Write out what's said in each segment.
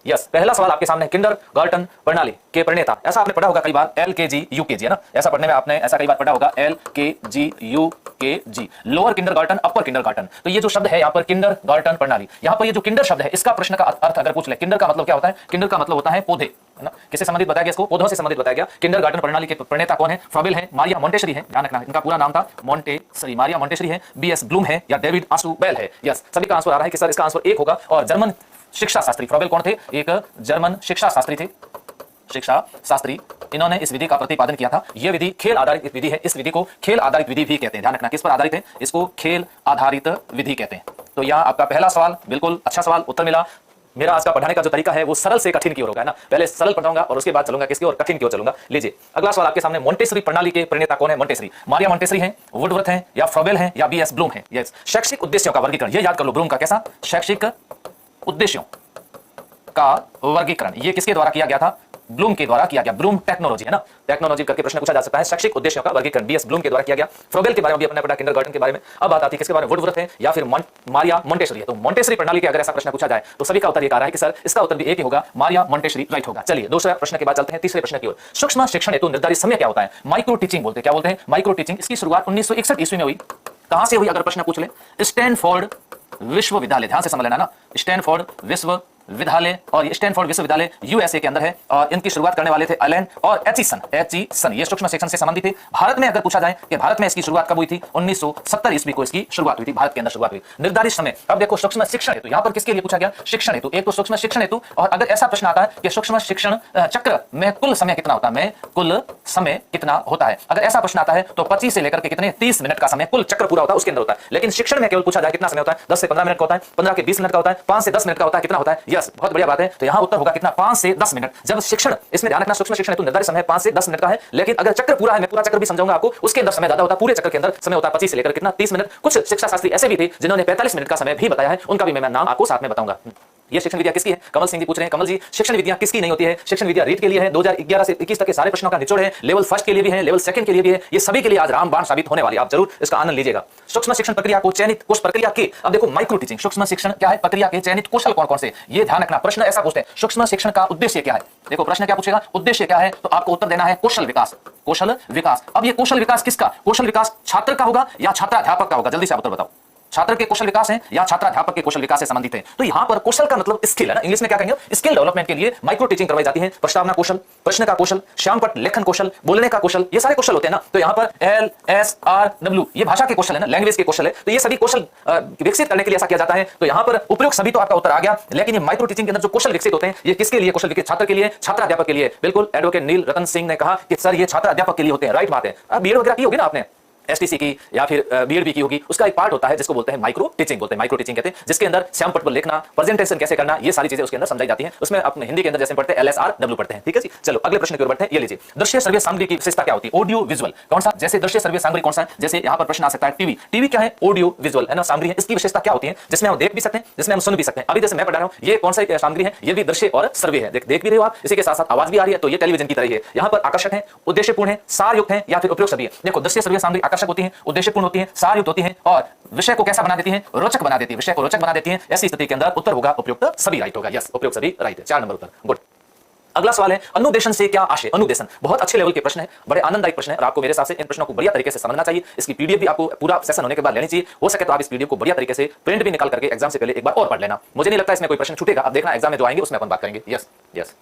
Yes, पहला सवाल आपके सामने, किंडरगार्टन प्रणाली के प्रणेता। ऐसा आपने पढ़ा होगा कई बार, LKG UKG, है ना, ऐसा पढ़ने में आपने ऐसा कई बार पढ़ा होगा, LKG UKG, लोअर किंडरगार्टन अपर किंडरगार्टन। तो ये जो शब्द है यहाँ पर किंडरगार्टन प्रणाली, यहाँ पर ये जो किंडर शब्द है इसका प्रश्न का अर्थ अगर पूछ ले, किंडर का मतलब क्या होता है? किंडर का मतलब होता है पौधे, है ना, किससे संबंधित बताया गया? इसको पौधों से संबंधित बताया गया। किंडरगार्टन प्रणाली के प्रणेता कौन है? फ्रॉबेल है, मारिया मोंटेसरी है, ध्यान रखना इनका पूरा नाम था मोंटेसरी, मारिया मोंटेसरी है, BS ब्लूम है या डेविड आशुबेल है। यस, सभी का आंसर आ रहा है कि सर इसका आंसर एक होगा। और जर्मन शिक्षा शास्त्री फ्रॉबेल कौन थे? एक जर्मन शिक्षा शास्त्री थे, शिक्षा शास्त्री। इन्होंने इस विधि का प्रतिपादन किया था। यह विधि खेल आधारित विधि है, इस विधि को खेल आधारित विधि भी कहते हैं। ध्यान रखना किस पर आधारित है? इसको खेल आधारित विधि कहते हैं। तो यह आपका पहला सवाल, बिल्कुल अच्छा सवाल, उत्तर मिला। मेरा आज का पढ़ाने का जो तरीका है वो सरल से कठिन की ओर होगा, है ना, पहले सरल पढ़ाऊंगा और उसके बाद चलूंगा किसकी ओर? कठिन की ओर चलूंगा। लीजिए अगला सवाल आपके सामने, मोंटेसरी प्रणाली के प्रणेता कौन है? मोंटेसरी, मारिया मोंटेसरी है, वुडवर्थ है या फ्रॉबेल है या BS ब्लूम है। यस, शैक्षिक उद्देश्यों का वर्गीकरण, ये याद कर लो, ब्लूम का कैसा? शैक्षिक उद्देश्यों का वर्गीकरण, ये किसके द्वारा किया गया था? ब्लूम के द्वारा किया गया। ब्लूम टेक्नोलॉजी, है ना, टेक्नोलॉजी करके प्रश्न पूछा जा सकता है। शैक्षिक उद्देश्यों का वर्गीकरण BS ब्लूम के द्वारा किया गया। फ्रॉबेल के बारे में भी अपने पढ़ा, किंडरगार्टन के बारे में। अब बात आती है किसके बारे में? वुडवर्थ है या फिर मारिया मोंटेसरी है। तो मोंटेसरी प्रणाली के अगर ऐसा प्रश्न पूछा जाए तो सभी का उत्तर ये आ रहा है कि सर इसका उत्तर भी एक ही होगा, मारिया मोंटेसरी राइट होगा। चलिए दूसरे प्रश्न के बाद चलते हैं तीसरे प्रश्न की ओर। सूक्ष्म शिक्षण हेतु निर्धारित समय क्या होता है? माइक्रो टीचिंग बोलते हैं। क्या बोलते हैं? Micro teaching. इसकी शुरुआत 1961 ईस्वी में हुई। कहां से हुई अगर प्रश्न पूछ ले? स्टैनफोर्ड विश्वविद्यालय, ध्यान से समझ लेना ना, स्टैनफोर्ड विश्वविद्यालय, और ये स्टैनफोर्ड विश्वविद्यालय USA के अंदर है। और इनकी शुरुआत करने वाले थे एलन और एचिसन, ये सूक्ष्म शिक्षण से संबंधित थे। भारत में अगर पूछा जाए कि भारत में इसकी शुरुआत कब हुई थी? 1970 ईस्वी को इसकी शुरुआत हुई थी, भारत के अंदर शुरुआत हुई। निर्धारित समय, अब देखो सूक्ष्म शिक्षण हेतु यहाँ पर किसके लिए पूछा गया? शिक्षण हेतु, एक तो सूक्ष्म शिक्षण हेतु। और अगर ऐसा प्रश्न आता है कि सूक्ष्म शिक्षण चक्र में कुल समय कितना होता है, में कुल समय कितना होता है, अगर ऐसा प्रश्न आता है तो 25 से लेकर के कितने 30 मिनट का समय कुल चक्र पूरा होता है उसके अंदर होता है। लेकिन शिक्षण में केवल पूछा जाए कितना समय होता है? 10 से 15 मिनट का होता है, 15 के 20 मिनट का होता है, 5 से 10 मिनट का होता है, कितना होता है? यस, बहुत बढ़िया बात है। तो यहाँ उत्तर होगा कितना? 5 से 10 मिनट। जब शिक्षण, इसमें ध्यान रखना सूक्ष्म शिक्षण हेतु निर्धारित समय 5 से 10 मिनट का है, लेकिन अगर चक्र पूरा है, मैं पूरा चक्र भी समझाऊंगा आपको, उसके अंदर समय ज्यादा होता है। पूरे चक्र के अंदर समय होता है 25 से लेकर कितना 30 मिनट। कुछ शिक्षा शास्त्री ऐसे भी थे जिन्होंने 45 मिनट का समय भी बताया है, उनका भी मैं नाम आपको साथ में बताऊंगा। ये शिक्षण विद्या किसकी है? कमल सिंह जी पूछ रहे हैं। कमल जी, शिक्षण विद्या किसकी नहीं होती है? शिक्षण विद्या रीट के लिए है। 2011 से 21 तक के सारे प्रश्नों का निचोड़ है। लेवल फर्स्ट के लिए भी है, लेवल सेकंड के लिए भी है। ये सभी के लिए आज रामबाण साबित होने वाली, आप जरूर इसका आनंद लीजिएगा। सूक्ष्म शिक्षण प्रक्रिया को चयनित कुछ प्रक्रिया के, अब देखो माइक्रो टीचिंग, सूक्ष्म शिक्षण क्या है? प्रक्रिया के चयनित कौशल कौन कौन से? ये ध्यान रखना। प्रश्न ऐसा पूछते हैं, सूक्ष्म शिक्षण का उद्देश्य क्या है? देखो प्रश्न क्या पूछेगा? उद्देश्य क्या है? तो आपको उत्तर देना है कौशल विकास, कौशल विकास। अब ये कौशल विकास किसका? कौशल विकास छात्र का होगा या छात्राध्यापक का होगा? जल्दी से आप उत्तर बताओ। छात्र के कौशल विकास है या छात्राध्यापक के कौशल विकास से संबंधित है? तो यहां पर कौशल का मतलब स्किल है ना, इंग्लिश में क्या कहेंगे? स्किल डेवलपमेंट के लिए माइक्रो टीचिंग करवाई जाती है। प्रस्तावना कौशल, प्रश्न का कौशल, श्यामपट्ट लेखन कौशल, बोलने का कौशल, ये सारे कौशल होते हैं ना। तो यहां पर LSRW ये भाषा के कौशल है ना, लैंग्वेज के कौशल है। तो ये सभी कौशल विकसित करने के लिए ऐसा किया जाता है। तो यहां पर उपयुक्त सभी तो आपका उत्तर आ गया, लेकिन ये माइक्रो टीचिंग के अंदर जो कौशल विकसित होते हैं ये किसके लिए कौशल विकसित? छात्र के लिए, छात्राध्यापक के लिए। बिल्कुल, एडवोकेट नील रतन सिंह ने कहा कि सर ये छात्राध्यापक के लिए होते हैं। राइट बात है। अब बीएड वगैरह की होगी ना आपने, STC की या फिर BEd भी की होगी, उसका एक पार्ट होता है जिसको बोलते हैं माइक्रो टीचिंग, बोलते हैं माइक्रो टीचिंग कहते हैं, जिसके अंदर श्यामपट्ट पर लिखना, प्रेजेंटेशन कैसे करना, ये सारी चीजें उसके अंदर समझाई जाती हैं। उसमें अपने हिंदी के अंदर जैसे पढ़ते हैं LSRW पढ़ते हैं। ठीक है जी, चलो अगले प्रश्न की ओर बढ़ते हैं। ये लीजिए, दृश्य श्रव्य सामग्री की विशेषता क्या होती है? ऑडियो विजुअल कौन सा? जैसे दृश्य श्रव्य सामग्री कौन सा है? जैसे यहाँ पर प्रश्न आ सकता है टीवी। टीवी क्या है? ऑडियो विजुअल है ना, सामग्री है। इसकी विशेषता क्या होती है? जिसमें हम देख भी सकते हैं, जिसमें हम सुन भी सकते हैं। अभी जैसे मैं पढ़ा रहा हूँ, ये कौन सा सामग्री है? ये भी दृश्य और श्रव्य है, देख भी रहे हो आप, इसी के साथ साथ आवाज भी आ रही है, तो ये टेलीविजन की तरह है। यहाँ पर आकर्षक है, उद्देश्यपूर्ण है, सारयुक्त है या फिर उपयुक्त सभी है। देखो दृश्य श्रव्य सामग्री आकर्षक होती है, उद्देश्यपूर्ण होती है, सारयुक्त होती है और विषय को कैसा बना देती है? रोचक बना देती है, विषय को रोचक बना देती है। ऐसी स्थिति के अंदर उत्तर होगा उपयुक्त सभी राइट होगा। यस, उपयुक्त सभी राइट है। 4 नंबर उत्तर, गुड। अगला सवाल है, अनुदेशन से क्या आशय? अनुदेशन बहुत अच्छे लेवल के प्रश्न है, बड़े आनंददायक प्रश्न है और आपको मेरे हिसाब से इन प्रश्नों को बढ़िया तरीके से समझना चाहिए। इसकी पीडीएफ भी आपको पूरा सेशन होने के बाद लेनी चाहिए। हो सके तो आप इस पीडीएफ को बढ़िया तरीके से प्रिंट भी निकाल करके एग्जाम से पहले एक बार और पढ़ लेना। मुझे नहीं लगता इसमें कोई प्रश्न छूटेगा। अब देखना एग्जाम में जो आएंगे उसमें अपन बात करेंगे। यस यस,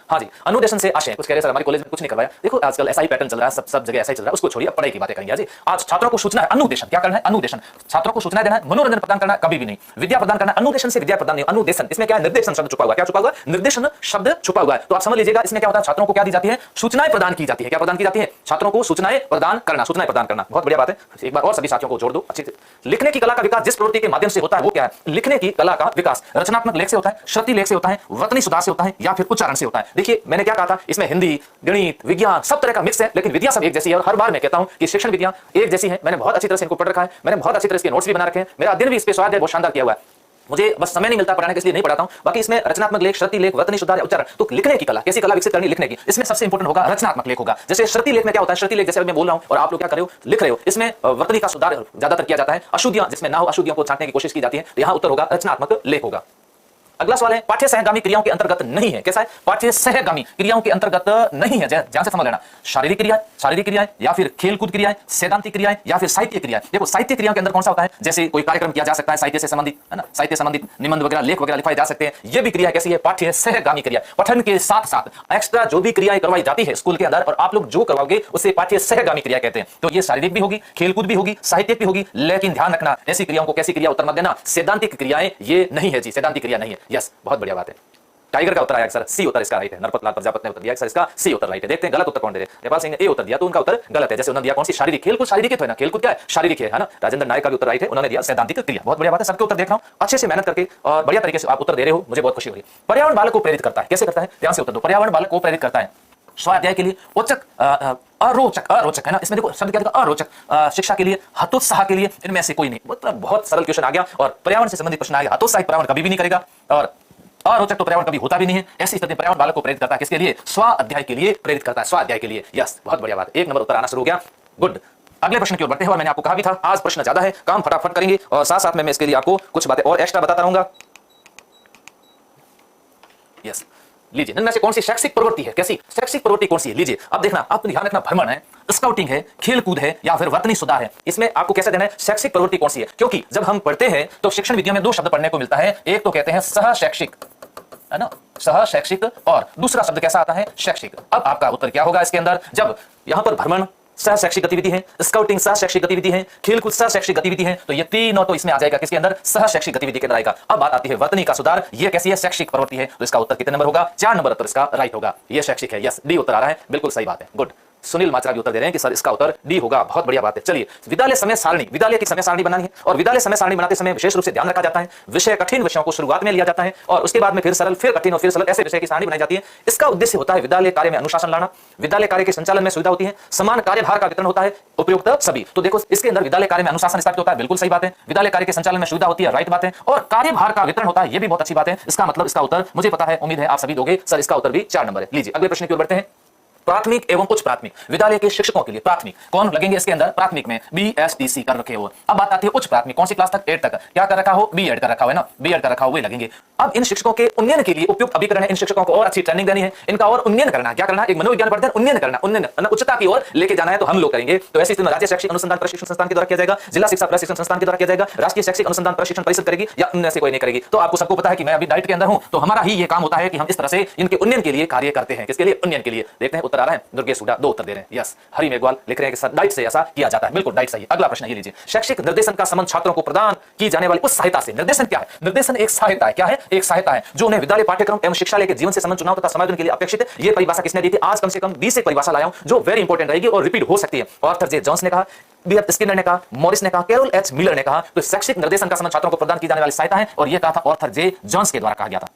हाँ जी, अनुदेशन से आशय कुछ कह रहे सर, हमारे कॉलेज में कुछ नहीं करवाया। देखो आजकल ऐसा ही पैटर्न चल रहा है, सब जगह ऐसा ही चल रहा है, उसको छोड़िए, पढ़ाई की बातें करेंगे। आज आज छात्रों को सूचना है, अनुदेशन क्या करना है? अनुदेशन, छात्रों को सूचना देना है, मनोरंजन प्रदान करना, कभी भी नहीं विद्या प्रदान करना। अनुदेशन से विद्या प्रदान नहीं, अनुदेशन इसमें क्या है? निर्देशन शब्द छुपा हुआ है। क्या छुपा हुआ है? निर्देशन शब्द छुपा हुआ है। तो आप समझ लीजिएगा इसमें क्या होता है? छात्रों को क्या दी जाती है? सूचनाएं प्रदान की जाती है। क्या प्रदान की जाती है? छात्रों को सूचनाएं प्रदान करना, सूचनाएं प्रदान करना, बहुत बढ़िया बात है। एक बार और सभी साथियों को जोड़ दो अच्छी। लिखने की कला का विकास जिस प्रवृत्ति के माध्यम से होता है वो क्या है? लिखने की कला का विकास रचनात्मक लेख से होता है, श्रुति लेख से होता है, वर्तनी सुधार से होता है या फिर उच्चारण से होता है। देखिए मैंने क्या कहा था, इसमें हिंदी, गणित, विज्ञान सब तरह का मिक्स है, लेकिन विद्या सब एक जैसी है। और हर बार मैं कहता हूं कि शिक्षण विद्या एक जैसी है। मैंने बहुत अच्छी तरह से इनको पढ़ रखा है, मैंने बहुत अच्छी तरह से नोट्स भी बना रखे हैं, मेरा अध्ययन भी इस पे स्वाध्याय बहुत शानदार किया हुआ है। मुझे बस समय नहीं मिलता पढ़ाने के, इसलिए नहीं पढ़ाता हूं। बाकी इसमें रचनात्मक लेख, श्रुति लेख, वर्तनी सुधार, उच्चारण। तो लिखने की कला, कैसी कला विकसित करनी लिखने की, इसमें सबसे इंपॉर्टेंट होगा रचनात्मक लेख होगा। जैसे श्रुति लेख में क्या होता है? श्रुति लेख जैसे मैं बोल रहा हूं और आप लोग क्या कर रहे हो? लिख रहे हो। इसमें वर्तनी का सुधार ज्यादातर किया जाता है, अशुद्धियां जिसमें ना हो, अशुद्धियों को छांटने की कोशिश की जाती है। तो यहां उत्तर होगा रचनात्मक लेख होगा। अगला सवाल है पाठ्य सहगामी क्रियाओं के अंतर्गत नहीं है। कैसा है? पाठ्य सहगामी क्रियाओं के अंतर्गत नहीं है। ध्यान से समझ लेना। शारीरिक क्रियाएं या फिर खेलकूद क्रियाएं, सैद्धांतिक क्रियाएं या फिर साहित्य क्रियाएं। देखो साहित्य क्रियाओं के अंदर कौन सा होता है? जैसे कोई कार्यक्रम किया जा सकता है साहित्य से संबंधित, है ना, साहित्य संबंधित निबंध वगैरह, लेख वगैरह लिखवाए जा सकते हैं। ये भी क्रिया कैसी है? पाठ्य सहगामी क्रिया। पठन के साथ साथ एक्स्ट्रा जो भी क्रियाएं करवाई जाती है स्कूल के अंदर और आप लोग जो करवाओगे उसे पाठ्य सहगामी क्रिया कहते हैं। तो ये शारीरिक भी होगी, खेलकूद भी होगी, साहित्यिक भी होगी, लेकिन ध्यान रखना ऐसी क्रियाओं को कैसी क्रिया उत्तर मत देना, सैद्धांतिक क्रियाएं ये नहीं है जी, सैद्धांतिक क्रिया नहीं है। यस, बहुत बढ़िया बात है। टाइगर का उत्तर आया सर, सी उत्तर इसका राइट है। नरपत लाल प्रजापति ने उत्तर दिया सर, इसका सी उत्तर राइट है। देखते हैं गलत उत्तर कौन दे रहे हैं। नेपाल सिंह ने ए उत्तर दिया तो उनका उत्तर गलत है। जैसे उन्होंने दिया कौन सी? शारीरिक। खेलकूद शारीरिक है ना, खेलकूद क्या है? शारीरिक है ना। राजेंद्र नायक का भी उत्तर राइट है, उन्होंने दिया सैद्धांतिक क्रिया। बहुत बढ़िया बात है, सबके उत्तर देख रहा हूं। अच्छे से मेहनत करके और बढ़िया तरीके से आप उत्तर दे रहे हो, मुझे बहुत खुशी हो रही है। पर्यावरण बालक को प्रेरित करता है। कैसे करता है? ध्यान से उत्तर दो। पर्यावरण बालक को प्रेरित करता है स्वाध्याय के लिए औचक, अरोचक है ना, इसमें देखो शब्द क्या देखो, अरोचक, शिक्षा के लिए, हतोत्साह के लिए, इनमें से कोई नहीं। मतलब बहुत सरल क्वेश्चन आ गया और पर्यावरण से संबंधित प्रश्न आ गया। हतोत्साहित पर्यावरण कभी भी नहीं करेगा और अरोचक तो पर्यावरण कभी होता भी नहीं है। ऐसी स्थिति पर्यावरण बालक को प्रेरित करता है किसके लिए? स्वाध्याय के लिए प्रेरित करता है, स्वाध्याय के लिए। यस, बहुत बढ़िया बात। 1 नंबर उत्तर आना शुरू हो गया। गुड। अगले प्रश्न की ओर बढ़ते हैं और मैंने आपको कहा भी था आज प्रश्न ज्यादा है, काम फटाफट करेंगे और साथ साथ में मैं इसके लिए आपको कुछ बातें और एक्स्ट्रा बताता रहूंगा। यस, लीजिए, इनमें से कौन सी शैक्षिक प्रवृत्ति है? कैसी शैक्षिक प्रवृत्ति कौन सी है? लीजिए अब देखना, आप ध्यान रखना, भ्रमण है, स्काउटिंग है, खेलकूद है या फिर वर्तनी सुधार है। इसमें आपको कैसे देना है शैक्षिक प्रवृत्ति कौन सी है? क्योंकि जब हम पढ़ते हैं तो शिक्षण विधियों में 2 शब्द पढ़ने को मिलता है। एक तो कहते हैं सह शैक्षिक, है ना, सह शैक्षिक, और दूसरा शब्द कैसा आता है? शैक्षिक। अब आपका उत्तर क्या होगा इसके अंदर? जब यहां पर भ्रमण सह शैक्षिक गतिविधि है, स्काउटिंग सह शैक्षिक गतिविधि है, खेलकूद सह शैक्षिक गतिविधि है, तो ये तीनों तो इसमें आ जाएगा किसके अंदर? सह शैक्षिक गतिविधि के अंदर आएगा। अब बात आती है वर्तनी का सुधार, ये कैसी है? शैक्षिक प्रवृत्ति है। तो इसका उत्तर कितने नंबर होगा? 4 नंबर उत्तर इसका राइट होगा। ये शैक्षिक है। यस, डी उत्तर आ रहा है, बिल्कुल सही बात है। गुड। सुनील मात्रा भी उत्तर दे रहे हैं कि सर इसका उत्तर डी होगा। बहुत बढ़िया बात है। चलिए, विद्यालय समय सारणी, विद्यालय की समय सारणी बनानी है और विद्यालय समय सारणी बनाते समय विशेष रूप से ध्यान रखा जाता है विषय कठिन विषयों को शुरुआत में लिया जाता है और उसके बाद में फिर सरल, फिर कठिन और फिर सरल, ऐसे विषय की सारणी बनाई जाती है। इसका उद्देश्य होता है विद्यालय कार्य में अनुशासन लाना, विद्यालय कार्य के संचालन में सुविधा होती है, समान कार्यभार का वितरण होता है, उपयुक्त सभी। तो देखो इसके अंदर विद्यालय कार्य में अनुशासन स्थापित होता है, बिल्कुल सही बात है। विद्यालय कार्य के संचालन में सुविधा होती है, राइट बात है। और कार्यभार का वितरण होता है, ये भी बहुत अच्छी बात है। इसका मतलब इसका उत्तर मुझे पता है, उम्मीद है आप सभी दोगे। सर इसका उत्तर भी 4 नंबर है। लीजिए अगले प्रश्न की ओर बढ़ते हैं। प्राथमिक एवं उच्च प्राथमिक विद्यालय के शिक्षकों के लिए प्राथमिक कौन लगेंगे इसके अंदर? प्राथमिक में BSTC कर रखे हो। अब बात आती है उच्च प्राथमिक, कौन सी क्लास तक? 8 तक। क्या कर रखा हो? B.Ed कर रखा हो, है ना, B.Ed कर रखा हो, वे लगेंगे। अब इन शिक्षकों के उन्नयन के लिए उपयुक्त अभिकरण है, इन शिक्षकों को और अच्छी ट्रेनिंग देनी है, इनका और उन्नयन करना है। क्या करना है? एक मनोविज्ञान पढ़ते हैं, उन्नयन करना, उन्नयन उच्चता की ओर लेके जाना है, तो हम लोग करेंगे। तो ऐसी स्थिति में राज्य शैक्षिक अनुसंधान प्रशिक्षण संस्थान के द्वारा किया जाएगा, जिला शिक्षा प्रशिक्षण संस्थान के द्वारा किया जाएगा, राष्ट्रीय शैक्षिक अनुसंधान प्रशिक्षण परिषद करेगी या उनमें से कोई नहीं करेगी। तो आपको सबको पता है कि मैं अभी डाइट के अंदर हूं, तो हमारा ही ये काम होता है कि हम इस तरह से इनके उन्नयन के लिए कार्य करते हैं। किसके लिए? उन्नयन के लिए। देखते हैं उत्तर आ रहा है। दुर्गेश हुड्डा 2 उत्तर दे रहे हैं। यस, हरि मेघवाल लिख रहे हैं कि सर डाइट से ऐसा किया जाता है, बिल्कुल डाइट सही। अगला प्रश्न ये लीजिए, शैक्षिक निर्देशन का संबंध छात्रों को प्रदान की जाने वाली उस सहायता से। निर्देशन क्या है? निर्देशन एक सहायता है। क्या है? एक सहायता है जो उन्हें विद्यालय पाठ्यक्रम एवं शिक्षा के जीवन से संबंध चुनाव तथा समायोजन के लिए अपेक्षित है। ये परिभाषा किसने दी थी? आज कम से कम 20 एक परिभाषा लाया हूं जो वेरी इंपॉर्टेंट रहेगी और रिपीट हो सकती है। आर्थर जे जोन्स ने कहा, B.F. स्किनर ने कहा, मॉरिस ने कहा, कैरोल H. मिलर ने कहा। तो शैक्षिक निर्देशन का संबंध छात्रों को प्रदान की जाने वाली सहायता है और यह कहा था आर्थर जे जोन्स के द्वारा कहा गया था।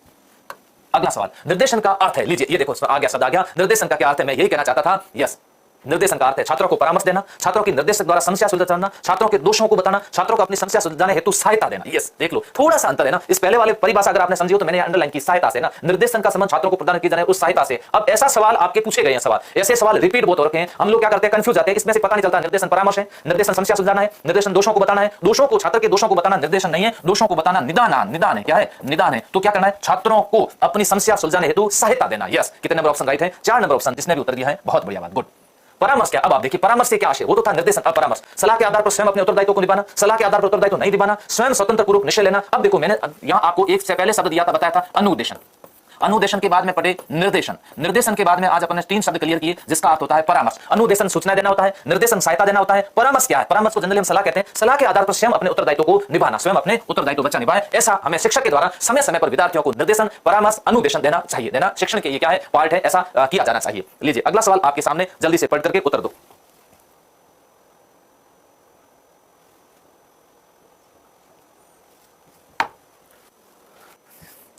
अगला सवाल, निर्देशन का अर्थ है। लीजिए ये देखो आ गया, शब्द आ गया। निर्देशन का क्या अर्थ है? मैं यही कहना चाहता था। यस, निर्देशन का अर्थ है छात्रों को परामर्श देना, छात्रों की निर्देशक द्वारा समस्या सुलझाना, छात्रों के दोषों को बताना, छात्रों को अपनी समस्या सुलझाने हेतु सहायता देना। यस, देख लो थोड़ा सा अंतर है ना। इस पहले वाले परिभाषा अगर आपने समझी हो तो मैंने अंडरलाइन की, सहायता से ना। निर्देशन का संबंध छात्रों को प्रदान की जाने उस सहायता से। अब ऐसा सवाल आपके पूछे गए हैं, सवाल ऐसे सवाल रिपीट बहुत हो रखे हैं, हम लोग क्या करते हैं? कंफ्यूज जाते हैं, इसमें से पता नहीं चलता निर्देशन परामर्श है, निर्देशन समस्या सुलझाना है, निर्देशन दोषों को बताना है। दोषों को, छात्र के दोषों को बताना निर्देशन नहीं है, दोषों को बताना निदान है। क्या है? निदान है। तो क्या करना है? छात्रों को अपनी समस्या सुलझाने हेतु सहायता देना। यस, कितने नंबर ऑप्शन राइट है? 4 नंबर ऑप्शन, जिसने भी उत्तर दिया है बहुत बढ़िया बात। गुड। परामर्श क्या? अब आप देखिए परामर्श से क्या आशय? वो तो था निर्देशन। अब परामर्श, सलाह के आधार पर स्वयं अपने उत्तरदायित्व को निभाना, सलाह के आधार पर उत्तरदायित्व नहीं निभाना, स्वयं स्वतंत्र पूर्वक निश्चय लेना। अब देखो मैंने यहां आपको एक से पहले शब्द दिया था, बताया था अनुदेशन। अनुदेशन के बाद में पढ़े निर्देशन, निर्देशन के बाद में आज अपने 3 शब्द क्लियर किए जिसका अर्थ होता है परामर्श। अनुदेशन सूचना देना होता है, निर्देशन सहायता देना होता है, परामर्श क्या है? परामर्श को जनरली हम सलाह कहते हैं। सलाह के आधार पर स्वयं अपने उत्तरदायित्व को निभाना, स्वयं अपने उत्तरदायित्व बच्चा निभाए, ऐसा हमें शिक्षक के द्वारा समय समय पर विद्यार्थियों को निर्देशन, परामर्श, अनुदेशन देना चाहिए। देना शिक्षण के ये क्या है? पार्ट है, ऐसा किया जाना चाहिए। लीजिए अगला सवाल आपके सामने, जल्दी से पढ़ करके उत्तर दो।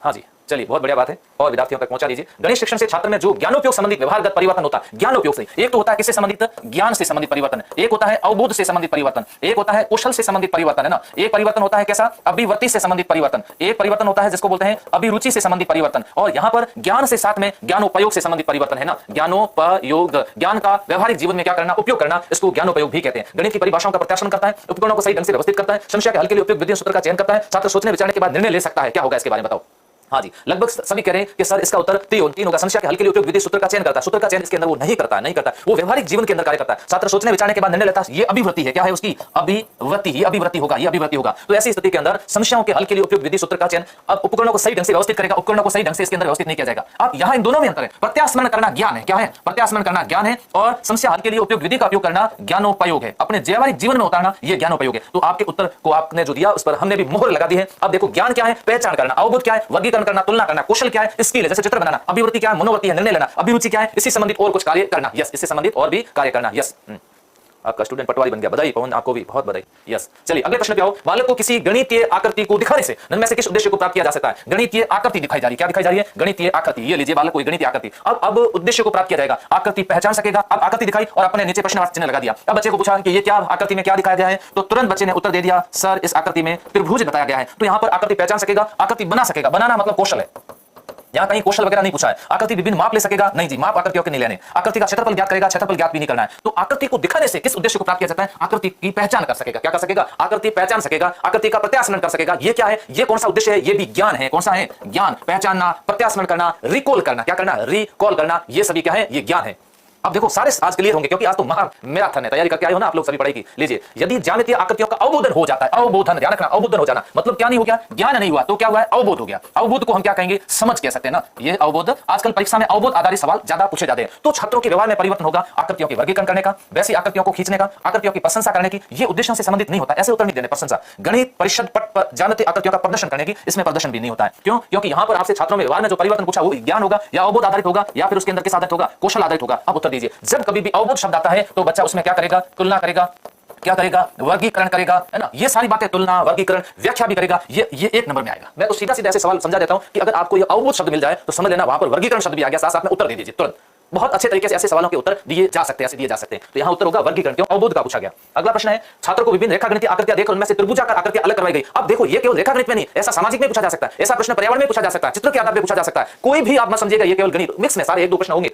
हाँ जी, चलिए बहुत बढ़िया बात है और विद्यार्थियों तक पहुंचा दीजिए। गणित शिक्षण से छात्र में जो ज्ञानोपयोग संबंधित व्यवहारगत परिवर्तन होता है, ज्ञानोपयोग से एक तो होता है किससे संबंधित? ज्ञान से संबंधित परिवर्तन, एक होता है अवबोध से संबंधित परिवर्तन, एक होता है कौशल से संबंधित परिवर्तन, है ना। एक परिवर्तन होता है कैसा? अभिवृत्ति से संबंधित परिवर्तन, एक परिवर्तन होता है जिसको बोलते हैं अभिरुचि से संबंधित परिवर्तन, और यहां पर ज्ञान से साथ में ज्ञानोपयोग से संबंधित परिवर्तन है ना। ज्ञानोपयोग, ज्ञान का व्यवहारिक जीवन में क्या करना, उपयोग करना, इसको ज्ञानोपयोग भी कहते हैं। गणित की परिभाषाओं का प्रत्याशन करता है, उपकरणों को सही ढंग से व्यवस्थित करता है, समस्या के हल के लिए उपयुक्त विधियों सूत्र का चयन करता है, छात्र सोचने विचारने के बाद निर्णय ले सकता है। क्या होगा इसके बारे में बताओ? हाँ जी, लगभग सभी कह रहे हैं कि सर इसका उत्तर तीन होगा। समस्या के हल के लिए उपयुक्त विधि सूत्र का चयन करता है। सूत्र का चयन इसके अंदर वो नहीं करता, वो व्यवहारिक जीवन के अंदर कार्य करता है। छात्र सोचने विचारने के बाद निर्णय लेता है। ये अभिवृत्ति है, क्या है उसकी अभिवृत्ति होगा। तो ऐसी स्थिति के अंदर समस्याओं के हल के लिए उपयुक्त विधि सूत्र का चयन, अब उपकरणों को सही ढंग से व्यवस्थित करेगा, उपकरणों को सही ढंग से इसके अंदर व्यवस्थित नहीं किया जाएगा। अब यहाँ इन दोनों में अंतर है। प्रत्यास्मरण करना ज्ञान है, क्या है? प्रत्यास्मरण करना ज्ञान है और समस्या हल के लिए उपयुक्त विधि का उपयोग करना ज्ञानोपयोग है। अपने व्यवहारिक जीवन में उतारना यह ज्ञानोपयोग है। तो आपके उत्तर को आपने जो दिया उस पर हमने भी मोहर लगा दी है। अब देखो ज्ञान क्या है? पहचान करना। अवबोध क्या है? वर्गीकरण करना, तुलना करना। कौशल क्या है? स्किल है, जैसे चित्र बनाना। अभिवृत्ति क्या है? मनोवृत्ति है, निर्णय लेना। अभिरुचि क्या है? इससे संबंधित और कुछ कार्य करना। यस, इससे संबंधित और भी कार्य करना। यस, आपका स्टूडेंट पटवारी बन गया, बधाई पवन, आपको भी बहुत बधाई। यस, चलिए अगले प्रश्न पे आओ। बालक को किसी गणितीय आकृति को दिखाने से निम्न में से किस उद्देश्य को प्राप्त किया जा सकता है? गणितीय आकृति दिखाई जा रही है। क्या दिखाई जा रही है? गणितीय आकृति। ये लीजिए बालक को गणितीय आकृति। अब उद्देश्य को प्राप्त किया जाएगा। आकृति पहचान सकेगा। अब आकृति दिखाई और अपने नीचे प्रश्नवाची चिन्ह लगा दिया। अब बच्चे को पूछा कि ये क्या आकृति में क्या दिखाया गया है, तो तुरंत बच्चे ने उत्तर दे दिया, सर इस आकृति में त्रिभुज बताया गया है। तो यहां पर आकृति पहचान सकेगा, आकृति बना सकेगा। बनाना मतलब कौशल है, यहाँ कहीं कौशल वगैरह नहीं पूछा है। आकृति विभिन्न माप ले सकेगा, नहीं जी, माप आकृतियों के नहीं लेने। आकृति का क्षेत्रफल ज्ञात करेगा, क्षेत्रफल ज्ञात भी नहीं करना है। तो आकृति को दिखाने से किस उद्देश्य को प्राप्त किया जाता है? आकृति की पहचान कर सकेगा। क्या कर सकेगा? आकृति पहचान सकेगा, आकृति का प्रत्यास्मरण कर सकेगा। ये क्या है? ये कौन सा उद्देश्य है? ये भी ज्ञान है। कौन सा है? ज्ञान। पहचानना, प्रत्यास्मरण करना, रिकॉल करना। क्या करना? रिकॉल करना। ये सभी क्या है? ये ज्ञान है। अब देखो सारे आज क्लियर होंगे क्योंकि आज तो मैराथन है, तैयारी करके आए हो ना आप लोग सभी पढ़ाई की। लीजिए, यदि ज्यामितीय आकृतियों का अवबोधन हो जाता है, अवबोधन ध्यान रखना, अवबोधन हो जाना मतलब क्या नहीं हो गया? ज्ञान नहीं हुआ, तो क्या हुआ है? अवबोध हो गया। अवबोध को हम क्या कहेंगे? समझ कह सकते हैं ना। ये अवबोध, आजकल परीक्षा में अवबोध आधारित सवाल ज्यादा पूछे जाते हैं। तो छात्रों के व्यवहार में परिवर्तन होगा, आकृतियों के वर्गीकरण करने का, वैसी आकृतियों को खींचने का, आकृतियों की प्रशंसा करने की। ये उद्देश्यों से संबंधित नहीं होता, ऐसे उत्तर नहीं देने। प्रशंसा, गणित परिषद पट पर ज्यामितीय आकृतियों का प्रदर्शन करने की, इसमें प्रदर्शन भी नहीं होता है। क्यों? क्योंकि यहां पर आपसे छात्रों में व्यवहार में जो परिवर्तन पूछा वो ज्ञान होगा या अवबोध आधारित होगा या फिर उसके अंदर किस आधारित होगा? कौशल आधारित होगा। अब उत्तर दीजिए। जब कभी भी अवबोध शब्द आता है तो बच्चा उसमें क्या करेगा? तुलना करेगा, क्या करेगा? वर्गीकरण करेगा, है ना। ये सारी बातें, तुलना, वर्गीकरण, व्याख्या भी करेगा। ये एक नंबर में आएगा। मैं तो सीधा सीधा ऐसे सवाल समझा देता हूं कि अगर आपको ये अवबोध शब्द मिल जाए तो समझ लेना वहां पर वर्गीकरण शब्द भी आ गया, साथ साथ में उत्तर दे दीजिए तुरंत। बहुत अच्छे तरीके से ऐसे सवालों के उत्तर दिए जा सकते हैं, ऐसे दिए जा सकते हैं। तो यहां उत्तर होगा वर्गीकरण। क्यों? अवबोध का पूछा गया। अगला प्रश्न है, छात्र को विभिन्न रेखागणितीय आकृतियां देकर उनमें से त्रिभुजाकार आकृतियां अलग करवाई गई। अब देखो, ये केवल रेखागणित में नहीं, ऐसा सामाजिक में पूछा जा सकता है, ऐसा प्रश्न पर्यावरण में पूछा जा सकता है, चित्र के आधार पर पूछा जा सकता है। कोई भी आप मत समझिएगा ये केवल गणित, मिक्स में सारे एक दो प्रश्न होंगे।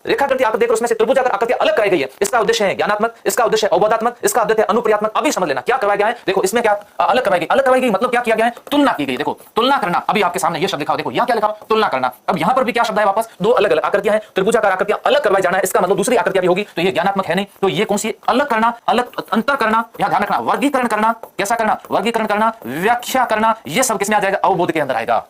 रेखागणितीय आकृति देकर उसमें से त्रिभुजाकार आकृतियां अलग कराई गई है। इसका उद्देश्य है ज्ञानात्मक, इसका उद्देश्य अवबोधात्मक, इसका उद्देश्य अनुप्रयात्मक। अभी समझ लेना क्या करवाया गया है। देखो इसमें क्या अलग करवाई गई? अलग करवाई गई मतलब क्या किया गया है? तुलना की गई। देखो तुलना करना, अभी आपके सामने ये शब्द लिखा हो, देखो यहां क्या लिखा? तुलना करना। अब यहां पर भी क्या शब्द है? वापस दो अलग अलग आकृतियां हैं, त्रिभुजाकार आकृतियां अलग करवाई जाना है। इसका मतलब दूसरी आकृतियां भी होगी, तो ये ज्ञानात्मक है नहीं। तो ये कौन सी? अलग करना, अलग अंतर करना, यहां ध्यान रखना। वर्गीकरण करना, कैसा करना? वर्गीकरण करना, व्याख्या करना। ये सब किसमें आ जाएगा? अवबोध के अंदर आएगा,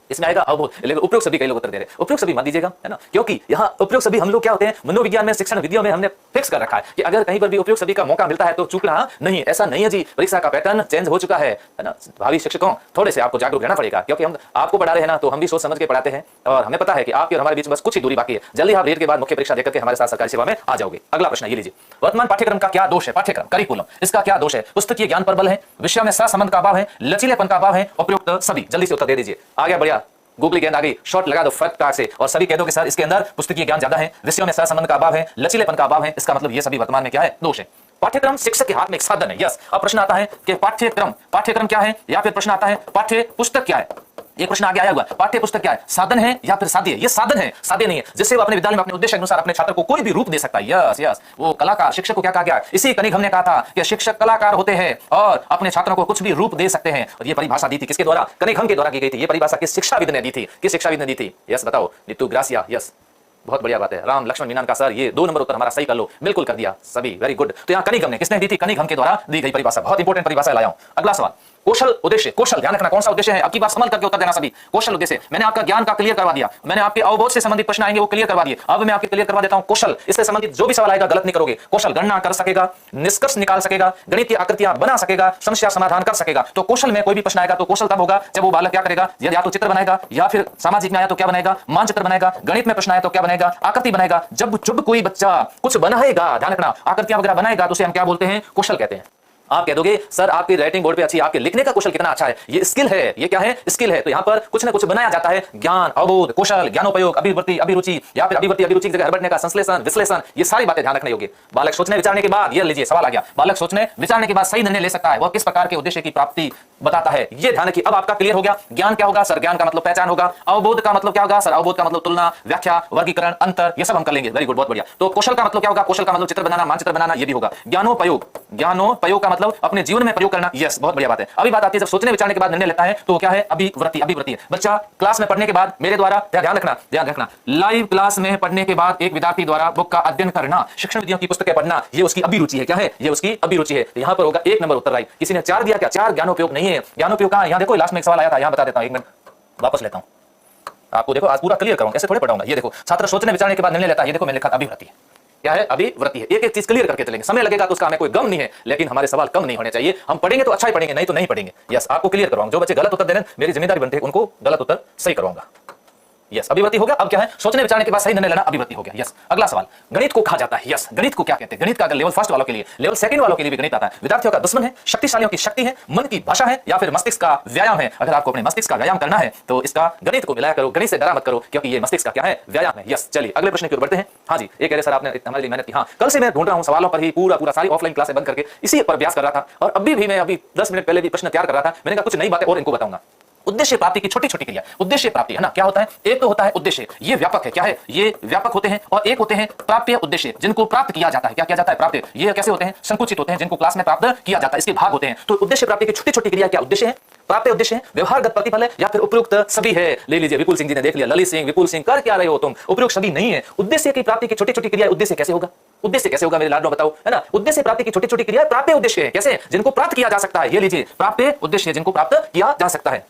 इसमें आएगा अवबोध। लेकिन उपयोग सभी कई लोग उत्तर दे रहे हैं, उपयोग सभी मत दीजिएगा, है ना। क्योंकि यहाँ उपयोग सभी हम लोग क्या होते हैं, मनोविज्ञान में, शिक्षण विधियों में हमने फिक्स कर रखा है कि अगर कहीं पर भी उपयोग सभी का मौका मिलता है तो चूकना नहीं। ऐसा नहीं है जी, परीक्षा का पैटर्न चेंज हो चुका है ना। भावी शिक्षकों थोड़े से आपको जागरूक रहना पड़ेगा, क्योंकि हम आपको पढ़ा रहे हैं ना, तो हम भी सोच समझ के पढ़ाते हैं और हमें पता है कि आपके और हमारे बीच बस कुछ ही दूरी बाकी है। जल्दी आप रेट के बाद मुख्य परीक्षा देकर के हमारे साथ सरकारी सेवा में आ जाओगे। अगला प्रश्न ये लीजिए, वर्तमान पाठ्यक्रम का क्या दोष है? पाठ्यक्रम करिकुलम, इसका क्या दोष है? पुस्तकीय ज्ञान पर बल है, विषयों में सहसंबंध का अभाव है, लचीलेपन का अभाव है, उपयुक्त सभी। जल्दी से उत्तर दे दीजिए। आ गया, बढ़िया, गूगली गेंद आ गई, शॉट लगा दो फट से और सभी कह दो कि सर इसके अंदर पुस्तकीय ज्ञान ज्यादा है, विषयों में सहसंबंध का अभाव है, लचीलेपन का अभाव है। इसका मतलब ये सभी वर्तमान में क्या है? दोष है। पाठ्यक्रम शिक्षक के हाथ में एक साधन है। यस, अब प्रश्न आता है कि पाठ्यक्रम क्या है, या फिर प्रश्न आता है पाठ्य पुस्तक क्या है। एक प्रश्न आगे आया हुआ, पाठ्य पुस्तक क्या है? साधन है या फिर साध्य? ये साधन है, साध्य नहीं है, जिससे वो अपने विद्यालय में अपने उद्देश्य अनुसार अपने छात्र को कोई भी रूप दे सकता है। यस यस, वो कलाकार, शिक्षक को क्या कहा गया? इसी कनिघ हमने कहा था कि शिक्षक कलाकार होते हैं और अपने छात्रों को कुछ भी रूप दे सकते हैं। और ये परिभाषा दी थी किसके द्वारा? कनिघ के द्वारा की गई थी। ये परिभाषा किस शिक्षाविद ने दी थी? किस शिक्षाविद ने दी थी? यस बताओ, नीतू ग्रासिया। यस, बहुत बढ़िया बात है। राम लक्ष्मण मीनन का सर, ये 2 नंबर उत्तर हमारा सही कर लो, बिल्कुल कर दिया सभी, वेरी गुड। तो यहाँ कनिघ ने किसने दी थी? कनिघ के द्वारा दी गई परिभाषा, बहुत इंपॉर्टेंट परिभाषा लाया हूं। अगला सवाल, कौशल उद्देश्य। कौशल ध्यान रखना, कौन सा उद्देश्य है? अब की बात संभल करके उत्तर देना सभी। कौशल उद्देश्य, मैंने आपका ज्ञान का क्लियर करवा दिया, मैंने आपके अवबोध से संबंधित प्रश्न आएंगे वो क्लियर करवा दिए। अब मैं आपके क्लियर करवा देता हूं कौशल, इससे संबंधित जो भी सवाल आएगा गलत नहीं करोगे। कौशल गणना कर सकेगा, निष्कर्ष निकाल सकेगा, गणितीय आकृतियां बना सकेगा, समस्या समाधान कर सकेगा। तो कौशल में कोई भी प्रश्न आएगा तो कौशल तब होगा जब वो बालक क्या करेगा? या तो चित्र बनाएगा, या फिर सामाजिक में आया तो क्या बनाएगा? मानचित्र बनाएगा। गणित में प्रश्न आया तो क्या बनाएगा? आकृति बनाएगा। जब कोई बच्चा कुछ बनाएगा, ध्यान रखना, आकृतियां वगैरह बनाएगा, तो उसे हम क्या बोलते हैं? कौशल कहते हैं। आप कह दोगे सर आपकी राइटिंग बोर्ड पे अच्छी, आपके लिखने का कौशल कितना अच्छा है, ये स्किल है। ये क्या है? स्किल है। तो यहाँ पर कुछ ना कुछ बनाया जाता है, ज्ञान, अवबोध, कौशल, ज्ञानोपयोग, अभिवृत्ति, अभिरुचि, या फिर अभिवृत्ति अभिरुचि की जगह हड़बड़ने का संश्लेषण, विश्लेषण, ये सारी बातें ध्यान रखने योग्य। बालक सोचने विचारने के बाद, ये लीजिए सवाल आ गया, बालक सोचने विचारने के बाद सही निर्णय ले सकता है। वह किस प्रकार के उद्देश्य की प्राप्ति बताता है। ये ध्यान रखिए। अब आपका क्लियर हो गया। ज्ञान क्या होगा सर? ज्ञान का मतलब पहचान होगा। अवबोध का मतलब क्या होगा सर? अवबोध का मतलब तुलना, व्याख्या, वर्गीकरण, अंतर, ये सब हम कर लेंगे। वेरी गुड, बहुत बढ़िया। तो कौशल का मतलब क्या होगा? कौशल का मतलब चित्र बनाना, मानचित्र बनाना, ये भी होगा। ज्ञानोपयोग, ज्ञानोपयोग का मतलब अपने जीवन में प्रयोग करना। यस, बहुत बढ़िया बात है। अभी बात आती है जब सोचने विचारने के बाद निर्णय लेता है तो क्या है? अभिवृत्ति। अभिवृत्ति है बच्चा क्लास में पढ़ने के बाद मेरे द्वारा, ध्यान रखना, लाइव क्लास में पढ़ने के बाद एक विद्यार्थी द्वारा बुक का अध्ययन करना, शिक्षण विधियों की पुस्तकें पढ़ना, ये उसकी अभिरुचि है। क्या है? ये उसकी अभिरुचि है। यहां पर होगा 1 नंबर उत्तर राइट। किसी ने 4 दिया क्या? 4 ज्ञानोपयोग नहीं है। ज्ञानोपयोग कहां? यहां देखो, लास्ट में एक सवाल आया था, यहां बता देता हूं, 1 मिनट वापस लेता हूं आपको। देखो आज पूरा क्लियर करूंगा, ऐसे थोड़े पढ़ाऊंगा। ये देखो, छात्र सोचने विचारने के बाद निर्णय लेता है। ये देखो मैंने लिखा अभिवृत्ति है। क्या है? अभिवृत्ति है। एक एक चीज क्लियर करके चलेंगे। समय लगेगा तो उसका हमें कोई गम नहीं है, लेकिन हमारे सवाल कम नहीं होने चाहिए। हम पढ़ेंगे तो अच्छा ही पढ़ेंगे, नहीं तो नहीं पढ़ेंगे। यस, आपको क्लियर करवाऊंगा। जो बच्चे गलत उत्तर दे रहे हैं मेरी जिम्मेदारी बनती है उनको गलत उत्तर सही करवाऊंगा। यस, अभिवृत्ति हो गया। अब क्या है? सोचने विचारने के बाद सही निर्णय लेना, अभिवृत्ति हो गया। यस, अगला सवाल, गणित को कहा जाता है। यस, गणित को क्या कहते हैं? गणित का अगर लेवल फर्स्ट वालों के लिए, लेवल सेकंड वालों के लिए भी गणित आता है। विद्यार्थियों का दुश्मन है, शक्तिशालियों की शक्ति है, मन की भाषा है, या फिर मस्तिष्क का व्यायाम है। अगर आपको अपने मस्तिष्क का व्यायाम करना है तो इसका गणित को मिलाया करो, गणित से डरा मत करो, क्योंकि ये मस्तिष्क का क्या है? व्यायाम है। यस, चलिए अगले प्रश्न की ओर बढ़ते हैं। हाँ जी, एक कह रहे सर आपने हमारे लिए मेहनत की। हाँ, कल से मैं ढूंढ रहा हूं सवालों पर ही पूरा सारी ऑफलाइन क्लासें बंद करके इसी पर अभ्यास कर रहा था, और अभी मैं 10 मिनट पहले भी प्रश्न तैयार कर रहा था। मैंने कहा कुछ नई बातें और इनको बताऊंगा। उद्देश्य प्राप्ति की छोटी छोटी क्रिया, उद्देश्य प्राप्ति है ना, क्या होता है? एक तो होता है उद्देश्य, ये व्यापक है। क्या है? ये व्यापक होते हैं। और एक होते हैं प्राप्य उद्देश्य, जिनको प्राप्त किया जाता है। क्या किया जाता है? प्राप्त। ये कैसे होते हैं? संकुचित होते हैं, जिनको क्लास में प्राप्त किया जाता है, इसके भाग होते हैं। तो उद्देश्य प्राप्ति की छोटी छोटी क्रिया क्या उद्देश्य है? प्राप्त उद्देश्य है, व्यवहारगत प्रतिफल है, या फिर उपयुक्त सभी है? ले लीजिए, विपुल सिंह जी ने देख लिया। ललित सिंह, विपुल सिंह, कर क्या रहे हो तुम? उपयुक्त सभी नहीं है। उद्देश्य की प्राप्ति की छोटी छोटी क्रिया उद्देश्य कैसे होगा? उद्देश्य कैसे होगा मेरे लाडो, बताओ, है ना? उद्देश्य प्राप्ति की छोटी छोटी क्रिया प्राप्य उद्देश्य है। कैसे? जिनको प्राप्त किया जा सकता है। ये लीजिए, प्राप्य उद्देश्य, जिनको प्राप्त किया जा सकता है।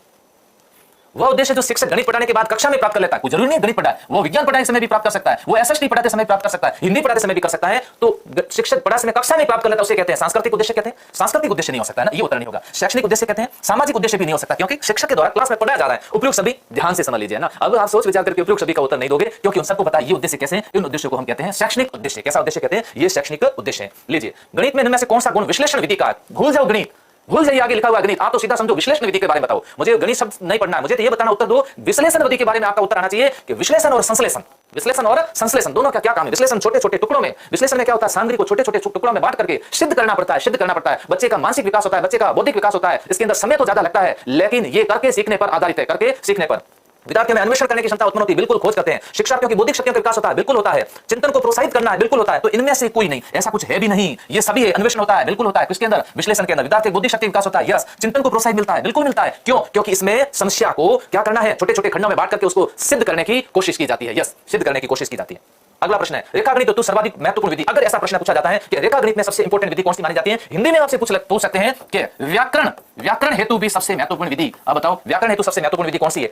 वह उद्देश्य जो शिक्षक गणित पढ़ाने के बाद कक्षा में प्राप्त कर लेता है, कोई जरूरी नहीं गणित पढ़ाए, वो विज्ञान पढ़ाने समय भी प्राप्त कर सकता है, वो एसएसटी पढ़ाते समय प्राप्त कर सकता है, हिंदी पढ़ाते समय भी कर सकता है। तो शिक्षक पढ़ाते समय कक्षा में प्राप्त कर लेता है, उसे कहते हैं सांस्कृतिक उद्देश्य। कहते हैं सांस्कृतिक उद्देश्य नहीं हो सकता है ना, ये उत्तर नहीं होगा। शैक्षणिक उद्देश्य कहते हैं, सामाजिक उद्देश्य भी नहीं हो सकता, क्योंकि शिक्षक के द्वारा क्लास में पढ़ाया जा रहा है। उपयुक्त सभी, ध्यान से समझ लीजिए ना। अब आप सोच विचार करके उपयुक्त सभी का उत्तर नहीं दोगे, क्योंकि उन सबको पता है ये उद्देश्य कैसे। इन उद्देश्यों को हम कहते हैं शैक्षणिक उद्देश्य। कैसा उद्देश्य कहते हैं? ये शैक्षणिक उद्देश्य है। लीजिए, गणित में इनमें से कौन सा गुण विश्लेषण विधि का? भूल जाओ गणित, भूल जाइए, आगे लिखा हुआ गणित। आप तो सीधा समझो विश्लेषण विधि के बारे में बताओ। मुझे गणित शब्द नहीं पढ़ना है, मुझे तो ये बताना, उत्तर दो विश्लेषण विधि के बारे में। आपका उत्तर आना चाहिए कि विश्लेषण और संश्लेषण, विश्लेषण और संश्लेषण दोनों का क्या काम है? विश्लेषण छोटे छोटे टुकड़ों में, विश्लेषण में क्या होता है? सामग्री को छोटे छोटे टुकड़ों में बांट करके सिद्ध करना पड़ता है, सिद्ध करना पड़ता है। बच्चे का मानसिक विकास होता है, बच्चे का बौद्धिक विकास होता है। इसके अंदर समय तो ज्यादा लगता है, लेकिन ये करके सीखने पर आधारित है। करके सीखने पर विद्यार्थियों में अन्वेषण करने की क्षमता उत्पन्न होती है, बिल्कुल खोज करते हैं। शिक्षार्थियों की बौद्धिक शक्तियों का विकास होता है, बिल्कुल होता है। चिंतन को प्रोत्साहित करना है, बिल्कुल होता है। तो इनमें से कोई नहीं, ऐसा कुछ है भी नहीं, ये सभी है। अन्वेषण होता है, बिल्कुल होता है। किसके अंदर? विश्लेषण के अंदर। विद्यार्थी बौद्धिक शक्ति विकास होता है, यस। चिंतन को प्रोत्साहन मिलता है, बिल्कुल मिलता है। क्यों? क्योंकि इसमें समस्या को क्या करना है? छोटे छोटे खंडों में बांट करके उसको सिद्ध करने की कोशिश की जाती है। यस, सिद्ध करने की कोशिश की जाती है। अगला प्रश्न है, रेखागणित तो सर्वाधिक महत्वपूर्ण विधि। अगर ऐसा प्रश्न पूछा जाता है कि रेखागणित में सबसे इंपॉर्टेंट विधि कौन सी मानी जाती है, हिंदी में आपसे पूछ सकते हैं कि व्याकरण हेतु भी सबसे महत्वपूर्ण विधि। अब बताओ, व्याकरण हेतु सबसे महत्वपूर्ण विधि कौन सी है?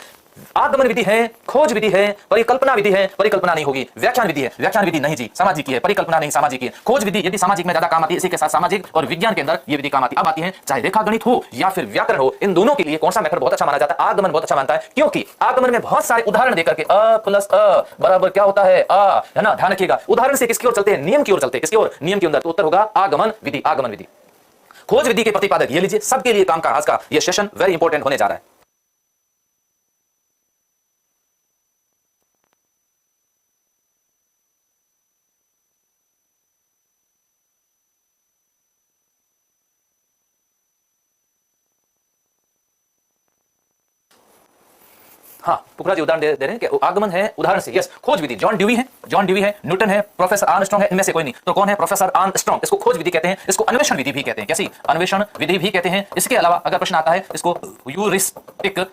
आगमन विधि है, खोज विधि है, परिकल्पना विधि है, परिकल्पना नहीं होगी। व्याख्यान विधि है, व्याख्यान विधि नहीं जी, सामाजिक की है। परिकल्पना नहीं, सामाजिक की है। खोज विधि यदि सामाजिक में ज्यादा काम आती है, इसी के साथ सामाजिक और विज्ञान के अंदर ये विधि काम आती है। अब आती है, चाहे रेखागणित हो या फिर व्याकरण हो, इन दोनों के लिए कौन सा मेथड बहुत अच्छा माना जाता है? आगमन बहुत अच्छा मानता है, क्योंकि आगमन में बहुत सारे उदाहरण देकर के अ प्लस अ बराबर क्या होता है? आ, है ना? ध्यान रखिएगा, उदाहरण से किसकी ओर चलते हैं? नियम की ओर चलते हैं। किसकी ओर? नियम के अंदर। तो उत्तर होगा आगमन विधि, आगमन विधि। खोज विधि के प्रतिपादक, ये लीजिए, सबके लिए काम का आज का ये सेशन वेरी इंपॉर्टेंट होने जा रहा है। हाँ, पुकरा जी उदाहरण दे रहे हैं कि आगमन है उदाहरण से। यस, खोज विधि जॉन ड्यूई है, न्यूटन है, प्रोफेसर आर्मस्ट्रांग है, इनमें से कोई नहीं। तो कौन है? Professor Armstrong. इसको खोज विधि कहते हैं, इसको अन्वेषण विधि भी कहते हैं। कैसी? अन्वेषण विधि भी कहते हैं। इसके अलावा अगर प्रश्न आता है, इसको ह्यूरिस्टिक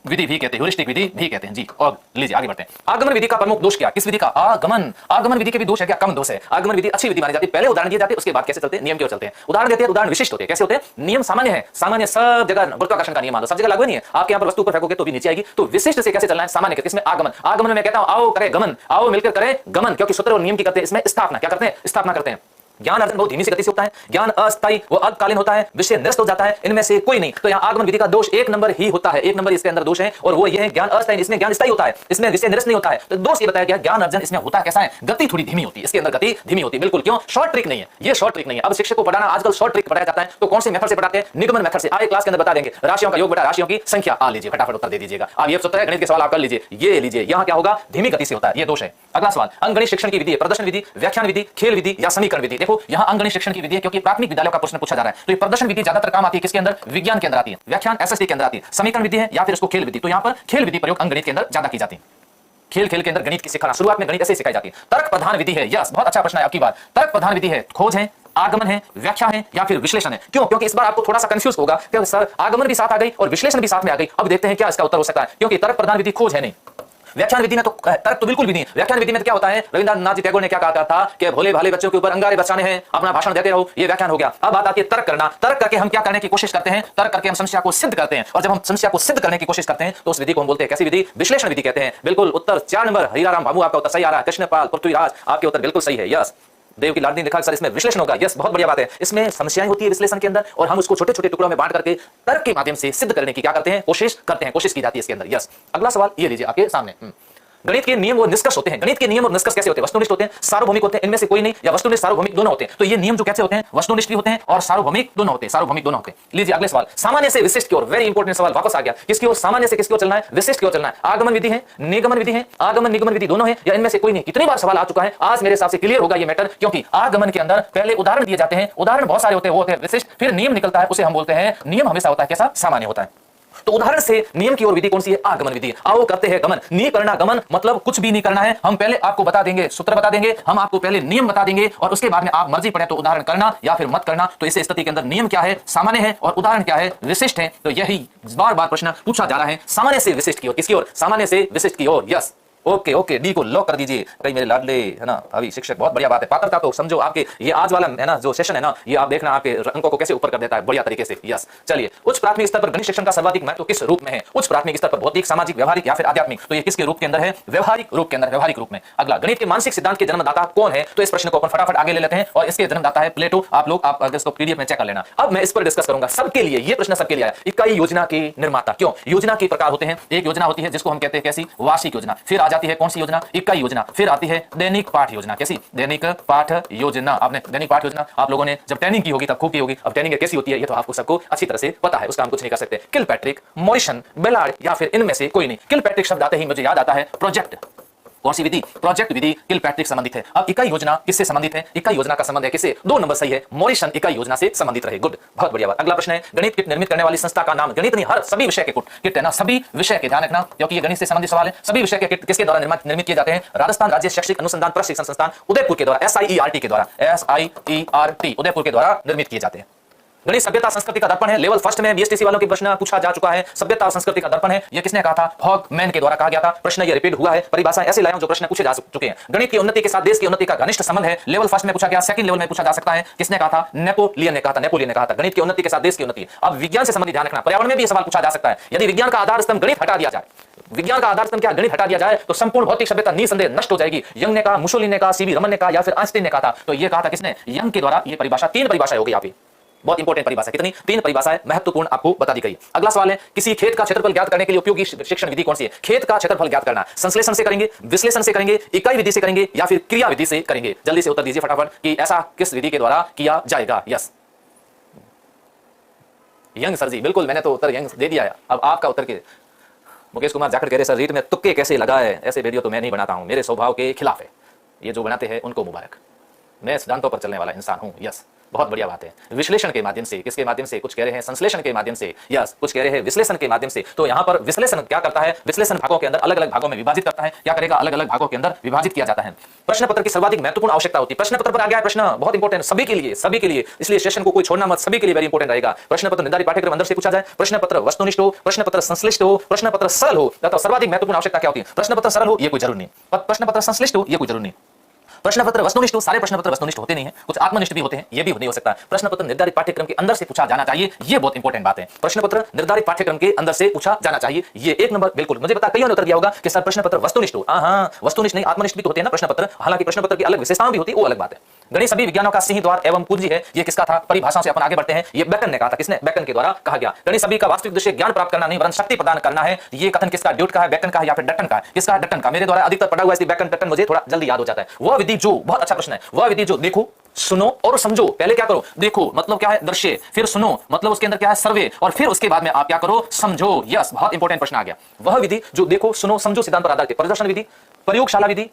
विधि भी कहते हैं, ह्यूरिस्टिक विधि भी कहते हैं जी। और लीजिए आगे बढ़ते हैं। आगमन विधि का प्रमुख दोष क्या? किस विधि का? आगमन विधि के भी दोष है क्या? कम दोष है। आगमन विधि अच्छी विधि मानी जाती है, पहले उदाहरण दिए जाते हैं, उसके बाद कैसे चलते हैं? नियम की ओर चलते हैं। उदाहरण देते हैं, उदाहरण विशिष्ट होते हैं। कैसे होते हैं? नियम सामान्य है, सामान्य सब जगह गुरुत्वाकर्षण का नियम मान लो, सब जगह लागू नहीं है। आपके यहाँ पर वस्तु ऊपर फेंकोगे तो भी नीचे आएगी। तो विशिष्ट से कैसे चलना है? सामान्य। किसमें? आगमन में मैं कहता हूं आओ करे गमन, आओ मिलकर करे गमन, क्योंकि सूत्र और नियम की करते हैं इसमें स्थापना। क्या करते हैं? स्थापना करते हैं। ज्ञान अर्जन बहुत धीमी सी गति से होता है, ज्ञान अस्थायी, वो अल्पकालीन होता है, विषय निरस्त हो जाता है। इनमें से कोई नहीं। तो यहाँ आगमन विधि का दोष 1 नंबर ही होता है, 1 नंबर इसके अंदर दोष है, और वो ये है ज्ञान अस्थायी। इसमें ज्ञान स्थायी होता है, इसमें विषय निरस्त नहीं होता है। तो दोष ये बताया गया, ज्ञान अर्जन इसमें होता कैसा है? गति थोड़ी धीमी होती है, इसके अंदर गति धीमी होती है। बिल्कुल, क्यों? शॉर्ट ट्रिक नहीं है, ये शॉर्ट ट्रिक नहीं है। अब शिक्षक को पढ़ाना आजकल शॉर्ट ट्रिक पढ़ाया जाता है। तो कौन से मेथड से पढ़ाते हैं? निगमन मेथड से। आगे क्लास के अंदर बता देंगे। राशियों का योग बटा राशियों की संख्या। आ लीजिए, फटाफट उत्तर दे दीजिएगा। अब ये सूत्र है, गणित के सवाल आप कर लीजिए। ये लीजिए, यहाँ क्या होगा? धीमी गति से होता है, ये दोष है। अगला सवाल, अंकगणित शिक्षण की विधि, प्रदर्शन विधि, व्याख्यान विधि, खेल विधि या समीकरण विधि। देखो यहाँ अंगणित शिक्षण की विधि है, क्योंकि प्राथमिक विद्यालयों का प्रश्न पूछा जा रहा है। तो ये प्रदर्शन विधि ज्यादातर काम आती है किसके अंदर? विज्ञान के अंदर आती है, व्याख्यान एसएसटी के अंदर आती है। समीकरण विधि है या फिर इसको खेल विधि, तो यहाँ पर खेल विधि प्रयोग अंगणित के अंदर ज्यादा की जाती है। खेल खेल के अंदर गणित की सिखाना, शुरुआत में गणित ऐसे सिखाई जाती है। तर्क प्रधान विधि है, यस बहुत अच्छा प्रश्न है आपकी बात। तर्क प्रधान विधि है, खोज है, आगमन है, व्याख्या है या फिर विश्लेषण है। क्यों? क्योंकि इस बार आपको थोड़ा सा कंफ्यूज होगा कि सर आगमन भी साथ आ गई और विश्लेषण भी साथ में आ गई। अब देखते हैं क्या इसका उत्तर हो सकता है, क्योंकि तर्क प्रधान विधि खोज है नहीं, व्याख्यान विधि में तो तर्क तो बिल्कुल भी नहीं। व्याख्यान विधि में तो क्या होता है, रविंद्रनाथ जी टैगोर ने क्या कहा था कि भोले भाले बच्चों के ऊपर अंगारे बरसाने हैं, अपना भाषण देते रहो, ये व्याख्यान हो गया। अब बात आती है तर्क करना। तर्क करके हम क्या करने की कोशिश करते हैं? तर्क करके हम समस्या को सिद्ध करते हैं, और जब हम समस्या को सिद्ध करने की कोशिश करते हैं तो उस विधि को हम बोलते हैं कैसी विधि? विश्लेषण विधि कहते हैं। बिल्कुल उत्तर 4 नंबर हीराराम बाबू, आपका उत्तर सही आ रहा है। कृष्णपाल पृथ्वीराज, आपके उत्तर बिल्कुल सही है, यस। देव की लाडली ने लिखा सर इसमें विश्लेषण होगा, यस बहुत बढ़िया बात है। इसमें समस्याएं होती है विश्लेषण के अंदर, और हम उसको छोटे छोटे टुकड़ों में बांट करके तर्क के माध्यम से सिद्ध करने की क्या करते हैं? कोशिश करते हैं, कोशिश की जाती है इसके अंदर, यस। अगला सवाल ये लीजिए आपके सामने। गणित के नियम और निष्कर्ष होते हैं। गणित के नियम और निष्कर्ष कैसे होते हैं? वस्तुनिष्ठ होते हैं, सार्वभौमिक होते हैं, इनमें से कोई नहीं, या वस्तुनिष्ठ सार्वभौमिक दोनों होते हैं। तो ये नियम जो कैसे होते हैं? वस्तुनिष्ठ भी होते हैं और सार्वभौमिक दोनों होते हैं, सार्वभौमिक दोनों होते हैं। लीजिए अगले सवाल, सामान्य से विशिष्ट की ओर, वेरी इंपॉर्टेंट सवाल वापस आ गया। किसकी ओर? सामान्य से किसकी ओर चलना है? विशिष्ट की ओर चलना है। आगमन विधि है, निगमन विधि है, आगमन निगमन विधि दोनों है, या इनमें से कोई नहीं? कितनी बार सवाल आ चुका है, आज मेरे हिसाब से क्लियर होगा ये मैटर, क्योंकि आगमन के अंदर पहले उदाहरण दिए जाते हैं, उदाहरण बहुत सारे होते हैं, वो होते हैं विशिष्ट, फिर नियम निकलता है, उसे हम बोलते हैं नियम हमेशा होता है कैसा? सामान्य होता है। तो उदाहरण से नियम की ओर विधि कौन सी है? आगमन विधि। आओ करते हैं गमन। नी करना गमन मतलब कुछ भी नहीं करना है, हम पहले आपको बता देंगे, सूत्र बता देंगे, हम आपको पहले नियम बता देंगे, और उसके बाद में आप मर्जी पड़े तो उदाहरण करना या फिर मत करना। तो इस स्थिति के अंदर नियम क्या है? सामान्य है, और उदाहरण क्या है? विशिष्ट है। तो यही बार बार प्रश्न पूछा जा रहा है, सामान्य से विशिष्ट की ओर। किसकी ओर? सामान्य से विशिष्ट की ओर, यस। ओके ओके, डी को लॉक कर दीजिए। कई मेरे लाडले है ना अभी शिक्षक, बहुत बढ़िया बात है। पात्रता तो समझो आपके ये आज वाला है ना जो सेशन है ना, ये आप देखना आपके अंकों को कैसे ऊपर कर देता है बढ़िया तरीके से, यस। चलिए, उच्च प्राथमिक स्तर पर गणित शिक्षण का सर्वाधिक महत्व किस रूप में है? उच्च प्राथमिक स्तर पर भौतिक, सामाजिक, व्यवहारिक या फिर आध्यात्मिक। तो ये किसके रूप के अंदर है? व्यवहारिक रूप के अंदर, व्यवहारिक रूप में। अगला, गणित के मानसिक सिद्धांत के जन्मदाता कौन है? तो इस प्रश्न को अपन फटाफट आगे ले लेते हैं, और इसके जन्मदाता है प्लेटो। आप लोग आप इसको पीडीएफ में चेक कर लेना। अब मैं इस पर डिस्कस करूंगा सबके लिए, ये प्रश्न सबके लिए आया। इकाई योजना के निर्माता। क्यों? योजना के प्रकार होते हैं। एक योजना होती है जिसको हम कहते हैं कैसी? वार्षिक योजना। फिर आ जाती है कौन सी योजना? इकाई योजना। फिर आती है दैनिक पाठ योजना। कैसी? दैनिक पाठ योजना। आपने दैनिक पाठ योजना आप लोगों ने जब ट्रेनिंग की होगी तब खूब की होगी। अब ट्रेनिंग कैसी होती है ये तो आपको सबको अच्छी तरह से पता है, उसका हम कुछ नहीं कर सकते। किलपैट्रिक, मॉरिसन, बेलार्ड या फिर इनमें से कोई नहीं। किलपैट्रिक शब्द आते ही मुझे याद आता है प्रोजेक्ट। कौन सी विधि? प्रोजेक्ट विधि किलपैट्रिक संबंधित है। अब इकाई योजना किससे संबंधित है? इकाई योजना का संबंध है किससे? 2 नंबर सही है, मॉरिसन इकाई योजना से संबंधित रहे। गुड, बहुत बढ़िया बात। अगला प्रश्न है, गणित किट निर्मित करने वाली संस्था का नाम? गणित नहीं, हर सभी विषय के किट है ना, सभी विषय के, ध्यान रखना क्योंकि ये गणित से संबंधित सवाल है। सभी विषय के किट किसके द्वारा निर्मित किए जाते हैं? राजस्थान राज्य शैक्षिक अनुसंधान प्रशिक्षण संस्थान उदयपुर के द्वारा, SIERT के द्वारा, SIERT उदयपुर के द्वारा निर्मित किए जाते हैं। गणित सभ्यता संस्कृति का दर्पण है, लेवल फर्स्ट में बीएसटीसी वालों के प्रश्न पूछा जा चुका है। सभ्यता और संस्कृति का दर्पण है, ये किसने कहा था? हॉगमैन के द्वारा कहा गया था। प्रश्न ये रिपीट हुआ है, परिभाषा ऐसे लाया जो प्रश्न पूछे जा चुके हैं। गणित की उन्नति के साथ देश की उन्नति का घनिष्ठ संबंध है, लेवल फर्स्ट में पूछा गया, सेकंड लेवल में पूछा जा सकता है। किसने कहा था? नेपोलियन ने कहा था, नेपोलियन ने कहा था गणित की उन्नति के साथ देश की उन्नति। अब विज्ञान से संबंधित ध्यान रखना, पर्यावरण में भी सवाल पूछा जा सकता है। यदि विज्ञान का आधार स्तंभ गणित हटा दिया जाए, विज्ञान का आधार स्तंभ क्या? गणित हटा दिया जाए तो संपूर्ण भौतिक सभ्यता निसंदेह नष्ट हो जाएगी। यंग ने कहा, मुसोलिनी ने कहा, सीवी रमन ने कहा या फिर आइंस्टीन ने कहा था। तो ये कहा था किसने? यंग के द्वारा। ये परिभाषा 3 परिभाषाएं होगी यहाँ पे, बहुत इंपॉर्टेंट परिभाषा। कितनी? 3 परिभाषाएं महत्वपूर्ण आपको बता दी गई। अगला सवाल है, किसी खेत का क्षेत्रफल ज्ञात करने के लिए उपयोगी शिक्षण विधि कौन सी है? खेत का क्षेत्रफल ज्ञात करना संश्लेषण से करेंगे, विश्लेषण से करेंगे, इकाई विधि से करेंगे या फिर क्रिया विधि से करेंगे? जल्दी से उत्तर दीजिए फटाफट कि ऐसा किस विधि के द्वारा किया जाएगा। यस, यंग सर जी, बिल्कुल मैंने तो उत्तर यंग दे दिया है। अब आपका उत्तर के मुकेश कुमार जाखड़ कह रहे सर रीट में तुक्के कैसे लगाए? ऐसे वीडियो तो मैं नहीं बनाता हूं, मेरे स्वभाव के खिलाफ है। ये जो बनाते हैं उनको मुबारक, मैं सिद्धांतों पर चलने वाला इंसान हूं। यस, बहुत बढ़िया बात है। विश्लेषण के माध्यम से, किसके माध्यम से? कुछ कह रहे हैं संश्लेषण के माध्यम से, यस, कुछ कह रहे हैं विश्लेषण के माध्यम से। तो यहां पर विश्लेषण क्या करता है? विश्लेषण भागों के अंदर अलग अलग भागों में विभाजित करता है। क्या करेगा? अलग अलग भागों के अंदर विभाजित किया जाता है। प्रश्न पत्र की सर्वाधिक महत्वपूर्ण आवश्यकता होती है। प्रश्न पत्र पर आ गया है प्रश्न, बहुत इंपॉर्टेंट सभी के लिए, सभी के लिए, इसलिए सेशन को कोई छोड़ना मत, सभी के लिए वेरी इंपॉर्टेंट रहेगा। प्रश्न पत्र निर्धारित पाठ्यक्रम अंदर से पूछा जाए, प्रश्न पत्र वस्तुनिष्ठ हो, प्रश्न पत्र संश्लिष्ट हो, प्रश्न पत्र सरल हो। तो सर्वाधिक महत्वपूर्ण आवश्यकता क्या होती है? प्रश्न पत्र सरल हो ये कोई जरूरी नहीं, प्रश्न पत्र संश्लिष्ट हो ये कोई जरूरी नहीं, प्रश्न पत्र वस्तुनिष्ठ हो। सारे प्रश्न पत्र वस्तुनिष्ठ होते नहीं है, कुछ आत्मनिष्ठ भी होते हैं, ये भी नहीं हो सकता। प्रश्न पत्र निर्धारित पाठ्यक्रम के अंदर से पूछा जाना चाहिए, ये बहुत इंपॉर्टेंट बात है। प्रश्न पत्र निर्धारित पाठ्यक्रम के अंदर से पूछा जाना चाहिए, ये 1 नंबर। बिल्कुल मुझे पता, कईयों ने उत्तर दिया होगा कि सर प्रश्न पत्र वस्तुनिष्ठ हो। हां, वस्तुनिष्ठ नहीं, आत्मनिष्ठ भी तो होते हैं ना प्रश्न पत्र। हालांकि प्रश्न पत्र की अलग विशेषताएं भी होती है, वो अलग बात है। गणित सभी विज्ञानों का सिंह द्वार एवं पूंजी है, ये किसका था? परिभाषाओं से अपन आगे बढ़ते हैं। ये बेकन ने कहा था। किसने? बेकन के द्वारा कहा गया। गणित सभी का वास्तविक उद्देश्य ज्ञान प्राप्त करना नहीं वरन शक्ति प्रदान करना है, ये कथन किसका? ड्यूट का है, बेकन का है या फिर डटन का है? किसका? डटन का। मेरे द्वारा अधिकतर पढ़ा हुआ इसलिए बेकन डटन मुझे थोड़ा जल्दी याद हो जाता है। वह विधि जो, बहुत अच्छा प्रश्न है, वह विधि जो देखो, सुनो और समझो। पहले क्या करो? देखो मतलब क्या है? दृश्य। फिर सुनो मतलब उसके अंदर क्या है? सर्वे। और फिर उसके बाद में आप क्या करो? समझो। यस, बहुत इंपॉर्टेंट प्रश्न आ गया। वह विधि जो देखो, सुनो, समझो सिद्धांत पर आधारित है। प्रदर्शन विधि, प्रयोगशाला विधि,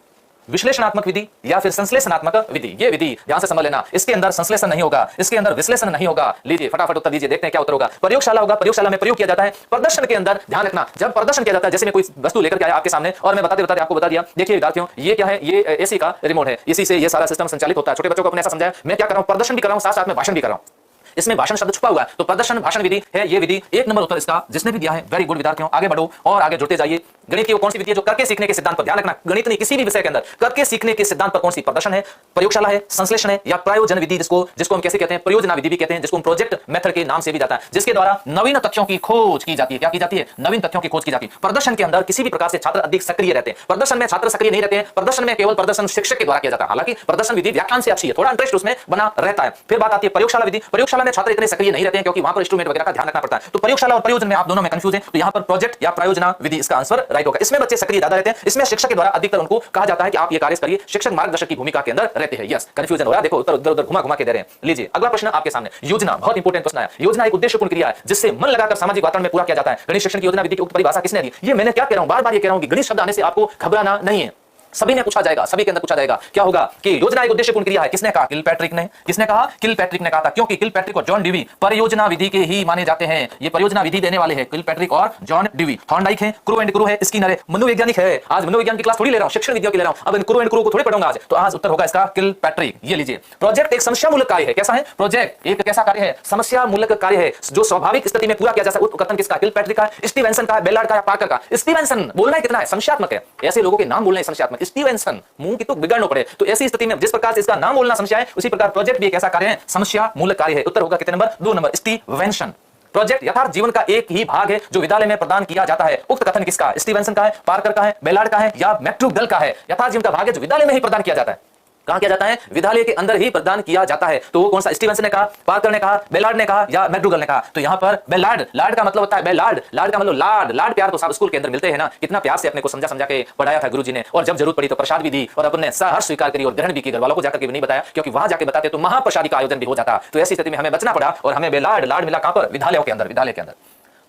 विश्लेषणात्मक विधि या फिर संश्लेषणात्मक विधि। ये विधि ध्यान से समझ लेना, इसके अंदर संश्लेषण नहीं होगा, इसके अंदर विश्लेषण नहीं होगा। लीजिए फटाफट उत्तर दीजिए, देखते हैं क्या उत्तर होगा। प्रयोगशाला होगा, प्रयोगशाला में प्रयोग किया जाता है। प्रदर्शन के अंदर ध्यान रखना, जब प्रदर्शन किया जाता है, जैसे मैं कोई वस्तु लेकर के आया आपके सामने और मैं बताते बताते आपको बता दिया, देखिए विद्यार्थियों ये क्या है, ये एसी का रिमोट है, इसी से ये सारा सिस्टम संचालित होता है। छोटे बच्चों को अपने ऐसा समझाया, मैं क्या कर रहा हूं, प्रदर्शन भी कर रहा हूं, साथ साथ में भाषण भी कर रहा हूं। इसमें भाषण शब्द छुपा हुआ है, तो प्रदर्शन भाषण विधि है ये विधि। एक नंबर उत्तर इसका जिसने भी दिया है, वेरी गुड विद्यार्थियों, आगे बढ़ो और आगे जुड़ते जाइए। गणित की वो कौन सी विधि है जो करके सीखने के सिद्धांत पर, ध्यान रखना गणित नहीं किसी भी विषय के अंदर करके सीखने के सिद्धांत पर कौन सी, प्रदर्शन है, प्रयोगशाला है, संश्लेषण है या प्रयोजन विधि, जिसको हम कैसे कहते हैं, प्रयोजना विधि भी कहते हैं, जिसको हम प्रोजेक्ट मेथड के नाम से भी जाता है, जिसके द्वारा नवीन तथ्यों की खोज की जाती है। क्या की जाती है, नवीन तथ्यों की खोज की जाती है। प्रदर्शन के अंदर किसी भी प्रकार से छात्र अधिक सक्रिय रहते हैं, प्रदर्शन में छात्र सक्रिय नहीं रहते हैं, प्रदर्शन में केवल प्रदर्शन शिक्षक के द्वारा किया जाता है। हालांकि प्रदर्शन विधि व्याख्यान से अच्छी है, थोड़ा इंटरेस्ट उसमें बना रहता है। फिर बात आती है प्रयोगशाला विधि। प्रयोगशाला में छात्र इतने सक्रिय नहीं रहते हैं क्योंकि वहां पर इंस्ट्रूमेंट वगैरह का ध्यान रखना पड़ता है। तो प्रयोगशाला और प्रयोजन में आप दोनों में कंफ्यूज हैं, तो यहां पर प्रोजेक्ट या प्रयोजना विधि इसका आंसर राइट होगा। इसमें बच्चे सक्रिय ज्यादा रहते हैं, इसमें शिक्षक के द्वारा अधिकतर उनको कहा जाता है कि आप ये कार्य करिए, शिक्षक मार्गदर्शक की भूमिका के अंदर रहते हैं। यस, कंफ्यूजन हो रहा है, देखो उत्तर उधर घुमा घुमा के दे रहे हैं। लीजिए अगला प्रश्न आपके सामने, योजना, बहुत इंपॉर्टेंट प्रश्न है। योजना एक उद्देश्यपूर्ण क्रिया है जिससे मन लगाकर सामाजिक वातावरण में पूरा किया जाता है। गणित शिक्षण की योजना विधि की उक्त परिभाषा किसने दी? ये मैंने क्या कह रहा हूं, बार बार ये कह रहा हूं कि गणित शब्द आने से आपको घबराना नहीं है। सभी ने पूछा जाएगा, सभी के अंदर पूछा जाएगा क्या होगा कि योजना एक उद्देश्यपूर्ण क्रिया है। किसने कहा? किलपैट्रिक ने। किसने कहा? किलपैट्रिक ने कहा था, क्योंकि किलपैट्रिक और जॉन डिवी परियोजना विधि के ही माने जाते हैं। ये परियोजना विधि देने वाले हैं किलपैट्रिक और जॉन डिवी। थॉर्नडाइक है, क्रू एंड क्रू है, स्किनर है, मनोवैज्ञानिक है। आज मनोविज्ञान की क्लास थोड़ी ले रहा हूं, शिक्षण विधियों की ले रहा हूं। अब इन क्रू एंड क्रू को थोड़ी पढ़ूंगा आज, तो आज उत्तर होगा इसका किलपैट्रिक। ये लीजिए, प्रोजेक्ट एक समस्या मूलक कार्य है। कैसा है? प्रोजेक्ट एक कैसा कार्य है? समस्या मूलक कार्य है जो स्वाभाविक स्थिति में पूरा किया जा सकता है। कथन किसका? किलपैट्रिक का, स्टीवेंसन का, बेलार्ड का या पार्कर का? स्टीवेंसन बोलना है कितना है, संशयात्मक है। ऐसे लोगों के नाम बोलना है संशयात्मक। स्टीवेंसन मुंह की तो बिगड़ना पड़े, तो ऐसी स्थिति में जिस प्रकार से इसका नाम बोलना समस्या है, उसी प्रकार प्रोजेक्ट भी एक ऐसा कार्य है, समस्या मूलक कार्य है। उत्तर होगा कितने नंबर? 2 number, Stevenson. प्रोजेक्ट यथार्थ जीवन का एक ही भाग है जो विद्यालय में प्रदान किया जाता है। उक्त कथन किसका? स्टीवेंसन का है, पार्कर का है, बेलार्ड का है या मैक्डूगल का है? यथार्थ जीवन का भाग है जो विद्यालय में ही प्रदान किया जाता है। कहां किया जाता है? विद्यालय के अंदर ही प्रदान किया जाता है। तो वो कौन सा? स्टीवेंसन ने कहा, पार्कर ने कहा, बेलार्ड ने कहा या मैक्डूगल ने कहा? तो यहां पर बेलार्ड, लार्ड का मतलब होता है बेलार्ड, लार्ड का मतलब लाड, लाड प्यार तो सब स्कूल के अंदर मिलते हैं ना। कितना प्यार से अपने को समझा समझा के पढ़ाया था गुरुजी ने, और जब जरूरत पड़ी तो प्रसाद भी दी और अपने सहर्ष स्वीकार करी और ग्रहण भी की। घर वालों को जाकर के भी नहीं बताया, क्योंकि वहां जाके बताते तो महाप्रसादी का आयोजन भी हो जाता। तो ऐसी स्थिति में हमें बचना पड़ा और हमें बेलार्ड, लाड मिला कहां पर? विद्यालयों के अंदर, विद्यालय के अंदर।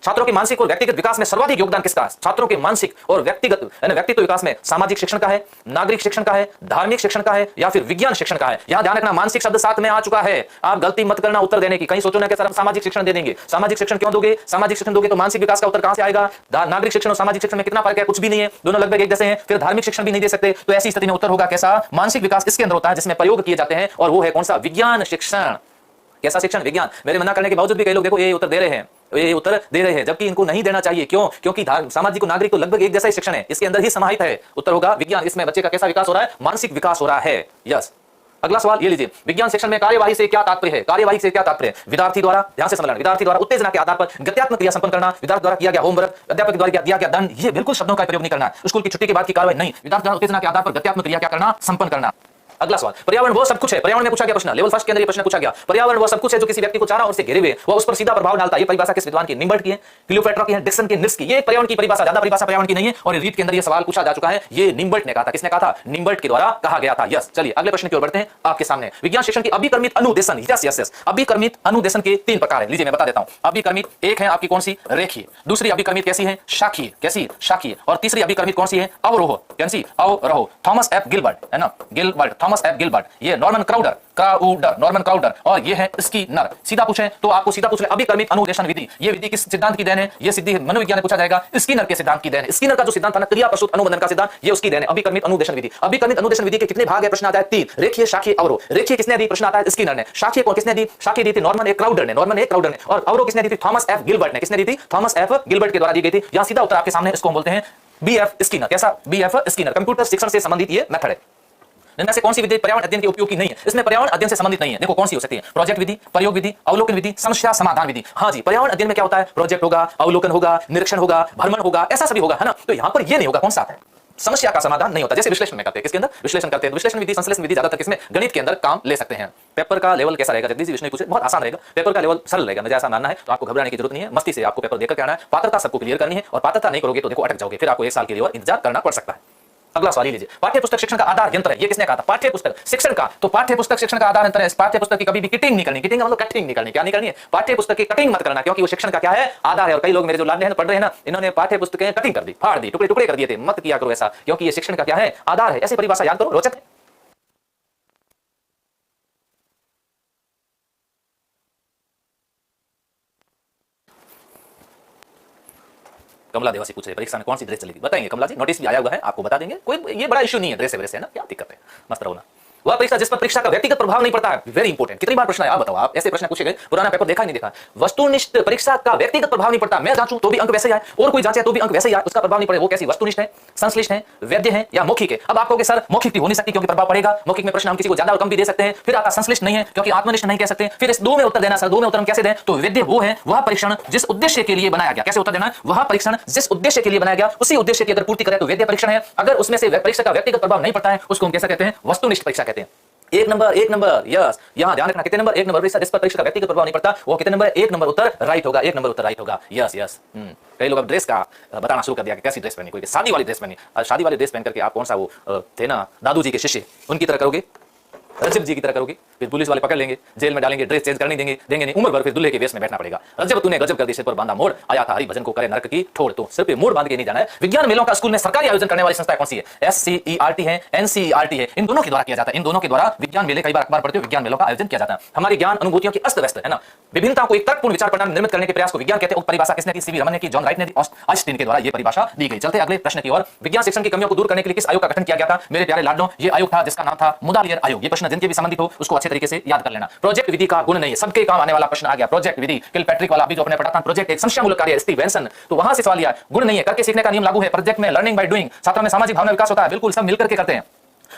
छात्रों के मानसिक और व्यक्तिगत विकास में सर्वाधिक योगदान किसका? छात्रों के मानसिक और व्यक्तित्व विकास में सामाजिक शिक्षण का है, नागरिक शिक्षण का है, धार्मिक शिक्षण का है या फिर विज्ञान शिक्षण का है? यहां ध्यान रखना, मानसिक शब्द साथ में आ चुका है। आप गलती मत करना उत्तर देने की। कहीं सोचो ना कि सर हम सामाजिक शिक्षण दे देंगे। सामाजिक शिक्षण क्यों दोगे? सामाजिक शिक्षण दोगे तो मानसिक विकास का उत्तर कहां से आएगा? नागरिक शिक्षण और सामाजिक शिक्षण में कितना फर्क है? कुछ भी नहीं है, दोनों लगभग एक जैसे हैं। फिर धार्मिक शिक्षण भी नहीं दे सकते, तो ऐसी स्थिति में उत्तर होगा कैसा? मानसिक विकास इसके अंदर होता है जिसमें प्रयोग किए जाते हैं, और वो है कौन सा? विज्ञान शिक्षण। कैसा शिक्षण? विज्ञान। मेरे मना करने के बावजूद भी कई लोग देखो ये उत्तर दे रहे हैं, ये उत्तर दे रहे हैं, जबकि इनको नहीं देना चाहिए। क्यों? क्योंकि सामाजिक और नागरिक तो लगभग एक जैसा ही शिक्षण है, इसके अंदर ही समाहित है। उत्तर होगा विज्ञान। इसमें बच्चे का कैसा विकास हो रहा है? मानसिक विकास हो रहा है। यस। अगला सवाल ये लीजिए, विज्ञान शिक्षण में कार्यवाही से क्या तात्पर्य है? कार्यवाही से क्या तात्पर्य? विद्यार्थी द्वारा, ध्यान से समझना, विद्यार्थी द्वारा उत्तेजना के आधार पर गत्यात्मक क्रिया संपन्न करना, विद्यार्थी द्वारा किया गया होमवर्क, अध्यापक द्वारा दिया गया दंड। ये बिल्कुल शब्दों का प्रयोग नहीं करना। स्कूल की छुट्टी के बाद की कार्रवाई नहीं, विद्यार्थी द्वारा उत्तेजना के आधार पर गत्यात्मक क्रिया क्या करना? संपन्न करना। अगला सवाल, पर्यावरण वो सब कुछ है। पर्यावरण में पूछा गया प्रश्न, लेवल फर्स्ट के अंदर ये प्रश्न पूछा गया। पर्यावरण वो सब कुछ है जो किसी व्यक्ति को चारों ओर से घेरे हुए, वो उस पर सीधा प्रभाव डालता है। ये परिभाषा किस विद्वान की? निम्बर्ट की है, क्लियोपेट्रा की है, डिक्सन की, निट्स की। ये पर्यावरण की परिभाषा, ज्यादा परिभाषा पर्यावरण की नहीं है, और रीट के अंदर ये सवाल पूछा जा चुका है। ये निम्बर्ट ने कहा था। किसने कहा था? निम्बर्ट के द्वारा कहा गया था। यस। चलिए अगले प्रश्न की ओर बढ़ते हैं आपके सामने। विज्ञान शिक्षण की अभिकर्मित अनुदेशन। यस यस यस, अभिकर्मित अनुदेशन के 3 प्रकार है। लीजिए मैं बता देता हूं। अभिकर्मित एक है आपकी कौन सी? रेखीय। दूसरी अभिकर्मित कैसी है? शाखीय। कैसी? शाखीय। और तीसरी अभिकर्मित कौन सी है? अवरोह। कैसी? अवरोह। थॉमस एफ गिलबर्ट है ना, गिलबर्ट, थॉमस एफ गिलबर्ट। ये नॉर्मन क्राउडर, नॉर्मन क्राउडर, और ये है स्किनर। सीधा पूछे तो आपको सीधा पूछ ले, अभिकर्मित अनुदेशन विधि, ये विधि किस सिद्धांत की देन है? ये सिद्धि मनोविज्ञान में पूछा जाएगा, स्किनर के सिद्धांत की देन है। स्किनर का जो सिद्धांत था ना, क्रिया प्रस्तुत अनुबंधन का सिद्धांत, ये उसकी देन है। अभिकर्मित अनुदेशन विधि। अभिकर्मित अनुदेशन विधि के कितने भाग है? प्रश्न आता है 3। रेखीय, शाखीय, अवरोह। रेखीय किसने दी? प्रश्न आता है स्किनर ने। शाखीय को किसने दी? शाखीय दी थी नॉर्मन ए क्राउडर ने, नॉर्मन ए क्राउडर ने। और अवरोह किसने दी थी? थॉमस एफ गिलबर्ट ने। किसने दी थी? थॉमस एफ गिलबर्ट के द्वारा दी गई थी। यहां सीधा उत्तर आपके सामने, इसको हम बोलते हैं बीएफ स्किनर। कैसा? BF Skinner. कंप्यूटर शिक्षण से संबंधित ये मेथड है। इनमें से कौन सी विधि पर्यावरण अध्ययन के उपयोग की नहीं है? इसमें पर्यावरण अध्ययन से संबंधित नहीं है। देखो कौन सी हो सकती है? प्रोजेक्ट विधि, प्रयोग विधि, अवलोकन विधि, समस्या समाधान विधि। हाँ जी, पर्यावरण अध्ययन में क्या होता है? प्रोजेक्ट होगा, अवलोकन होगा, निरीक्षण होगा, भ्रमण होगा, ऐसा सभी होगा, है ना। तो यहां पर ये नहीं होगा। कौन सा है? समस्या का समाधान नहीं होता। जैसे विश्लेषण में करते हैं, किसके अंदर? विश्लेषण करते हैं। विश्लेषण विधि, संश्लेषण विधि ज्यादातर किसमें? गणित के अंदर काम ले सकते हैं। पेपर का लेवल कैसा रहेगा? जगदीश जी विष्णु पूछे, बहुत आसान रहेगा। पेपर का लेवल सरल रहेगा, मुझे ऐसा मानना है। तो आपको घबराने की जरूरत नहीं है, मस्ती से आपको पेपर देकर के आना है। पात्रता सबको क्लियर करनी है, और पात्रता नहीं करोगे तो देखो अटक जाओगे, फिर आपको 1 साल के लिए और इंतजार करना पड़ सकता है। अगला सवाल लीजिए, पाठ्य पुस्तक शिक्षण का आधार यंत्र है, ये किसने कहा था? पाठ्य पुस्तक शिक्षण का, तो पाठ्य पुस्तक शिक्षण का आधार यंत्र है। पाठ्य पुस्तक की कभी भी किटिंग नहीं करनी, किटिंग मतलब कटिंग नहीं करनी, क्या नहीं करनी है? पाठ्य पुस्तक की कटिंग मत करना, क्योंकि वो शिक्षण का क्या है? आधार है। और कई लोग मेरे जो लाडले हैं पढ़ रहे हैं ना, इन्होंने पाठ्य पुस्तकें कटिंग कर दी, फाड़ दी, टुकड़े टुकड़े कर दिए थे। मत किया करो ऐसा, क्योंकि ये शिक्षण का क्या है? आधार है। ऐसी परिभाषा याद करो, रोचक है। कमला देवासी पूछ रहे परीक्षा में कौन सी ड्रेस चलेगी? बताएंगे कमला जी, नोटिस भी आया हुआ है, आपको बता देंगे। कोई ये बड़ा इशू नहीं है, ड्रेस वैसे है ना, क्या दिक्कत है, मस्त रहो ना। वह परीक्षा जिस पर परीक्षा का व्यक्तिगत प्रभाव नहीं पड़ता है, वेरी इंपॉर्टेंट। कितनी बार प्रश्न है आप बताओ, आप ऐसे प्रश्न पूछे गए, पुराना पेपर देखा नहीं देखा? वस्तुनिष्ठ परीक्षा का व्यक्तिगत प्रभाव नहीं पड़ता। मैं जांचूं तो भी अंक वैसे ही आए, और कोई जांचे तो भी अंक वैसे ही आए, उसका प्रभाव नहीं पड़े। वो कैसी वस्तुनिष्ठ है, संश्लिष्ट है, वैद्य है या मौखिक है? अब आपको सर मौखिक की हो नहीं सकती, क्योंकि प्रभाव पड़ेगा। मौखिक में प्रश्न हम किसी को ज्यादा और कम भी दे सकते हैं। फिर आता संश्लिष्ट नहीं है, क्योंकि आत्मनिष्ठ नहीं कह सकते। फिर इस दो में उत्तर देना, सर दो में उत्तर हम कैसे दें? तो वैद्य वो है वह परीक्षण जिस उद्देश्य के लिए बनाया गया। कैसे उत्तर देना है? वह परीक्षण जिस उद्देश्य के लिए बनाया गया, उसी उद्देश्य की अगर पूर्ति करे तो वैद्य परीक्षण है। अगर उसमें से परीक्षा का व्यक्तिगत प्रभाव नहीं पड़ता है, उसको हम कैसे कहते हैं? वस्तुनिष्ठ परीक्षा कहते हैं। एक नंबर यस, यहां ध्यान रखना। कितने नंबर? एक नंबर। परीक्षा जिस पर परीक्षा का व्यक्तिगत प्रभाव नहीं पड़ता, वो कितने नंबर? एक नंबर उत्तर राइट होगा, एक नंबर उत्तर राइट होगा। Yes yes. कई लोग अब ड्रेस का बताना शुरू कर दिया कि कैसी ड्रेस पहनी, कोई शादी वाली ड्रेस पहनी। शादी वाली ड्रेस पहन करके आप कौन सा वो थे ना दादू जी के शिष्य, उनकी तरह करोगे, रजब जी की तरह करोगे, फिर पुलिस वाले पकड़ लेंगे, जेल में डालेंगे, ड्रेस चेंज करने देंगे नहीं, उम्र भर फिर दूल्हे के वेश में बैठना पड़ेगा। रजब तूने गजब कर दी, सिर पर बांधा मोड़, आया था हरि भजन को करे नरक की ठोड़। तो सिर पे मोड़ बांध के नहीं जाना है। विज्ञान मेलों का स्कूल में सरकारी आयोजन करने वाली संस्था कौन सी है? SCERT है, NCERT है, इन दोनों के द्वारा किया जाता है। इन दोनों के द्वारा विज्ञान मेले, कई बार अखबार पढ़ते हो, विज्ञान मेलों का आयोजन किया जाता है। हमारी ज्ञान अनुभूतियों की अस्त व्यस्त है ना, विभिन्नता को एक तर्कपूर्ण विचार प्रणाली निर्मित करने के प्रयास को विज्ञान कहते हैं। परिभाषा किसने की? सीवी रमन ने की, जॉन राइट ने दी, आइंस्टीन के द्वारा यह परिभाषा दी गई। चलते अगले प्रश्न की ओर। विज्ञान शिक्षण की कमियों को दूर करने के लिए किस आयोग का गठन किया गया था? मेरे प्यारे लाडलों, ये आयोग था जिसका नाम था मुदालियर आयोग। ये प्रश्न जिनके भी संबंधित हो उसको अच्छे तरीके से याद कर लेना। प्रोजेक्ट विधि का गुण नहीं है, सबके काम आने वाला प्रश्न आ गया। प्रोजेक्ट विधि किलपैट्रिक वाला अभी जो अपने पढ़ा था, प्रोजेक्ट एक समस्यामूलक कार्य है, स्टीव वेंसन, तो वहां से सवाल लिया। गुण नहीं है, करके सीखने का नियम लागू है। प्रोजेक्ट में लर्निंग बाय डूइंग, छात्रों में सामाजिक भावना विकास होता है, बिल्कुल सब मिलकर के करते हैं।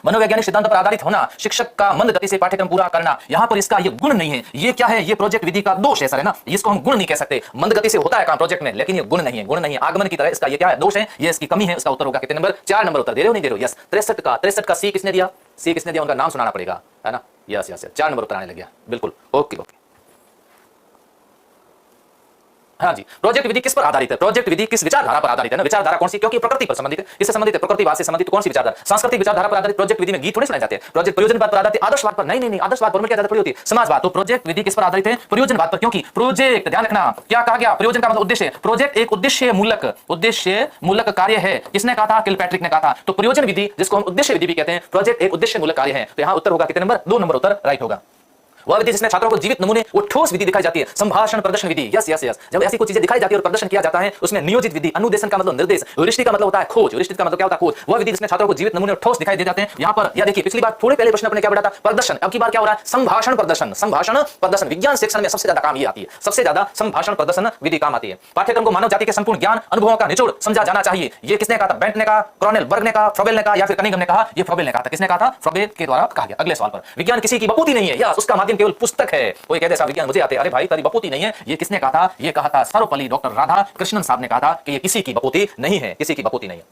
मनोवैज्ञानिक सिद्धांत पर आधारित होना, शिक्षक का मंद गति से पाठ्यक्रम पूरा करना, यहां पर इसका ये गुण नहीं है। ये क्या है? ये प्रोजेक्ट विधि का दोष है सर, है ना। इसको हम गुण नहीं कह सकते। मंद गति से होता है काम प्रोजेक्ट में, लेकिन ये गुण नहीं है, गुण नहीं है। आगमन की तरह इसका ये क्या है? दोष है, ये इसकी कमी है। इसका उत्तर होगा कितने नंबर? 4 नंबर उत्तर दे रहे हो, नहीं दे रहे हो? यस। 63 का सी किसने दिया? सी किसने दिया? उनका नाम सुनाना पड़ेगा, है ना। यस यस, 4 नंबर उत्तर आने लग गया, बिल्कुल ओके ओके। हाँ जी, प्रोजेक्ट विधि किस पर आधारित है? प्रोजेक्ट विधि किस विचारधारा पर आधारित है ना? विचारधारा कौन सी? क्योंकि प्रकृति पर संबंधित है, इससे संबंधित है, प्रकृतिवाद से संबंधित। कौन सी विचारधारा? सांस्कृतिक विचारधारा पर आधारित। प्रोजेक्ट विधि में गीत थोड़े सुनाए जाते हैं। प्रोजेक्ट प्रयोजनवाद पर आधारित, आदर्शवाद पर नहीं, आदर्शवाद पर क्या थोड़ी होती है, समाजवाद। तो प्रोजेक्ट विधि किस पर आधारित है? प्रयोजनवाद पर, क्योंकि प्रोजेक्ट, ध्यान रखना क्या कहा गया? प्रयोजन का मतलब उद्देश्य। प्रोजेक्ट एक उद्देश्य मूलक कार्य है। किसने कहा था? किलपैट्रिक ने कहा था। तो प्रयोजन विधि जिसको हम उद्देश्य विधि भी कहते हैं, प्रोजेक्ट एक उद्देश्य मूलक कार्य है। तो यहां उत्तर होगा कितने नंबर? 2 नंबर उत्तर राइट होगा। वह विधि जिसमें छात्रों को जीवित नमूने, वो ठोस विधि दिखाई जाती है, संभाषण प्रदर्शन विधि। यस यस यस, जब ऐसी कुछ चीजें दिखाई जाती है और प्रदर्शन किया जाता है, उसमें नियोजित विधि। अनुदेशन का मतलब निर्देश, ह्यूरिस्टिक का मतलब होता है खोज। ह्यूरिस्टिक का मतलब क्या होता है? खोज। वह विधि जिसमें छात्रों को जीवित नमूने ठोस दिखाई दे जाते हैं। यहां पर या देखिए, पिछली बार थोड़े पहले प्रश्न अपने क्या पढ़ा था? प्रदर्शन। अब की बार क्या हो रहा है? संभाषण प्रदर्शन। संभाषण प्रदर्शन विज्ञान शिक्षण में सबसे ज्यादा काम ये आती है, सबसे ज्यादा संभाषण प्रदर्शन विधि काम आती है। पाठ्यक्रम को मानव जाति के संपूर्ण ज्ञान अनुभवों का निचोड़ समझा जाना चाहिए। ये किसने कहा था? बेंट ने कहा, क्रॉनेलबर्ग ने कहा, फ्रोबेल ने कहा, या फिर कनिंघम ने कहा? ये फ्रोबेल ने कहा था। किसने कहा था? फ्रोबेल के द्वारा कहा गया। अगले सवाल पर, विज्ञान किसी की बपूती नहीं है, या उसका माध्यम केवल पुस्तक है। कोई कहते हैं विज्ञान मुझे आते, अरे भाई तेरी बपूती नहीं है। ये किसने कहा था? ये कहा था सर्वपल्ली डॉक्टर राधा कृष्णन साहब ने कहा था कि ये किसी की बपूती नहीं है, किसी की बपूती नहीं है।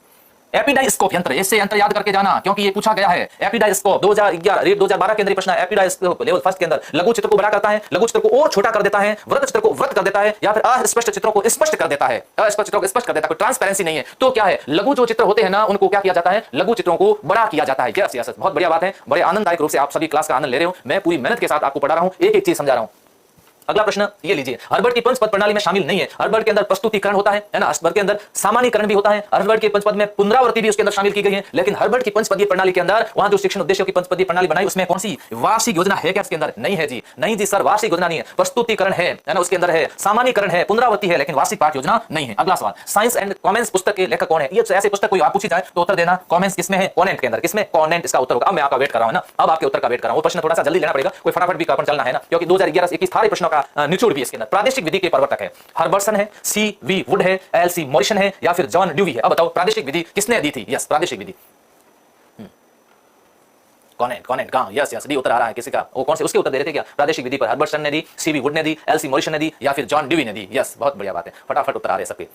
एपिडाइस्कोप यंत्र, इससे यंत्र याद करके जाना, क्योंकि ये पूछा गया है। एपिडाइस्कोप 2012 के अंदर प्रश्न है। एपिडाइस्कोप लेवल फर्स्ट के अंदर लघु चित्र को बड़ा करता है, लघु चित्र को और छोटा कर देता है, वृत्त चित्र को वृत्त कर देता है, या फिर अस्पष्ट चित्रों को स्पष्ट कर देता है। अस्पष्ट चित्रों को स्पष्ट कर देता है, कोई ट्रांसपेरेंसी नहीं है। तो क्या है? लघु जो चित्र होते हैं ना, उनको क्या किया जाता है? लघु चित्रों को बड़ा किया जाता है। यस यस, बहुत बढ़िया बात है। बड़े आनंददायक रूप से आप सभी क्लास का आनंद ले रहे हो। मैं पूरी मेहनत के साथ आपको पढ़ा रहा हूं, एक एक चीज समझा रहा हूं। अगला प्रश्न ये लीजिए, हर्बर्ट की पंचपद प्रणाली में शामिल नहीं है। हर्बर्ट के अंदर प्रस्तुतिकरण होता है ना, हर्बर्ट के अंदर सामान्यीकरण भी होता है। हर्बर्ट के पंचपद में पुनरावृत्ति भी उसके अंदर शामिल की गई है। लेकिन हर्बर्ट की पंचपदीय प्रणाली के अंदर वहां जो शिक्षण उद्देश्यों की पंचपदीय प्रणाली बनाई, उसमें कौन सी वार्षिक योजना है क्या उसके अंदर? नहीं है जी, नहीं जी सर, वार्षिक योजना नहीं है। प्रस्तुतिकरण है ना, उसके अंदर है, सामान्यीकरण है, पुनरावृत्ति है, लेकिन वार्षिक पाठ योजना नहीं है। अगला सवाल, साइंस एंड कॉमेंट्स पुस्तक के लेखक कौन है? ये ऐसे पुस्तक कोई आप पूछी जाए तो उत्तर देना कॉमेंट्स किसमें है? कॉनेंट के अंदर। किसमें? कॉनेंट इसका उत्तर होगा। अब मैं आपका वेट कर रहा हूं ना, अब आपके उत्तर का वेट कर रहा हूं। वो प्रश्न थोड़ा सा जल्दी लेना पड़ेगा, कोई फटाफट भी चलना है ना, क्योंकि 2011-21 सारे प्रश्नों का निचोड़ भी इसके अंदर। प्रादेशिक विधि के प्रवर्तक है, हर्बर्सन है, C.V. वुड है, L.C. मॉरिसन है, या फिर जॉन ड्यूवी है? अब बताओ प्रादेशिक विधि किसने दी थी? यस, प्रादेशिक विधि कॉनेंट कहां? यस यस, डी उत्तर आ रहा है किसी का। वो कौन से उसके उत्तर दे रहे थे क्या? प्रादेशिक विधि पर हर्बर्सन ने दी, C.V. वुड ने दी, L.C. मॉरिसन ने दी, या फिर जॉन ड्यूवी ने दी? यस, बहुत बढ़िया बात है, फटाफट उत्तर आ रहे सबके।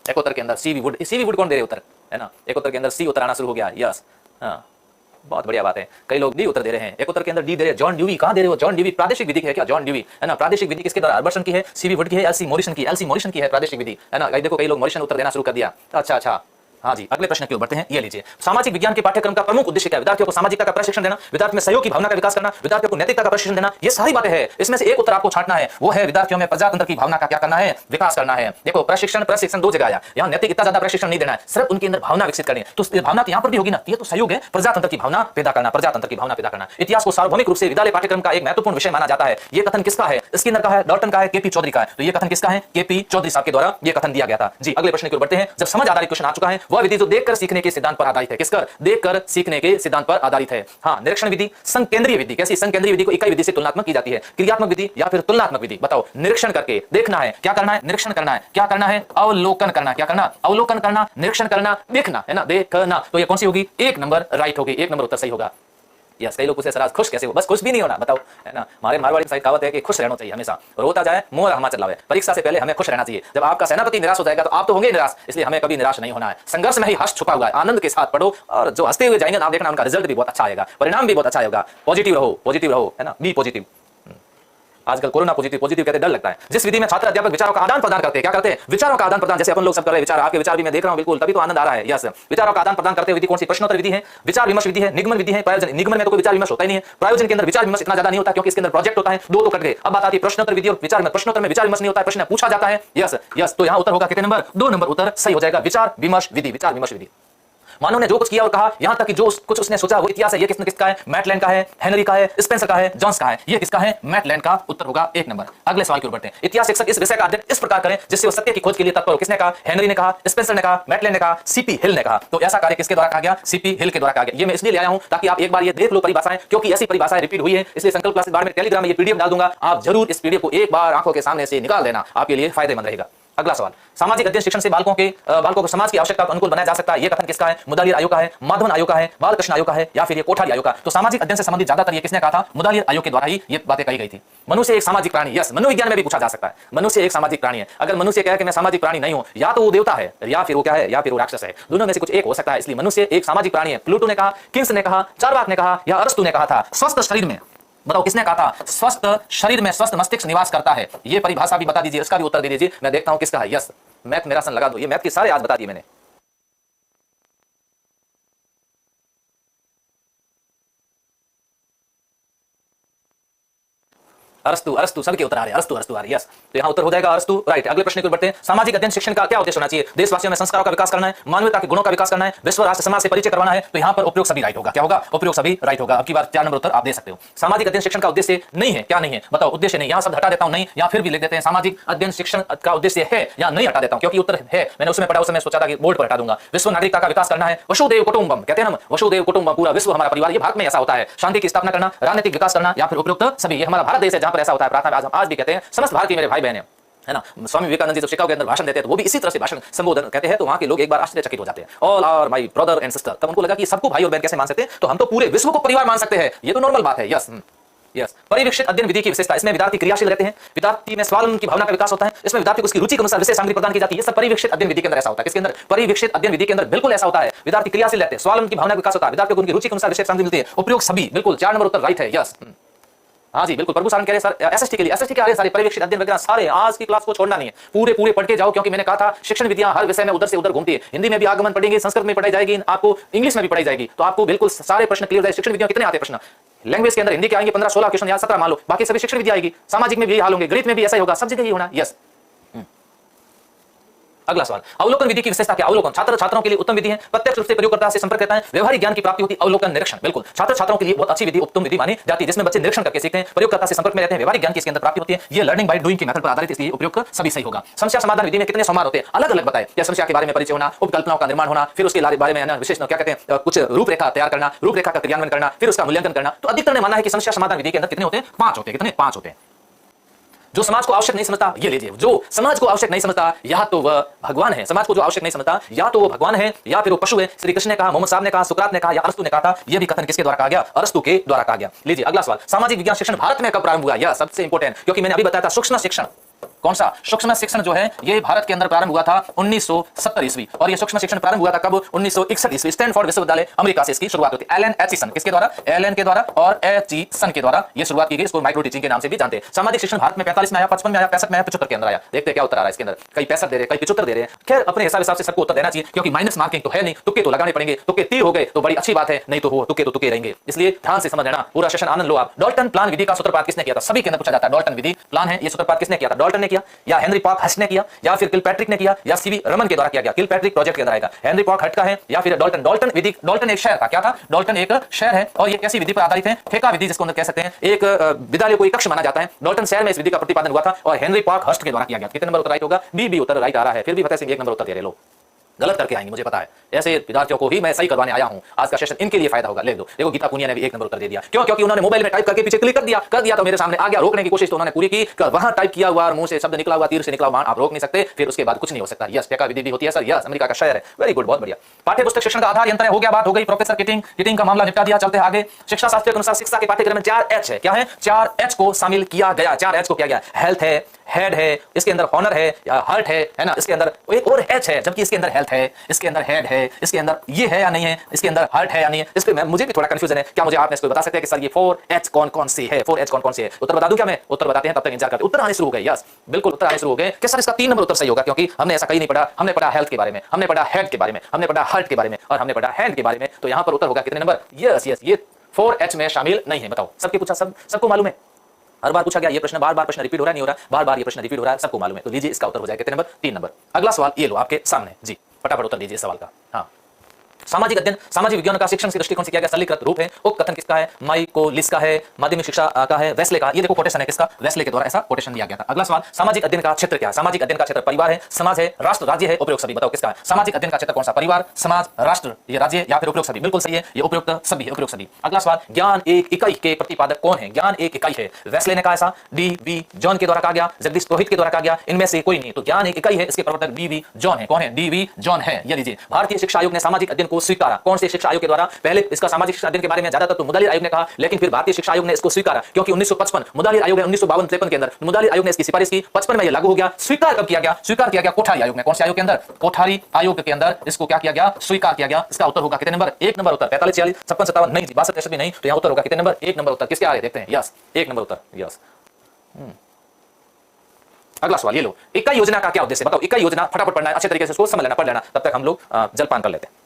एक उत्तर के अंदर C.V. वुड कौन दे रहे उत्तर, है ना? एक उत्तर के अंदर सी उत्तर आना शुरू हो गया। यस, हाँ, बहुत बढ़िया बात है। कई लोग डी उत्तर दे रहे हैं, एक उत्तर के अंदर डी दे रहे हैं। जॉन ड्यूवी कहां दे रहे हो? जॉन ड्यूवी प्रादेशिक विधि है क्या? जॉन ड्यूवी, है ना? प्रादेशिक विधि किसके द्वारा? हर्बर्सन की है, C.V. वुड की है, L.C. मॉरिसन की? L.C. मॉरिसन की है प्रादेशिक विधि, है ना? देखो कई लोग मॉरिसन उत्तर देना शुरू कर दिया। अच्छा, हाँ जी, अगले प्रश्न की ओर बढ़ते हैं। ये लीजिए, सामाजिक विज्ञान के पाठ्यक्रम का प्रमुख उद्देश्य क्या है? विद्यार्थियों को सामाजिकता का प्रशिक्षण देना, विद्यार्थियों में सहयोग की भावना का विकास करना, विद्यार्थियों को नैतिकता का प्रशिक्षण देना, ये सारी बातें हैं। इसमें से एक उत्तर आपको छांटना है, वो है विद्यार्थियों में प्रजातंत्र की भावना का क्या करना है? विकास करना है। देखो, प्रशिक्षण दो जगह आया, यहाँ नैतिक इतना ज्यादा प्रशिक्षण नहीं देना है, सिर्फ उनके अंदर भावना विकसित करनी है। तो भावना यहाँ पर भी होगी ना, ये तो सहयोग है, प्रजातंत्र की भावना पैदा करना, प्रजातंत्र की भावना पैदा करना। इतिहास को सार्वभौमिक रूप से विद्यालय पाठ्यक्रम का एक महत्वपूर्ण विषय माना जाता है। ये कथन किसका है? स्किनर का है, डॉल्टन का है, केपी चौधरी का है। तो ये कथन किसका है? केपी चौधरी साहब के द्वारा ये कथन दिया गया था। जी, अगले प्रश्न की ओर बढ़ते हैं। जब समझ आधारित क्वेश्चन आ चुका है, वह विधि जो देखकर सीखने के सिद्धांत पर आधारित है। किसकर? देखकर सीखने के सिद्धांत पर आधारित है। हाँ, निरीक्षण विधि, संकेंद्रीय विधि। कैसी? संकेंद्रीय विधि को इकाई विधि से तुलनात्मक की जाती है। क्रियात्मक विधि या फिर तुलनात्मक विधि? बताओ। निरीक्षण करके देखना है, क्या करना है? निरीक्षण करना है, क्या करना है? अवलोकन करना। क्या करना? अवलोकन करना, निरीक्षण करना, देखना है ना, देखना। तो ये कौन सी होगी? एक नंबर राइट होगी, एक नंबर उत्तर सही होगा। यस, कई लोग पूछे सर आज खुश कैसे हो? बस खुश भी नहीं होना, बताओ, है ना। हमारे मारवाड़ी साइड कहावत है कि खुश रहना चाहिए हमेशा, रोता जाए मोर हमा चलावे। परीक्षा से पहले हमें खुश रहना चाहिए। जब आपका सेनापति निराश हो जाएगा तो आप तो होंगे निराश, इसलिए हमें कभी निराश नहीं होना है। संघर्ष में ही हर्ष छुपा हुआ है, आनंद के साथ पढ़ो, और जो हंसते हुए जाएंगे आप देखना उनका रिजल्ट भी बहुत अच्छा आएगा, परिणाम भी बहुत अच्छा आएगा। पॉजिटिव रहो, है ना, बी पॉजिटिव। आजकल कोरोना पॉजिटिव कहते डर लगता है। जिस विधि में छात्र अध्यापक विचारों का आदान प्रदान करते हैं, क्या करते हैं? विचारों का आदान प्रदान, जैसे अपन लोग सब कर रहे हैं, विचार आपके विचार भी मैं देख रहा हूं, बिल्कुल, तभी तो आनंद आ रहा है। यस, विचारों का आदान प्रदान करते हुए विधि कौन सी? प्रश्नोत्तर विधि है, विचार विमर्श विधि है, निगमन विधि है, प्रयोजन। निगमन में तो कोई विचार विमर्श होता ही नहीं है, प्रयोजन के अंदर विचार विमर्श इतना ज्यादा नहीं होता, क्योंकि इसके अंदर प्रोजेक्ट होता है। दो तो कट गए, अब बात आती है प्रश्नोत्तर विधि और विचार में। प्रश्नोत्तर में विचार विमर्श नहीं होता है, प्रश्न पूछा जाता है। यस, तो यहां उत्तर होगा कितने नंबर? 2 नंबर उत्तर सही हो जाएगा, विचार विमर्श विधि, विचार विमर्श विधि। मानव ने जो कुछ किया और कहा, यहां तक कि जो कुछ उसने सोचा वो इतिहास है। ये किसका है? मैटलैंड का है, हेनरी का है, स्पेंसर का है, जॉन्स का है। ये किसका है? मैटलैंड का। उत्तर होगा 1 नंबर। अगले सवाल की ओर बढ़ते हैं। इतिहास शिक्षक इस विषय का अध्ययन इस प्रकार करें जिससे वो सत्य की खोज के लिए तत्पर हो। किसने कहा? हेनरी ने कहा, स्पेंसर ने कहा, मैटलैंड ने कहा, सीपी हिल ने कहा। तो ऐसा कार्य किसके द्वारा कहा गया? सीपी हिल के द्वारा कहा गया। ये मैं इसलिए ले आया हूं ताकि आप एक बार ये देख लो परिभाषाएं, क्योंकि ऐसी परिभाषाएं रिपीट हुई है, इसलिए संकल्प क्लासेस बारे में टेलीग्राम में ये पीडीएफ डाल दूंगा। आप जरूर इस पीडीएफ को एक बार आंखों के सामने से निकाल देना, आपके लिए फायदेमंद रहेगा। अगला सवाल, सामाजिक अध्ययन शिक्षण से बालकों को समाज की आवश्यकता को अनुकूल बनाया जा सकता है। ये कथन किसका है? मुदालियर आयोग का है, माधवन आयोग का है, बालकृष्ण आयोग का है, या फिर ये कोठारी आयोग का? तो सामाजिक अध्ययन से संबंधित ज्यादातर ये किसने कहा था? मुदालियर आयोग के द्वारा ही ये बातें कही गई थी। मनुष्य एक सामाजिक प्राणी। यस, मनोविज्ञान में भी पूछा जा सकता है, मनुष्य एक सामाजिक प्राणी है। अगर मनुष्य कहे कि मैं सामाजिक प्राणी नहीं हूं, या तो वो देवता है, या फिर वो क्या है? या फिर वो राक्षस है। दोनों में से कुछ एक हो सकता है, इसलिए मनुष्य एक सामाजिक प्राणी है। प्लूटो ने कहा, किंग्स ने कहा, चारवाक ने कहा, या अरस्तु ने कहा था। स्वस्थ शरीर में, बताओ किसने कहा था? स्वस्थ शरीर में स्वस्थ मस्तिष्क निवास करता है। ये परिभाषा भी बता दीजिए, इसका भी उत्तर दे दीजिए, मैं देखता हूं किसका है। यस, मैथ मेरा सन लगा दो, ये मैथ के सारे आज बता दिए मैंने। अरस्तु सबके उत्तर आ रहे हैं, अरस्तु आ रही है। यस, तो यहां उत्तर हो जाएगा अरस्तु, राइट। अगले प्रश्न की ओर बढ़ते हैं। सामाजिक अध्ययन शिक्षण का क्या उद्देश्य होना चाहिए? देशवासियों में संस्कारों का विकास करना है, मानवता के गुणों का विकास करना है, विश्व राष्ट्र समाज से परिचय करवाना है। तो यहां पर उपयोग सभी राइट होगा। क्या होगा? उपयोग सभी राइट होगा। अब की बार 4 नंबर उत्तर आप दे सकते हो। सामाजिक अध्ययन शिक्षण का उद्देश्य नहीं है, क्या नहीं है? बताओ, उद्देश्य नहीं। यहां सब हटा देता हूं, नहीं, या फिर भी लिख देते हैं सामाजिक अध्ययन शिक्षण का उद्देश्य है, या नहीं हटा देता हूं, क्योंकि उत्तर है। मैंने उसमें पढ़ा, उसमें सोचा था कि बोर्ड पर हटा दूंगा। विश्व नागरिकता का विकास करना है, वसुदेव कुटुंबम कहते हैं हम, वसुदेव कुटुंबम, पूरा विश्व हमारा परिवार। ये भारत में ऐसा होता है। शांति की स्थापना करना, राजनीतिक विकास करना, या फिर उपयुक्त सभी। ये हमारा भारत देश है जहां पर ऐसा होता है। प्रार्थना आज भी कहते हैं समस्त भारतीय मेरे भाई बहन है ना। स्वामी विवेकानंद जी जब शिकागो के अंदर भाषण देते हैं तो वो भी इसी तरह से भाषण संबोधन कहते हैं, तो वहां के लोग एक बार आश्चर्यचकित हो जाते हैं। All are my brother and sister. तब उनको लगा कि सबको भाई और बहन कैसे मान सकते हैं? तो हम तो पूरे विश्व को परिवार मान सकते हैं, ये तो नॉर्मल बात है। यस, परिवीक्षित अध्ययन विधि की विशेषता, इसमें विद्यार्थी क्रियाशील रहते हैं, विद्यार्थी में स्वावलंबन की भावना का विकास होता है, इसमें विद्यार्थी को उसकी रुचि के अनुसार विशेष सामग्री प्रदान की जाती है। ये सब परिवीक्षित अध्ययन विधि के अंदर ऐसा होता है। किसके अंदर? परिवीक्षित अध्ययन विधि के अंदर बिल्कुल ऐसा होता है। विद्यार्थी क्रियाशील रहते हैं, स्वावलंबन की भावना का विकास होता है, विद्यार्थी को उनकी रुचि के अनुसार विशेष सामग्री मिलती है। उपयोग सभी, बिल्कुल 4 नंबर उत्तर राइट है। यस, हाँ जी, बिल्कुल। प्रभु सारंग कह रहे सर एसएसटी के लिए, एसएसटी के आ रहे सारे परिवीक्षित अध्ययन वगैरह सारे। आज की क्लास को छोड़ना नहीं है, पूरे पढ़ के जाओ, क्योंकि मैंने कहा था शिक्षण विधियां हर विषय में उधर से उधर घूमती है। हिंदी में भी आगमन पढ़ेंगे, संस्कृत में पढ़ाई जाएगी, आपको इंग्लिश में भी पढ़ाई जाएगी, तो आपको बिल्कुल सारे प्रश्न क्लियर हो जाए। शिक्षण विधियां कितने आते हैं प्रश्न? लैंग्वेज के अंदर हिंदी के आएंगे 15-16 क्वेश्चन या 17 मान लो, बाकी सभी शिक्षण विद्या आएगी। सामाजिक में भी यही हाल होंगे, गणित में भी ऐसा ही होगा, सब जगह ये होना। यस, अगला सवाल, अवलोकन विधि की विशेषता क्या? अवलोकन छात्र छात्रों के लिए उत्तम विधि है, प्रत्यक्ष रूप से प्रयोगकर्ता से संपर्क करता है, व्यवहारिक ज्ञान की प्राप्ति होती है। अवलोकन निरीक्षण, बिल्कुल छात्र छात्रों के लिए बहुत अच्छी विधि, उत्तम विधि मानी जाती है, जिसमें बच्चे निरीक्षण करके सीखते हैं, प्रयोगकर्ता से संपर्क में रहते हैं, व्यवहारिक ज्ञान की इसके अंदर प्राप्ति होती है। ये लर्निंग बाय डूइंग की मेथड पर आधारित, इसलिए उपयोग सभी सही होगा। समस्या समाधान विधि में कितने सोमवार होते हैं? अलग अलग बताए। या समस्या के बारे में परिचय होना, उपकल्पनाओं का निर्माण होना, फिर उसके बारे में विशेष क्या कहते हैं, कुछ रूपरेखा तैयार करना, रूपरेखा का क्रियान्वयन करना, फिर उसका मूल्यांकन करना। तो अधिकतर ने माना है कि समस्या समाधान विधि के अंदर कितने होते हैं? 5 होते हैं। कितने? 5 होते हैं। जो समाज को आवश्यक नहीं समझता, ये लीजिए, जो समाज को आवश्यक नहीं समझता या तो वह भगवान है। समाज को जो आवश्यक नहीं समझता या तो वो भगवान है या फिर वो पशु है। श्री कृष्ण ने कहा, मोहम्मद साहब ने कहा, सुकरात ने कहा, या अरस्तु ने कहा था। यह भी कथन किसके द्वारा कहा गया? अरस्तु के द्वारा कहा गया। लीजिए अगला सवाल, सामाजिक विज्ञान शिक्षण भारत में कब प्रारंभ हुआ? यह सबसे इंपॉर्टेंट, क्योंकि मैंने अभी बताया था सूक्ष्म शिक्षण कौन सा सूक्ष्म शिक्षण जो है ये भारत के अंदर प्रारंभ हुआ था 1970 ईस्वी, और ये सूक्ष्म शिक्षण प्रारंभ हुआ था कब? 1961 ईस्वी। स्टैनफोर्ड विश्वविद्यालय अमेरिका से इसकी शुरुआत होती है। एलन एचिसन किसके द्वारा? एलन के द्वारा और एचिसन के द्वारा ये शुरुआत की गई। इसको माइक्रो टीचिंग के नाम से भी जानते हैं। सामाजिक शिक्षण भारत में 45 में आया, 55 में आया, 65 में आया, 75 के अंदर आया। देखते हैं क्या उत्तर आ रहा है इसके अंदर। कई 65 दे रहे हैं, कई 75 दे रहे हैं। खैर अपने हिसाब से सबको उत्तर देना चाहिए, क्योंकि माइनस मार्किंग तो है नहीं, तुक्के तो लगाने पड़ेंगे। तुक्के 3 हो गए तो बड़ी अच्छी बात है, नहीं तो हो तुक्के तो तुक्के रहेंगे। इसलिए ध्यान से समझ लेना, पूरा सेशन आनंद लो आप। डाल्टन प्लान विधि का सूत्रपात किसने किया था? सभी के अंदर पूछा जाता है। डाल्टन विधि प्लान है, ये सूत्रपात किसने किया था? डाल्टन ने किया, या हेनरी पॉकहर्स्ट ने किया, या फिर किलपैट्रिक ने किया, या सीवी रमन के द्वारा किया गया? किलपैट्रिक प्रोजेक्ट के अंदर आएगा। हेनरी पॉकहर्स्ट का है या फिर डाल्टन? डाल्टन विधि, डाल्टन एक शहर था। क्या था? डाल्टन एक शहर है, और ये कैसी विधि पर आधारित है? ठेका विधि, जिसको अंदर कह सकते हैं एक विद्यालय को एक कक्ष माना जाता है। डाल्टन शहर में इस विधि का प्रतिपादन हुआ था और हेनरी पॉकहर्स्ट के द्वारा किया गया। कितने नंबर उत्तर राइट होगा? बी उत्तर राइट आ रहा है। फिर भी फतेह सिंह 1 नंबर उत्तर दे रहे। लो गलत करके आएंगे, मुझे पता है। ऐसे विद्यार्थियों को ही मैं सही करवाने आया हूं। आज का सेशन इनके लिए फायदा होगा। ले दो, देखो गीता पुनिया ने भी 1 नंबर उत्तर दे दिया। क्यों? क्योंकि उन्होंने मोबाइल में टाइप करके पीछे क्लिक कर दिया तो मेरे सामने आ गया। रोकने की कोशिश तो उन्होंने पूरी की, वहां टाइप किया हुआ और मुंह से शब्द निकला हुआ, तीर से निकला हुआ, आप रोक नहीं सकते, फिर उसके बाद कुछ नहीं हो सकता। यस, ठेका विधि भी होती है सर। यस, अमेरिका का शहर है। वेरी गुड, बहुत बढ़िया। पाठ्य पुस्तक शिक्षण का आधार यंत्र हो गया, बात हो गई। प्रोफेसर किटिंग का मामला निपटा दिया। चलते हैं आगे। शिक्षा शास्त्र के अनुसार शिक्षा के पाठ्यक्रम में 4 H है। क्या है? 4 H को शामिल किया गया। 4 H को किया गया। हेल्थ है, हेड है, इसके अंदर हॉनर है, हार्ट है ना, इसके अंदर एक और H है, जबकि इसके अंदर हेल्थ है, इसके अंदर हेड है, इसके अंदर ये है या नहीं है, इसके अंदर हार्ट है या नहीं है। इस पे मुझे भी थोड़ा कंफ्यूजन है। क्या मुझे आपने इसको बता सकते हैं कि सर ये 4H कौन सी है? 4H कौन सी है? उत्तर बता दूं क्या मैं? उत्तर बताते हैं, तब तक इंतजार करते। उत्तर आने शुरू हो गए। यस, बिल्कुल उत्तर आने शुरू हो गए कि सर इसका 3 नंबर उत्तर सही होगा, क्योंकि हमने ऐसा कहीं नहीं पढ़ा। हमने पढ़ा हेल्थ के बारे में, हमने पढ़ा हेड के बारे में, हमने पढ़ा हार्ट के बारे में, और हमने पढ़ा हैंड के बारे में। तो यहां पर उत्तर होगा कितने नंबर? यस, ये 4H में शामिल नहीं है। बताओ, सबके पूछा, सबको मालूम है। हर बार पूछा गया ये प्रश्न, बार-बार प्रश्न रिपीट हो रहा है, नहीं हो रहा, बार-बार ये प्रश्न रिपीट हो रहा है, सबको मालूम है। तो लीजिए इसका उत्तर हो जाएगा कितने नंबर? 3 नंबर। अगला सवाल ये लो आपके सामने जी, फटाफट उत्तर दीजिए सवाल का। हाँ, सामाजिक अध्ययन सामाजिक विज्ञान का शिक्षण के दृष्टिकोण से किया गया सरलीकृत रूप है। उपकथन किसका है? माइकोलिस का है। माध्यमिक शिक्षा का है वेस्ले का। ये देखो कोटेशन है किसका? वेस्ले के द्वारा ऐसा कोटेशन दिया गया था। अगला सवाल, सामाजिक अध्ययन का क्षेत्र क्या है? सामाजिक अध्ययन का क्षेत्र परिवार है, समाज है, राष्ट्र, राज्य है, उपयुक्त सभी। बताओ किसका है सामाजिक अध्ययन का क्षेत्र? कौन सा? परिवार, समाज, राष्ट्र, ये राज्य, या फिर उपयुक्त सभी? बिल्कुल सही है, ये उपयुक्त सभी है, उपयुक्त सभी। अगला सवाल, ज्ञान एक इकाई के प्रतिपादक कौन है? ज्ञान एक इकाई है, वेस्ले ने कहा ऐसा, डी.वी. जॉन के द्वारा कहा गया, जगदीश पुरोहित के द्वारा कहा गया, इनमें से कोई नहीं। तो ज्ञान एक इकाई है, इसके प्रवर्तक डी.वी. जॉन है। कौन है? डी.वी. जॉन है। ये लीजिए, भारतीय शिक्षा आयोग ने सामाजिक अध्ययन को स्वीकारा। कौन से शिक्षा आयोग के द्वारा? पहले इसका सामाजिक शिक्षा अध्ययन के बारे में ज्यादातर तो मुदालिर आयोग ने कहा, लेकिन फिर भारतीय शिक्षा आयोग ने इसको स्वीकारा, क्योंकि 1955 मुदालिर आयोग है, 1952-53 के अंदर मुदालिर आयोग ने इसकी सिफारिश की, 55 में ये लागू हो गया। स्वीकार कब किया गया? स्वीकार किया गया कोठारी आयोग ने। कौन से आयोग के अंदर? कोठारी आयोग के अंदर इसको क्या किया गया? स्वीकार किया गया। इसका उत्तर होगा कितने नंबर? 1 नंबर उत्तर। 45, 46, 56, 57 नहीं जी, 62, 63 नहीं, तो यहां उत्तर होगा कितने नंबर? 1 नंबर उत्तर। किसके आ रहे देखते हैं? यस, 1 नंबर उत्तर। यस। अगला सवाल ये लो, इकाई योजना का क्या उद्देश्य? बताओ, इकाई योजना फटाफट पढ़ना है, अच्छे तरीके से इसको समझ लेना, पढ़ लेना, तब तक हम लोग जलपान कर लेते हैं।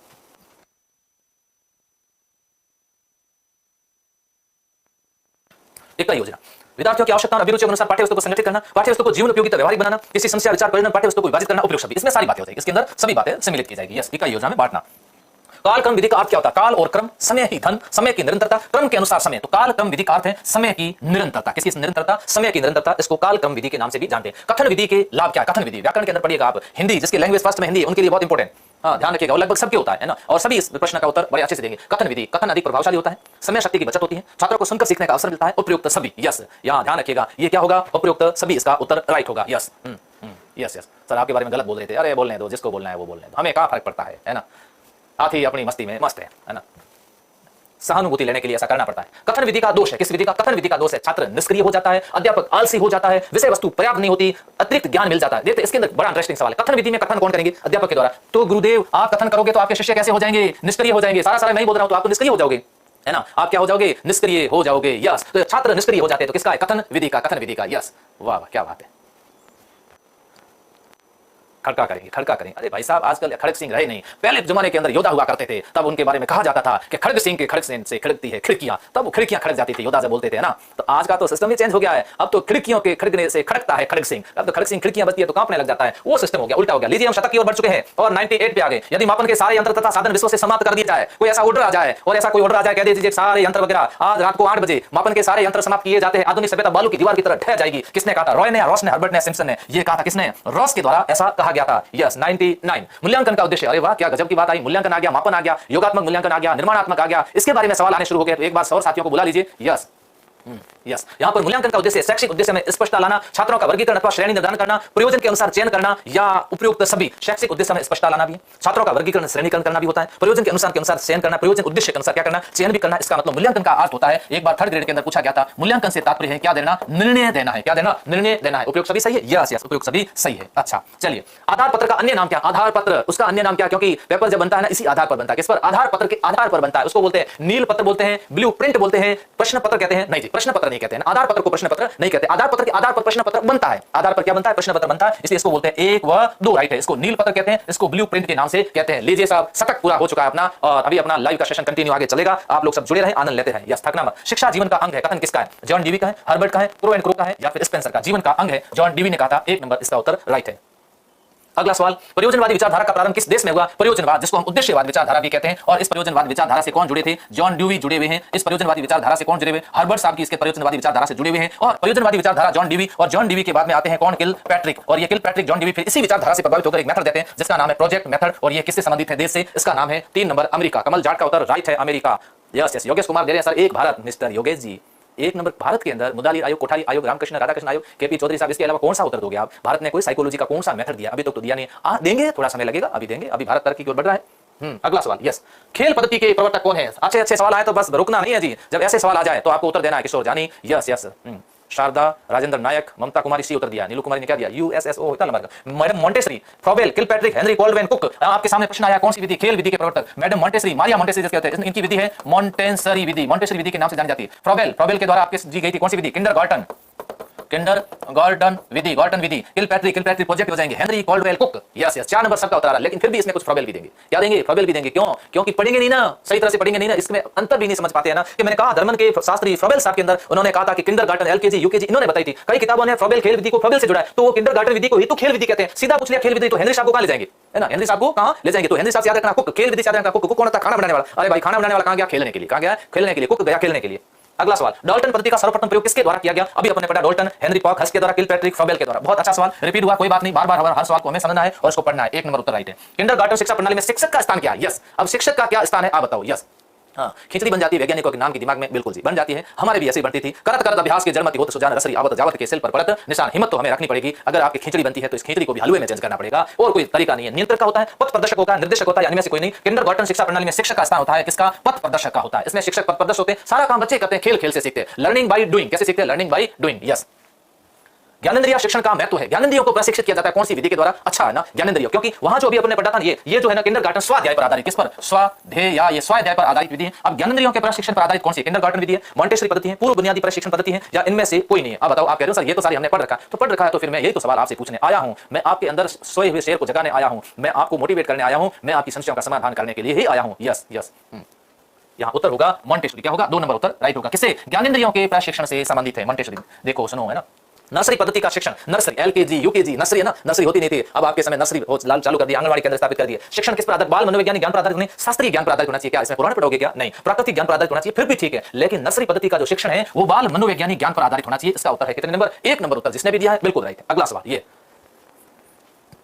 इकाई योजना विद्यार्थियों की आवश्यकता और अभिरुचि के अनुसार पाठ्यवस्तु को संगठित करना, पाठ्यवस्तु को जीवन उपयोगी व्यवहारिक बनाना, किसी समस्या विचार परिणाम पाठ्यवस्तु को विभाजित करना, उपयुक्त सभी। इसमें सारी बातें हो जाएगी, इसके अंदर सभी बातें सम्मिलित की जाएगी। यस, इकाई योजना में बांटना। काल क्रम विधि का अर्थ क्या होता है? काल और क्रम, समय ही धन, समय की निरंतरता, क्रम के अनुसार समय। तो काल क्रम विधि का अर्थ है समय की निरंतरता। किसकी निरंतरता? समय की निरंतरता। इसको काल क्रम विधि के नाम से भी जानते हैं। कथन विधि के लाभ क्या है? कथन विधि व्याकरण के अंदर पढ़िएगा आप, हिंदी जिसकी लैंग्वेज फर्स्ट में हिंदी है उनके लिए बहुत इंपॉर्टेंट। हाँ, ध्यान रखिएगा, और लगभग सबके होता है ना, और सभी इस प्रश्न का उत्तर बड़े अच्छे से देंगे। कथन विधि, कथन अधिक प्रभावशाली होता है, समय शक्ति की बचत होती है, छात्रों को सुनकर सीखने का अवसर मिलता है, उपयुक्त सभी। यस, यहाँ ध्यान रखिएगा, ये क्या होगा? उपयुक्त सभी, इसका उत्तर राइट होगा। Yes, yes, yes. सर आपके बारे में गलत बोल रहे थे, अरे बोलने दो, जिसको बोलना है वो बोलने दो, हमें क्या फर्क पड़ता है ना, हाथी अपनी मस्ती में मस्त है ना। सहानुभूति लेने के लिए ऐसा करना पड़ता है। कथन विधि का दोष है, किस विधि का? कथन विधि का दोष है, छात्र निष्क्रिय हो जाता है, अध्यापक आलसी हो जाता है, विषय वस्तु पर्याप्त नहीं होती, अतिरिक्त ज्ञान मिल जाता है। देखते इसके अंदर बड़ा इंटरेस्टिंग सवाल है। कथन विधि में कथन कौन करेंगे? अध्यापक के द्वारा। तो गुरुदेव आप कथन करोगे तो आपके शिष्य कैसे हो जाएंगे? निष्क्रिय हो जाएंगे। सारा नहीं बोल रहा हूं, तो आप तो निष्क्रिय हो जाओगे, है ना, आप क्या हो जाओगे? निष्क्रिय हो जाओगे। यस, तो छात्र निष्क्रिय हो जाते हैं, तो किसका है? कथन विधि का, कथन विधि का। यस, वाह क्या बात है, खड़का करेंगे, खड़का करेंगे। अरे भाई साहब, आजकल खड़ग सिंह रहे नहीं, पहले जमाने के अंदर योद्धा हुआ करते थे, तब उनके बारे में कहा जाता था कि खड़ग सिंह के खड़ग से खड़कती है खिड़कियां, तब वो खिड़कियां खड़क जाती थी, योद्धा से बोलते थे ना। तो आज का तो सिस्टम ही चेंज हो गया है, अब तो खिड़कियों के खड़कने से खड़कता है खड़ग सिंह, अब तो खड़ग सिंह खिड़कियां बजती है तो कांपने लग जाता है, वो सिस्टम हो गया, उल्टा हो गया। लीजिए हम शतक की ओर बढ़ चुके हैं और 98 पे आ गए। यदि मापन के सारे यंत्र तथा साधन विश्व से समाप्त कर दिए जाए, कोई ऐसा ऑर्डर आ जाए, और ऐसा कोई ऑर्डर आ जाए, कह दीजिए सारे यंत्र वगैरह आज रात को 8 बजे मापन के सारे यंत्र समाप्त किए जाते हैं, आधुनिक सभ्यता बालू की दीवार की तरह ढह जाएगी। किसने कहा था? रॉय ने, रॉस ने, हर्बर्ट ने, सिम्पसन ने, ये कहा था किसने? रॉस के द्वारा ऐसा कहा गया था। यस, 99। मूल्यांकन का उद्देश्य, अरे वाह क्या गजब की बात आई, मूल्यांकन आ गया, मापन आ गया, योगात्मक मूल्यांकन आ गया, निर्माणात्मक आ गया, इसके बारे में सवाल आने शुरू हो गए। तो एक बार और साथियों को बुला लीजिए। यस, यस, यहां पर मूल्यांकन का उद्देश्य शैक्षिक उद्देश्य में स्पष्टता लाना, छात्रों का वर्गीकरण अथवा श्रेणी निर्धारण करना, प्रयोजन के अनुसार चयन करना या उपयुक्त सभी शैक्षिक उद्देश्य में स्पष्टता लाना भी है। छात्रों का वर्गीकरण श्रेणीकरण करना भी होता है, प्रयोजन के अनुसार चयन करना, प्रयोजन उद्देश्य के अनुसार क्या करना, चयन भी करना। इसका मतलब मूल्यांकन का अर्थ होता है, एक बार थर्ड ग्रेड के अंदर पूछा गया था, मूल्यांकन से तात्पर्य है क्या देना, निर्णय देना है। क्या देना, निर्णय देना है। उपयुक्त सभी सही है, यस यस, उपयुक्त सभी सही है। अच्छा चलिए, आधार पत्र का अन्य नाम क्या, आधार पत्र उसका अन्य नाम क्या, क्योंकि पेपर जब बनता है ना इसी आधार पर बनता है। किस पर, आधार पत्र के आधार पर बनता है। उसको बोलते हैं नील पत्र बोलते हैं, ब्लू प्रिंट बोलते हैं, प्रश्न पत्र कहते हैं। नहीं जी, प्रश्न पत्र नहीं कहते हैं, आधार पत्र को प्रश्न पत्र नहीं कहते। आधार पत्र के आधार पर प्रश्न पत्र बनता है, आधार पर क्या बनता है, प्रश्न पत्र बनता है, इसलिए इसको बोलते हैं 1 व 2 राइट है। इसको नील पत्र कहते हैं, इसको ब्लू प्रिंट के नाम से कहते हैं। लीजिए साहब, शतक पूरा हो चुका है अपना, और अभी अपना लाइव का सेशन कंटिन्यू आगे चलेगा। आप लोग सब जुड़े रहें, आनंद लेते रहें। यस, थकना मत। शिक्षा जीवन का अंग है, कथन किसका है, जॉन डीवी का है, हर्बर्ट का है, क्रो एंड क्रो का है, या फिर स्पेंसर का। जीवन का अंग है, जॉन डीवी ने कहा था। 1 नंबर इसका उत्तर राइट है। अगला सवाल, प्रयोजनवादी विचारधारा का प्रारंभ किस देश में हुआ। प्रयोजनवाद, जिसको हम उद्देश्यवाद विचारधारा भी कहते हैं, और इस प्रयोजनवाद विचारधारा से कौन जुड़े थे, जॉन ड्यूवी जुड़े हुए हैं। इस प्रयोजनवादी विचारधारा से कौन जुड़े हुए, हर्बर्ट साहब की इसके प्रयोजनवादी विचारधारा से जुड़े हुए हैं। और प्रयोजनवादी विचारधारा जॉन डीवी, और जॉन डीवी के बाद में आते हैं कौन, किल पैट्रिक। और ये किल पैट्रिक, जॉन डीवी फिर इसी विचारधारा से प्रभावित होकर एक मेथड देते हैं जिसका नाम है प्रोजेक्ट मेथड। और ये किससे संबंधित है, देश से। इसका नाम है 3 नंबर अमेरिका। कमल जाट का उत्तर राइट है, America. Yes yes, Yogesh Kumar दे रहे हैं sir 1 Bharat. Mister Yogesh ji, 1 number Bharat के अंदर मुदालिर आयोग, कोठारी आयोग, रामकृष्ण राधाकृष्ण आयोग, केपी चौधरी साहब, इसके अलावा कौन सा उत्तर दोगे आप। भारत ने कोई साइकोलॉजी का कौन सा मेथड दिया, अभी तो दिया नहीं। देंगे, थोड़ा समय लगेगा, अभी देंगे, अभी भारत तरक्की की ओर बढ़ रहा है। अगला सवाल, यस, खेल पद्धति के प्रवर्तक कौन है। अच्छे अच्छे सवाल आए तो बस रुकना नहीं है जी, जब ऐसे सवाल आ जाए तो आपको उत्तर देना है। किशोर जानी, यस यस, शारदा, राजेंद्र नायक, ममता कुमारी सी उत्तर दिया। नीलू कुमारी ने क्या दिया, यूएसएसओ इतना नंबर का। Madam Montessori, Froebel, Kilpatrick, Henry Caldwell cook. आपके सामने प्रश्न आया कौन सी विधि, खेल विधि के प्रवर्तक। मैडम मॉन्टेसरी, मारिया मॉन्टेसरी जिसके कहते हैं, इनकी विधि है मॉन्टेसरी विधि, मॉन्टेसरी विधि के नाम से जानी जाती है। फ्रॉबेल, फ्रॉबेल के द्वारा आपके दी गई थी कौन सी विधि, किंडरगार्टन, किंडरगार्टन विधि, गार्टन विधि। किलपैट्रिक, किलपैट्रिक प्रोजेक्ट हो जाएंगे। Henry Caldwell cook, yes yes, 4 number सबका उत्तर आ रहा है। लेकिन फिर भी इसमें कुछ फ्रॉबेल भी देंगे। क्या देंगे, फ्रॉबेल भी देंगे। क्यों, क्योंकि पढ़ेंगे नहीं ना, सही तरह से पढ़ेंगे नहीं ना, इसमें अंतर भी नहीं समझ पाते हैं ना। कि मैंने कहा धर्मन के शास्त्री फ्रॉबेल साहब के अंदर उन्होंने कहा था कि किंडरगार्टन, एलकेजी, यूकेजी इन्होंने बताई थी। कई किताबों ने फ्रॉबेल खेल विधि को फ्रॉबेल से जुड़ा है, तो वो किंडरगार्टन विधि को ही तो खेल विधि कहते हैं। सीधा पूछ लिया खेल विधि, तो हेनरी साहब को कहां ले जाएंगे, है ना, हेनरी साहब को कहां ले जाएंगे। तो हेनरी साहब से याद रखना कुक, खेल विधि से याद रखना कुक। कुक कौन था, खाना बनाने वाला। अरे भाई, खाना बनाने वाला कहां गया, खेलने के लिए। कहां गया, खेलने के लिए। कुक गया खेलने के लिए। अगला सवाल, डाल्टन पद्धति का सर्वप्रथम प्रयोग किसके द्वारा किया गया। अभी अपने पढ़ा डाल्टन, हेनरी पॉक, हस के द्वारा, किलपैट्रिक, फ्रॉबेल के द्वारा। बहुत अच्छा सवाल, रिपीट हुआ, कोई बात नहीं, बार बार हर सवाल को हमें समझना है और उसको पढ़ना है। 1 नंबर उत्तर राइट है। किंडरगार्टन शिक्षा प्रणाली में शिक्षक का स्थान क्या है। यस, अब शिक्षक का क्या स्थान है आप बताओ। यस, हाँ, खिचड़ी बन जाती है वैज्ञानिकों के नाम की दिमाग में, बिल्कुल जी बन जाती है। हमारे भी ऐसी बनती थी। करत करत अभ्यास के जन्मति होत सुजान रसरी आवत जावत के सिल पर पड़त निशान। हिम्मत तो हमें रखनी पड़ेगी। अगर आपकी खिचड़ी बनती है तो इस खिचड़ी को भी हलवे में चेंज करना पड़ेगा, और कोई तरीका नहीं है। नियंत्रक का होता है, पथ प्रदर्शक होता है, निर्देशक होता है, इनमें से कोई नहीं। किंडरगार्टन शिक्षा प्रणाली में शिक्षक का स्थान होता है किसका, पथ प्रदर्शक का होता है। इसमें शिक्षक पथ प्रदर्शक होते हैं। सारा काम बच्चे करते हैं, खेल खेल से सीखते हैं। लर्निंग बाय डूइंग, कैसे सीखते हैं, लर्निंग बाय डूइंग। यस, ज्ञानेंद्रिय शिक्षण का महत्व है। ज्ञानेंद्रियों को प्रशिक्षित किया जाता है कौन सी विधि के द्वारा। अच्छा है ना, ज्ञानेंद्रियों, क्योंकि वहां जो अभी अपने पढ़ा था ये जो है ना किंडरगार्टन स्वाध्याय पर आधारित, किस पर, स्वाध्याय, या ये स्वाध्याय पर आधारित विधि है। अब ज्ञानेंद्रियों के प्रशिक्षण पर आधारित कौन सी, किंडरगार्टन विधि है, मॉन्टेसरी पद्धति है, पूर्व बुनियादी प्रशिक्षण पद्धति है, या इनमें से कोई नहीं है। अब बताओ, आप कह रहे हो सर ये तो सारी हमने पढ़ रखा है। तो पढ़ रखा है तो फिर मैं यही तो सवाल आपसे पूछने आया हूं। मैं आपके अंदर सोए हुए शेर को जगाने आया हूं, मैं आपको मोटिवेट करने आया हूं, मैं आपकी समस्याओं का समाधान करने के लिए ही आया हूं। यस यस, यहाँ उत्तर होगा मॉन्टेसरी। क्या होगा, 2 नंबर उत्तर राइट होगा। किससे, ज्ञानेंद्रियों के प्रशिक्षण से संबंधित है मॉन्टेसरी। देखो सुनो, है ना, नर्सरी पद्धति का शिक्षण, नर्सरी, एलकेजी, यूकेजी, नर्सरी है ना, नर्सरी होती नहीं थी, अब आपके समय नर्सरी चालू कर दिया, आंगनवाड़ी केंद्र स्थापित कर दिए। शिक्षण किस पर आधारित, बाल मनोवैज्ञानिक ज्ञान पर आधारित नहीं, शास्त्रीय ज्ञान पर आधारित होना चाहिए। क्या इसमें पुराण पढ़ोगे क्या, नहीं, प्राकृतिक ज्ञान पर आधारित होना चाहिए, फिर भी ठीक है। लेकिन नर्सरी पद्धति का जो शिक्षण है वो बाल मनोवैज्ञानिक ज्ञान पर आधारित होना चाहिए। इसका उत्तर है कितने नंबर, 1 नंबर उत्तर जिसने भी दिया है बिल्कुल राइट। अगला सवाल, ये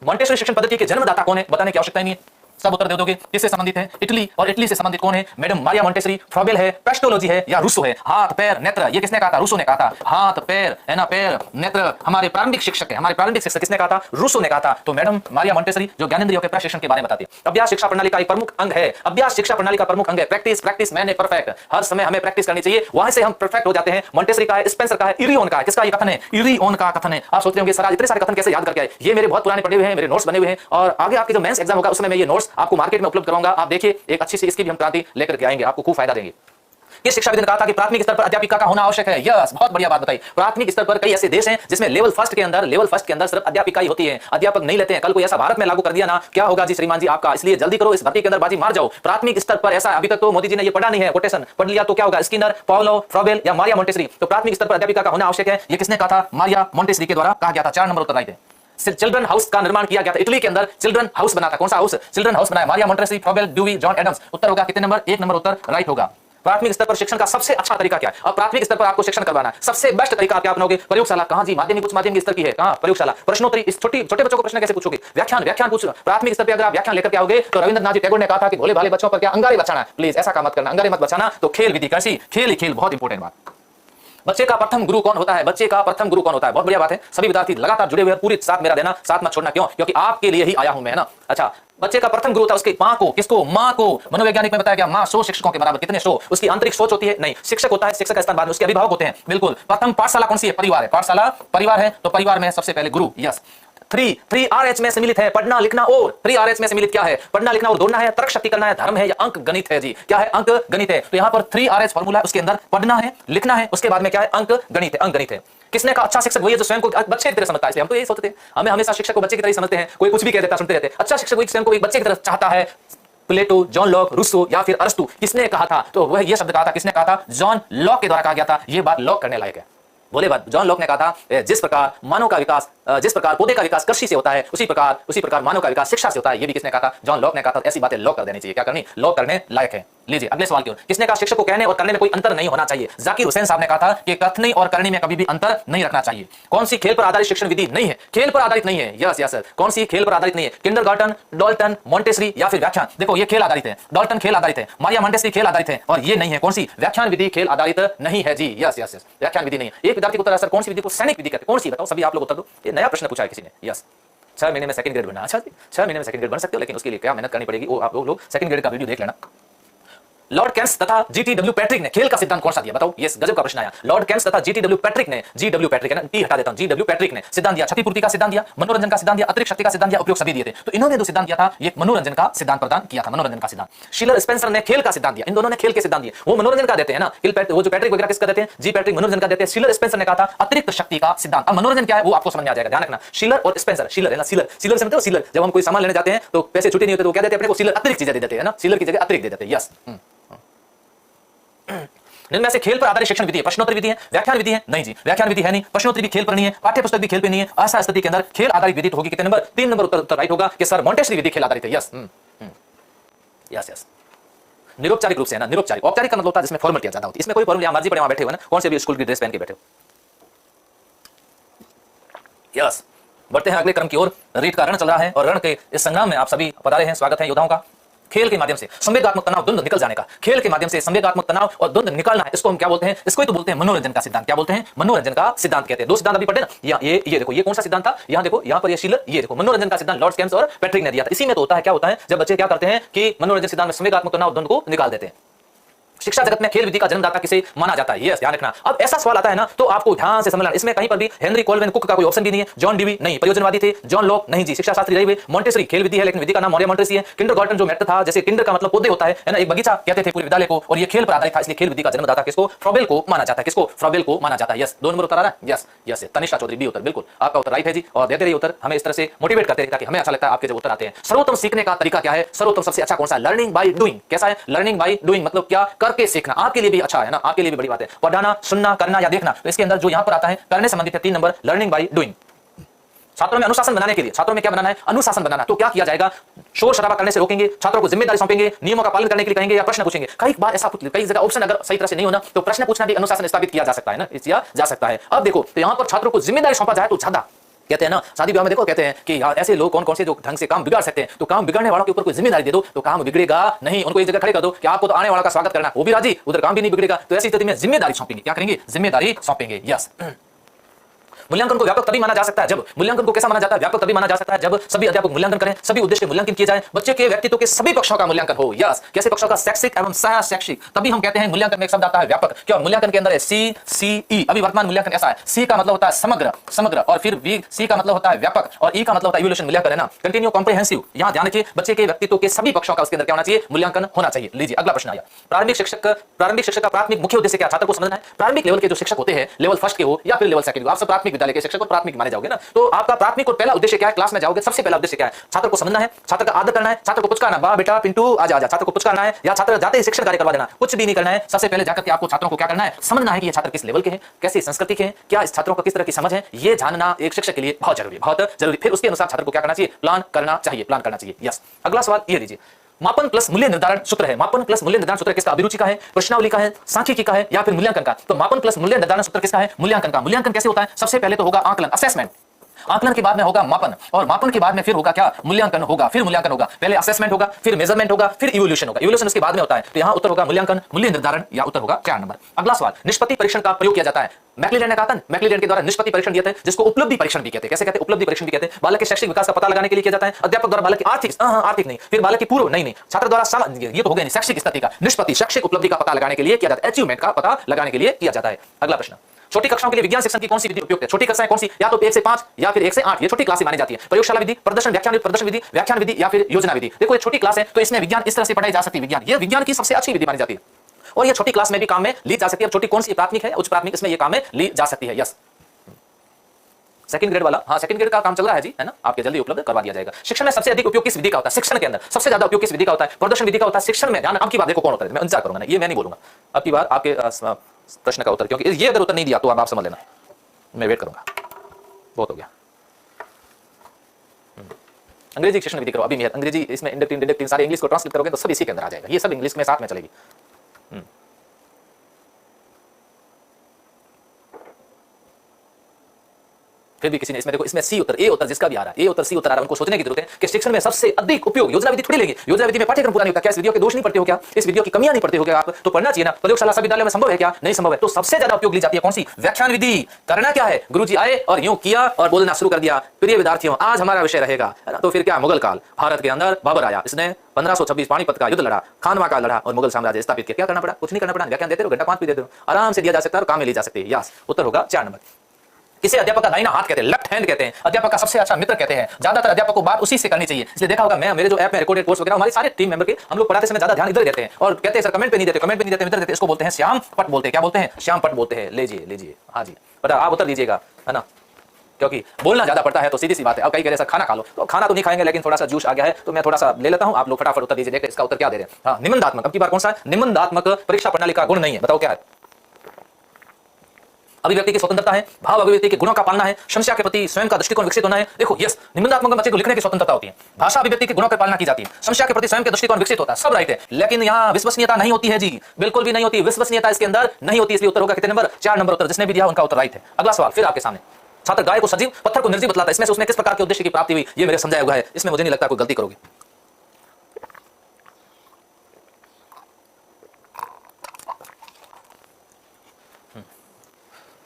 मॉन्टेसरी शिक्षण पद्धति के जन्मदाता कौन है, बताने की आवश्यकता नहीं है, सब उत्तर दे दोगे। किससे संबंधित है, इटली, और इटली से संबंधित कौन है, मैडम मारिया मॉन्टेसरी, फ्रॉबेल है, पेस्टोलॉजी है, या रूसो है। हाथ पैर नेत्र, ये किसने कहा था, रूसो ने कहा था। हाथ पैर, है ना, पैर नेत्र हमारे प्रारंभिक शिक्षक है, हमारे प्रारंभिक शिक्षक किसने कहा था, रूसो ने कहा था। तो मैडम मारिया मॉन्टेसरी जो ज्ञानेंद्रियों के प्रशिक्षण के बारे में बताती है। अभ्यास शिक्षा प्रणाली का एक प्रमुख अंग है, अभ्यास शिक्षा प्रणाली का प्रमुख अंग है। प्रैक्टिस, प्रैक्टिस मैन परफेक्ट, हर समय हमें प्रैक्टिस करनी चाहिए, वहां से हम परफेक्ट हो जाते हैं। मॉन्टेसरी का है, स्पेंसर का है, इरियोन का है। किसका ये कथन है, इरियोन का कथन है। आप सोचते होंगे सर इतने सारे कथन कैसे याद करके आए, ये मेरे बहुत पुराने पढ़े हुए हैं, मेरे नोट्स बने हुए हैं, और आगे आपके जो मेंस एग्जाम होगा उसमें मैं ये नोट्स आपको मार्केट में उपलब्ध कराऊंगा। आप देखिए, एक अच्छी सी इसकी भी हम क्रांति लेकर के आएंगे, आपको खूब फायदा देंगे। किस शिक्षाविद ने कहा था कि प्राथमिक स्तर पर अध्यापिका का होना आवश्यक है। यस, बहुत बढ़िया बात बताई। प्राथमिक स्तर पर कई ऐसे देश हैं जिसमें लेवल फर्स्ट के अंदर सिर्फ अध्यापिका ही होती है, अध्यापक नहीं लेते हैं। कल को ऐसा भारत में लागू कर दिया ना, क्या होगा जी श्रीमान जी आपका, इसलिए जल्दी करो, इस भर्ती के अंदर बाजी मार जाओ। प्राथमिक स्तर पर ऐसा, अभी तक तो मोदी जी ने ये पढ़ा नहीं है, कोटेशन पढ़ लिया तो क्या होगा, स्किनर, पाउलो, फ्रॉबेल या मारिया मॉन्टेसरी। तो प्राथमिक स्तर पर अध्यापिका का होना आवश्यक है, ये किसने कहा था, मारिया मॉन्टेसरी के द्वारा कहा गया था। 4 नंबर उत्तर राइट है। चिल्ड्रन हाउस का निर्माण किया गया था, इटली के अंदर चिल्ड्रन हाउस बना था। कौन सा हाउस, चिल्ड्रन हाउस बनाया, Maria Montessori, Froebel, Dewey, John Adams. उत्तर होगा कितने नंबर, 1 नंबर उत्तर राइट होगा। प्राथमिक स्तर पर शिक्षण का सबसे अच्छा तरीका क्या है, और प्राथमिक स्तर पर आपको शिक्षण करवाना है, सबसे बेस्ट तरीका क्या अपनाओगे, प्रयोगशाला। कहां जी, माध्यमिक उच्च माध्यमिक स्तर की है, कहां, प्रयोगशाला। प्रश्नोत्तरी, इस छोटे बच्चों को प्रश्न कैसे पूछोगे, व्याख्यान पूछ। प्राथमिक स्तर पर अगर आप व्याख्यान लेकर के आओगे तो रविंद्रनाथ जी टैगोर ने कहा था कि भोले भाले बच्चों पर क्या अंगारे बचाना, प्लीज ऐसा काम मत करना, अंगारे मत बचाना। तो खेल विधि कैसी, खेल ही खेल, बहुत इंपॉर्टेंट बात। बच्चे का प्रथम गुरु कौन होता है? बच्चे का प्रथम गुरु कौन होता है? बहुत बढ़िया बात है, सभी विद्यार्थी लगातार जुड़े हुए हैं, पूरी साथ मेरा देना, साथ मत छोड़ना। क्यों? क्योंकि आपके लिए ही आया हूं मैं, है ना। अच्छा, बच्चे का प्रथम गुरु होता है उसकी मां को। किसको? मां को। मनोवैज्ञानिक में बताया गया मां 100 शिक्षकों के बराबर। कितने 100? उसकी आंतरिक सोच होती है? नहीं, शिक्षक होता है, शिक्षक का स्थान बाद में उसके अभिभावक होते हैं। बिल्कुल। प्रथम पाठशाला कौन सी है? परिवार है। पाठशाला परिवार है, तो परिवार में सबसे पहले गुरु। यस। 3 RH में सम्मिलित है, पढ़ना लिखना और। 3 RH में सम्मिलित क्या है? पढ़ना लिखना और दौड़ना है, तर्क शक्ति करना है, धर्म है या अंक गणित है जी? क्या है? अंक गणित है। तो यहां पर 3 RH फॉर्मूला है, उसके अंदर पढ़ना है, लिखना है, उसके बाद में क्या है? अंक गणित है। अंक गणित है। किसने कहा अच्छा शिक्षक वही है जो स्वयं को बच्चे की तरह समझता है? इसलिए हम तो यही सोचते हैं, हमें हमेशा शिक्षक को बच्चे की तरह ही समझते हैं। कोई कुछ भी कह देता सुनते रहते हैं। अच्छा शिक्षक वही स्वयं को एक बच्चे की तरह चाहता है। प्लेटो, जॉन लॉक, रूसो या फिर अरस्तु, किसने कहा था? तो वह ये शब्द कहा था, किसने कहा था? जॉन लॉक के द्वारा कहा गया था। ये बात लॉक करने लायक है। बोले बात, जॉन लॉक ने कहा था जिस प्रकार मानव का विकास, जिस प्रकार पौधे का विकास कृषि से होता है, उसी प्रकार मानव का विकास शिक्षा से होता है। ये भी किसने कहा था? जॉन लॉक ने कहा था। ऐसी बातें लॉक कर देनी चाहिए। क्या करनी? लॉक करने लायक है। लीजिए अगले सवाल की ओर। किसने कहा शिक्षक को कहने और करने में कोई अंतर नहीं होना चाहिए? जाकिर हुसैन साहब ने कहा था कि कथनी और करनी में कभी भी अंतर नहीं रखना चाहिए। कौन सी खेल पर आधारित शिक्षण विधि नहीं है? खेल पर आधारित नहीं है। Yes sir. कौन सी खेल पर आधारित नहीं है? किंडरगार्टन, डाल्टन, मॉन्टेसरी या फिर व्याख्यान? देखो ये खेल आधारित है, डाल्टन खेल आधारित है, मारिया मॉन्टेसरी खेल आधारित है, और ये नहीं है कौन सी? व्याख्यान विधि खेल आधारित नहीं है जी। यस, व्याख्यान विधि नहीं है। एक विद्यार्थी को उत्तर, सर कौन सी विधि को सैनिक विधि कहते हैं? कौन सी बताओ? सभी आप लोग उत्तर दो। ये नया प्रश्न पूछा है किसी ने। यस, 6 महीने में सेकंड ग्रेड बनना। अच्छा, 6 महीने में सेकंड ग्रेड बन सकते हो, लेकिन उसके लिए क्या मेहनत करनी पड़ेगी वो आप लोग सेकंड ग्रेड का वीडियो देख लेना। लॉर्ड केम्स तथा GTW पैट्रिक ने खेल का सिद्धांत कौन सा दिया? बताओ। यस, गजब का प्रश्न आया। लॉर्ड केम्स तथा GTW पैट्रिक ने, GW पैट्रिक है ना, टी हटा देता हूं, GW पैट्रिक ने सिद्धांत दिया, क्षतिपूर्ति का सिद्धांत दिया, मनोरंजन का सिद्धांत दिया, अतिरिक्त शक्ति का सिद्धांत दिया, उपयोग सभी दिए थे। तो इन्होंने जो सिद्धांत दिया था, ये मनोरंजन का सिद्धांत प्रदान किया था, मनोरंजन का सिद्धांत। शिलर स्पेंसर ने खेल का सिद्धांत दिया। इन दोनों ने खेल के सिद्धांत दिए, वो मनोरंजन का देते हैं ना। वो जो पैट्रिक वगैरह किसका देते हैं? जी पैट्रिक मनोरंजन का देते हैं। शिलर स्पेंसर ने कहा था अतिरिक्त शक्ति का सिद्धांत। अब मनोरंजन क्या है वो आपको समझ में आ जाएगा, ध्यान रखना। शिलर और स्पेंसर, शिलर है ना, शिलर से मतलब शिलर, जब हम कोई सामान लेने जाते हैं तो पैसे छुट्टे नहीं होते तो क्या देते हैं अपने को? शिलर अतिरिक्त चीजें दे देते हैं ना, शिलर की जगह अतिरिक्त दे देते हैं। यस। इनमें से खेल पर आधारित शिक्षण विधि है, प्रश्नोत्तर विधि है, व्याख्यान विधि है? नहीं जी, व्याख्यान विधि है नहीं, प्रश्नोत्तर भी खेल पर नहीं है, पाठ्य पुस्तक भी खेल पर नहीं है। ऐसा स्थिति के अंदर खेल आधारित विधि तो होगी। कितने नंबर? 3 नंबर उत्तर राइट होगा कि सर मॉन्टेसरी विधि खेल आधारित है। Yes, yes. निरौपचारिक रूप से है ना, निरौपचारिक। औपचारिक का मतलब होता है जिसमें फॉर्मलिटी ज्यादा होती है। इसमें कोई फॉर्मल मर्जी पड़े वहां बैठे हुए ना, कौन से भी स्कूल की ड्रेस पहन के बैठे हो। यस, बढ़ते हैं अगले क्रम की ओर। रीत का रण चल रहा है और रण के इस संग्राम में आप सभी पधारे हैं। स्वागत है योद्धाओं का। खेल के माध्यम से संवेगात्मक तनाव द्वंद्व निकल जाने का, खेल के माध्यम से संवेगात्मक तनाव और द्वंद्व निकालना है, इसको हम क्या बोलते हैं? इसको ही तो बोलते हैं मनोरंजन का सिद्धांत। क्या बोलते हैं? मनोरंजन का सिद्धांत कहते हैं। 2 सिद्धांत अभी पढ़े ना। ये देखो, ये कौन सा सिद्धांत था? यहाँ देखो, यहाँ पर ये शिलर, ये देखो मनोरंजन का सिद्धांत लॉर्ड केम्स और पैट्रिक ने दिया था। इसी में तो होता है, क्या होता है जब बच्चे क्या करते हैं कि मनोरंजन सिद्धांत में संवेगात्मक तनाव द्वंद्व को निकाल देते हैं। शिक्षा जगत में खेल विधि का जन्मदाता किसे माना जाता है? यस, ध्यान रखना। अब ऐसा सवाल आता है ना तो आपको ध्यान से समझना। इसमें कहीं पर भी हेनरी कोलवेन कुक का कोई ऑप्शन भी नहीं है। जॉन डीवी नहीं, प्रयोजनवादी थे। जॉन लॉक नहीं जी, शिक्षा शास्त्री रहे हुए। मॉन्टेसरी खेल विधि है, लेकिन विधि का नाम मारिया मॉन्टेसरी है। किंडरगार्टन जो मेथड था, जैसे किंडर का मतलब पौधे होता है ना, एक बगीचा कहते थे पूरे विद्यालय को, और ये खेल पर आधारित था, इसलिए खेल विधि का जन्मदाता किसको? फ्रॉबेल को माना जाता है। किसको? फ्रॉबेल को माना जाता है। यस, 2 नंबर उत्तर आ रहा है। Yes, yes, Tanishka Chaudhary B उत्तर, बिल्कुल आपका उत्तर राइट है जी। और देते रहिए उत्तर, हमें इस तरह से मोटिवेट करते रहिए ताकि हमें अच्छा लगता है आपके जो उत्तर आते हैं। सर्वोत्तम सीखने का तरीका क्या है? सर्वोत्तम सबसे अच्छा कौन सा है? Learning by doing. कैसा है? लर्निंग बाय डूइंग मतलब क्या? करके सीखना। आपके लिए भी अच्छा है ना, आपके लिए भी बड़ी बात है। पढ़ना, सुनना, करना या देखना, तो इसके अंदर जो यहां पर आता है करने संबंधित है 3 नंबर, लर्निंग बाय डूइंग। छात्रों में अनुशासन बनाने के लिए, छात्रों में क्या बनाना है? अनुशासन बनाना। तो क्या किया जाएगा? शोर शराबा करने से रोकेंगे, छात्रों को जिम्मेदारी सौंपेंगे, नियमों का पालन करने के लिए कहेंगे, या प्रश्न पूछेंगे। कई बार ऐसा कई जगह ऑप्शन अगर सही तरह से नहीं होना तो प्रश्न पूछना भी अनुशासन स्थापित किया जा सकता है ना, किया जा सकता है। अब देखो, तो यहां पर छात्रों को जिम्मेदारी सौंपा जाए तो ज्यादा कहते हैं ना, शादी ब्याह में देखो कहते हैं कि यार ऐसे लोग कौन कौन से जो ढंग से काम बिगाड़ सकते हैं, तो काम बिगड़ने वालों के ऊपर कोई जिम्मेदारी दे दो तो काम बिगड़ेगा नहीं। उनको एक जगह खड़े कर दो कि आपको तो आने वाला का स्वागत करना, वो भी राजी, उधर काम भी नहीं बिगड़ेगा। तो ऐसी स्थिति में जिम्मेदारी सौंपेंगे। क्या करेंगे? जिम्मेदारी सौंपेंगे। यस। मूल्यांकन को व्यापक तभी माना जा सकता है जब, मूल्यांकन को कैसा माना जाता है? व्यापक तभी माना जा सकता है जब सभी अध्यापक मूल्यांकन करें, सभी उद्देश्य मूल्यांकन किए जाए, बच्चे के व्यक्तित्व के सभी पक्षों का मूल्यांकन हो। यस, कैसे पक्षों का? शैक्षिक एवं सह शैक्षिक। तभी हम कहते हैं मूल्यांकन में एक शब्द आता है व्यापक। क्या मूल्यांकन के अंदर है CCE। अभी वर्तमान मूल्यांकन ऐसा है, C का मतलब होता है समग्र, और फिर C का मतलब होता है व्यापक, और E का मतलब होता है इवोल्यूशन मूल्यांकन है ना, कंटिन्यू कॉम्प्रिहेंसिव। यहां ध्यान रखिए, बच्चे के व्यक्तित्व के सभी पक्षों का उसके अंदर क्या होना चाहिए? मूल्यांकन होना चाहिए। लीजिए अगला प्रश्न आया। प्रारंभिक शिक्षक का प्राथमिक मुख्य उद्देश्य क्या? छात्र को समझना है। प्रारंभिक लेवल के जो शिक्षक होते हैं, लेवल फर्स्ट के हो या फिर लेवल सेकंड, आप सब प्राथमिक विद्यालय के शिक्षक और प्राथमिक माने जाओगे ना, तो आपका प्राथमिक और पहला उद्देश्य क्या है? क्लास में जाओगे, सबसे पहला उद्देश्य क्या है? छात्र को समझना है, छात्र का आदर करना है, छात्र को पुचकारना, बा बेटा पिंटू आजा आजा, छात्र को पुचकारना है, या छात्र जाते ही शिक्षण कार्य करवा देना, कुछ भी नहीं करना है। सबसे पहले जाकर के आपको छात्रों को क्या करना है? समझना है कि ये छात्र किस लेवल के हैं, कैसी संस्कृति के हैं, क्या इस छात्रों को किस तरह की समझ है, ये जानना एक शिक्षक के लिए बहुत जरूरी है, बहुत जरूरी। फिर उसके अनुसार छात्र को क्या करना चाहिए? प्लान करना चाहिए। यस, अगला सवाल ये लीजिए। मापन प्लस मूल्य निर्धारण सूत्र है। मापन प्लस मूल्य निर्धारण सूत्र किसका? अभिरुचि का है, प्रश्नावली का है, सांख्यिकी का है, या फिर मूल्यांकन का? तो मापन प्लस मूल्य निर्धारण सूत्र किसका है? मूल्यांकन का। मूल्यांकन कैसे होता है? सबसे पहले तो होगा आकलन, असेसमेंट। आकलन के बाद में होगा मापन, और मापन के बाद में फिर होगा क्या, मूल्यांकन होगा, फिर मूल्यांकन होगा, पहले असेसमेंट होगा, फिर मेजरमेंट होगा, फिर इवोल्यूशन होगा, इवोल्यूशन उसके बाद में होता है। तो यहां उत्तर होगा मूल्यांकन, मूल्य निर्धारण, या उत्तर होगा 4 नंबर। अगला सवाल, निष्पत्ति परीक्षण का प्रयोग किया जाता है। मैक्लिलेंड ने कहा था, मैक्लिलेंड के द्वारा निष्पत्ति परीक्षण दिए थे, जिसको उपलब्धि परीक्षण भी कहते हैं। कैसे कहते हैं, उपलब्धि परीक्षण भी कहते हैं। बालक के शैक्षिक विकास का पता लगाने के लिए किया जाता है। अध्यापक द्वारा बालक की आर्थिक नहीं, फिर बालक की पूर्व नहीं, छात्र द्वारा ये तो हो गया शैक्षिक स्थिति का, निष्पत्ति शैक्षिक उपलब्धि का पता लगाने के लिए किया जाता है, अचीवमेंट का पता लगाने के लिए किया जाता है। अगला प्रश्न, छोटी कक्षाओं के लिए विज्ञान शिक्षण की कौन सी विधि उपयुक्त है? छोटी कक्षाएं कौन सी, या तो 1 से 5 या फिर 1 से 8, ये छोटी क्लास मानी जाती है। प्रयोगशाला विधि, प्रदर्शन विधि, व्याख्यान विधि या फिर योजना विधि। देखो ये छोटी क्लास है तो इसमें विज्ञान इस तरह से पढ़ाई जा सकती है। विज्ञान, ये विज्ञान की सबसे अच्छी विधि मानी जाती है, और ये छोटी क्लास में भी काम में ली जा सकती है। छोटी कौन सी, प्राथमिक है, उच्च प्राथमिक, इसमें ये काम में ली जा सकती है। यस, सेकंड ग्रेड वाला, हाँ सेकंड ग्रेड का काम चल रहा है जी, है ना, आपके जल्दी उपलब्ध करवा दिया जाएगा। शिक्षण में सबसे अधिक उपयोग किस विधि का होता है? शिक्षण के अंदर सबसे ज्यादा उपयोग किस विधि का होता है? प्रदर्शन विधि का होता है। शिक्षण में ध्यान, अब की बात देखो कौन होता है, मैं इंतजार करूंगा ना, ये मैं नहीं बोलूंगा अब की बार आपके प्रश्न का उत्तर, क्योंकि ये अगर उत्तर नहीं दिया तो आप समझ लेना, मैं वेट करूंगा। बहुत हो गया। अंग्रेजी शिक्षण विधि करो, अभी मैं अंग्रेजी इसमें इंडक्टिव डिडक्टिव सारे इंग्लिश को ट्रांसलेट करोगे तो सब इसी के अंदर आ जाएगा, ये सब इंग्लिश में साथ में चलेगी। फिर भी किसी ने इसमें देखो, इसमें सी उत्तर, ए उत्तर जिसका भी आ रहा है, ए उत्तर सी उत्तर आ रहा है, उनको सोचने की जरूरत है कि शिक्षण में सबसे अधिक उपयोग योजना विधि थोड़ी लेंगे। योजना विधि में पाठ्यक्रम पूरा नहीं होता क्या? इस विधियों के दोष नहीं पढ़ते हो क्या? इस विधियों की कमियां नहीं पढ़ते हो क्या? आप तो पढ़ना चाहिए ना। प्रयोगशाला सब विद्यालयों में संभव है क्या? नहीं संभव है। तो सबसे ज्यादा उपयोग ली जाती है कौन सी? व्याख्यान विधि। करना क्या है, गुरुजी आए और यूं किया और बोलना शुरू कर दिया, प्रिय विद्यार्थियों आज हमारा विषय रहेगा, है ना। तो फिर क्या, मुगल काल, भारत के अंदर बाबर आया, इसने 1526 पानीपत का युद्ध लड़ा, खानवा का लड़ा और मुगल साम्राज्य स्थापित किया। क्या करना पड़ा? कुछ नहीं करना पड़ा, व्याख्यान देते रहो, घंटा 5 भी देते रहो, आराम से दिया जा सकता है और काम में ली जा सकती है। यस, उत्तर होगा 4 नंबर। किसे अध्यापक का दाहिना हाथ कहते हैं? लेफ्ट हैंड कहते हैं। अध्यापक का सबसे अच्छा मित्र कहते हैं। ज्यादातर अध्यापक को बात उसी से करनी चाहिए। इसलिए देखा होगा, मैं मेरे जो ऐप में रिकॉर्डेड कोर्स वगैरह, हमारे सारे टीम मेंबर के हम लोग पढ़ाते समय ज्यादा ध्यान इधर देते हैं, और कहते हैं सर कमेंट पे नहीं देते, कमेंट पे नहीं देते, इधर देते। इसको बोलते हैं श्याम पट बोलते हैं। क्या बोलते हैं? श्याम पट बोलते हैं। लीजिए लीजिए, हाँ जी, बता आप उत्तर दीजिएगा, है ना, क्योंकि बोलना ज्यादा पड़ता है तो सीधी सी बात है। अब कई कह रहे सर खाना खा लो, तो खाना तो नहीं खाएंगे, लेकिन थोड़ा सा जूस आ गया है तो मैं थोड़ा सा ले लेता हूं, आप लोग फटाफट उत्तर दीजिए। देखते इसका उत्तर क्या दे रहे हैं। हाँ, निबंधात्मक। अब की बार कौन सा है? निबंधात्मक परीक्षा प्रणाली का गुण नहीं है, बताओ क्या है? अभिव्यक्ति की स्वतंत्रता है, भाव अभिव्यक्ति के गुणों का पालना है, समस्या के प्रति स्वयं का दृष्टिकोण विकसित होना है। देखो यस, निबंधात्मक में बच्चे को लिखने की स्वतंत्रता होती है, भाषा अभिव्यक्ति के गुणों की पालना की जाती है, समस्या के प्रति स्वयं के दृष्टिकोण विकसित होता है, सब राइट है। लेकिन यहाँ विश्वसनीयता नहीं होती है जी, बिल्कुल भी नहीं होती, विश्वसनीयता इसके अंदर नहीं होती। इसलिए उत्तर होगा कितने नंबर? 4 नंबर उत्तर। जिसने भी दिया उनका उत्तर राइट है। अगला सवाल फिर आपके सामने, छात्र गाय को सजीव पत्थर को निर्जीव बतलाता है, इसमें से उसने किस प्रकार के उद्देश्य की प्राप्ति हुई, ये मेरे समझाया हुआ है। इसमें मुझे नहीं लगता कोई गलती करोगे।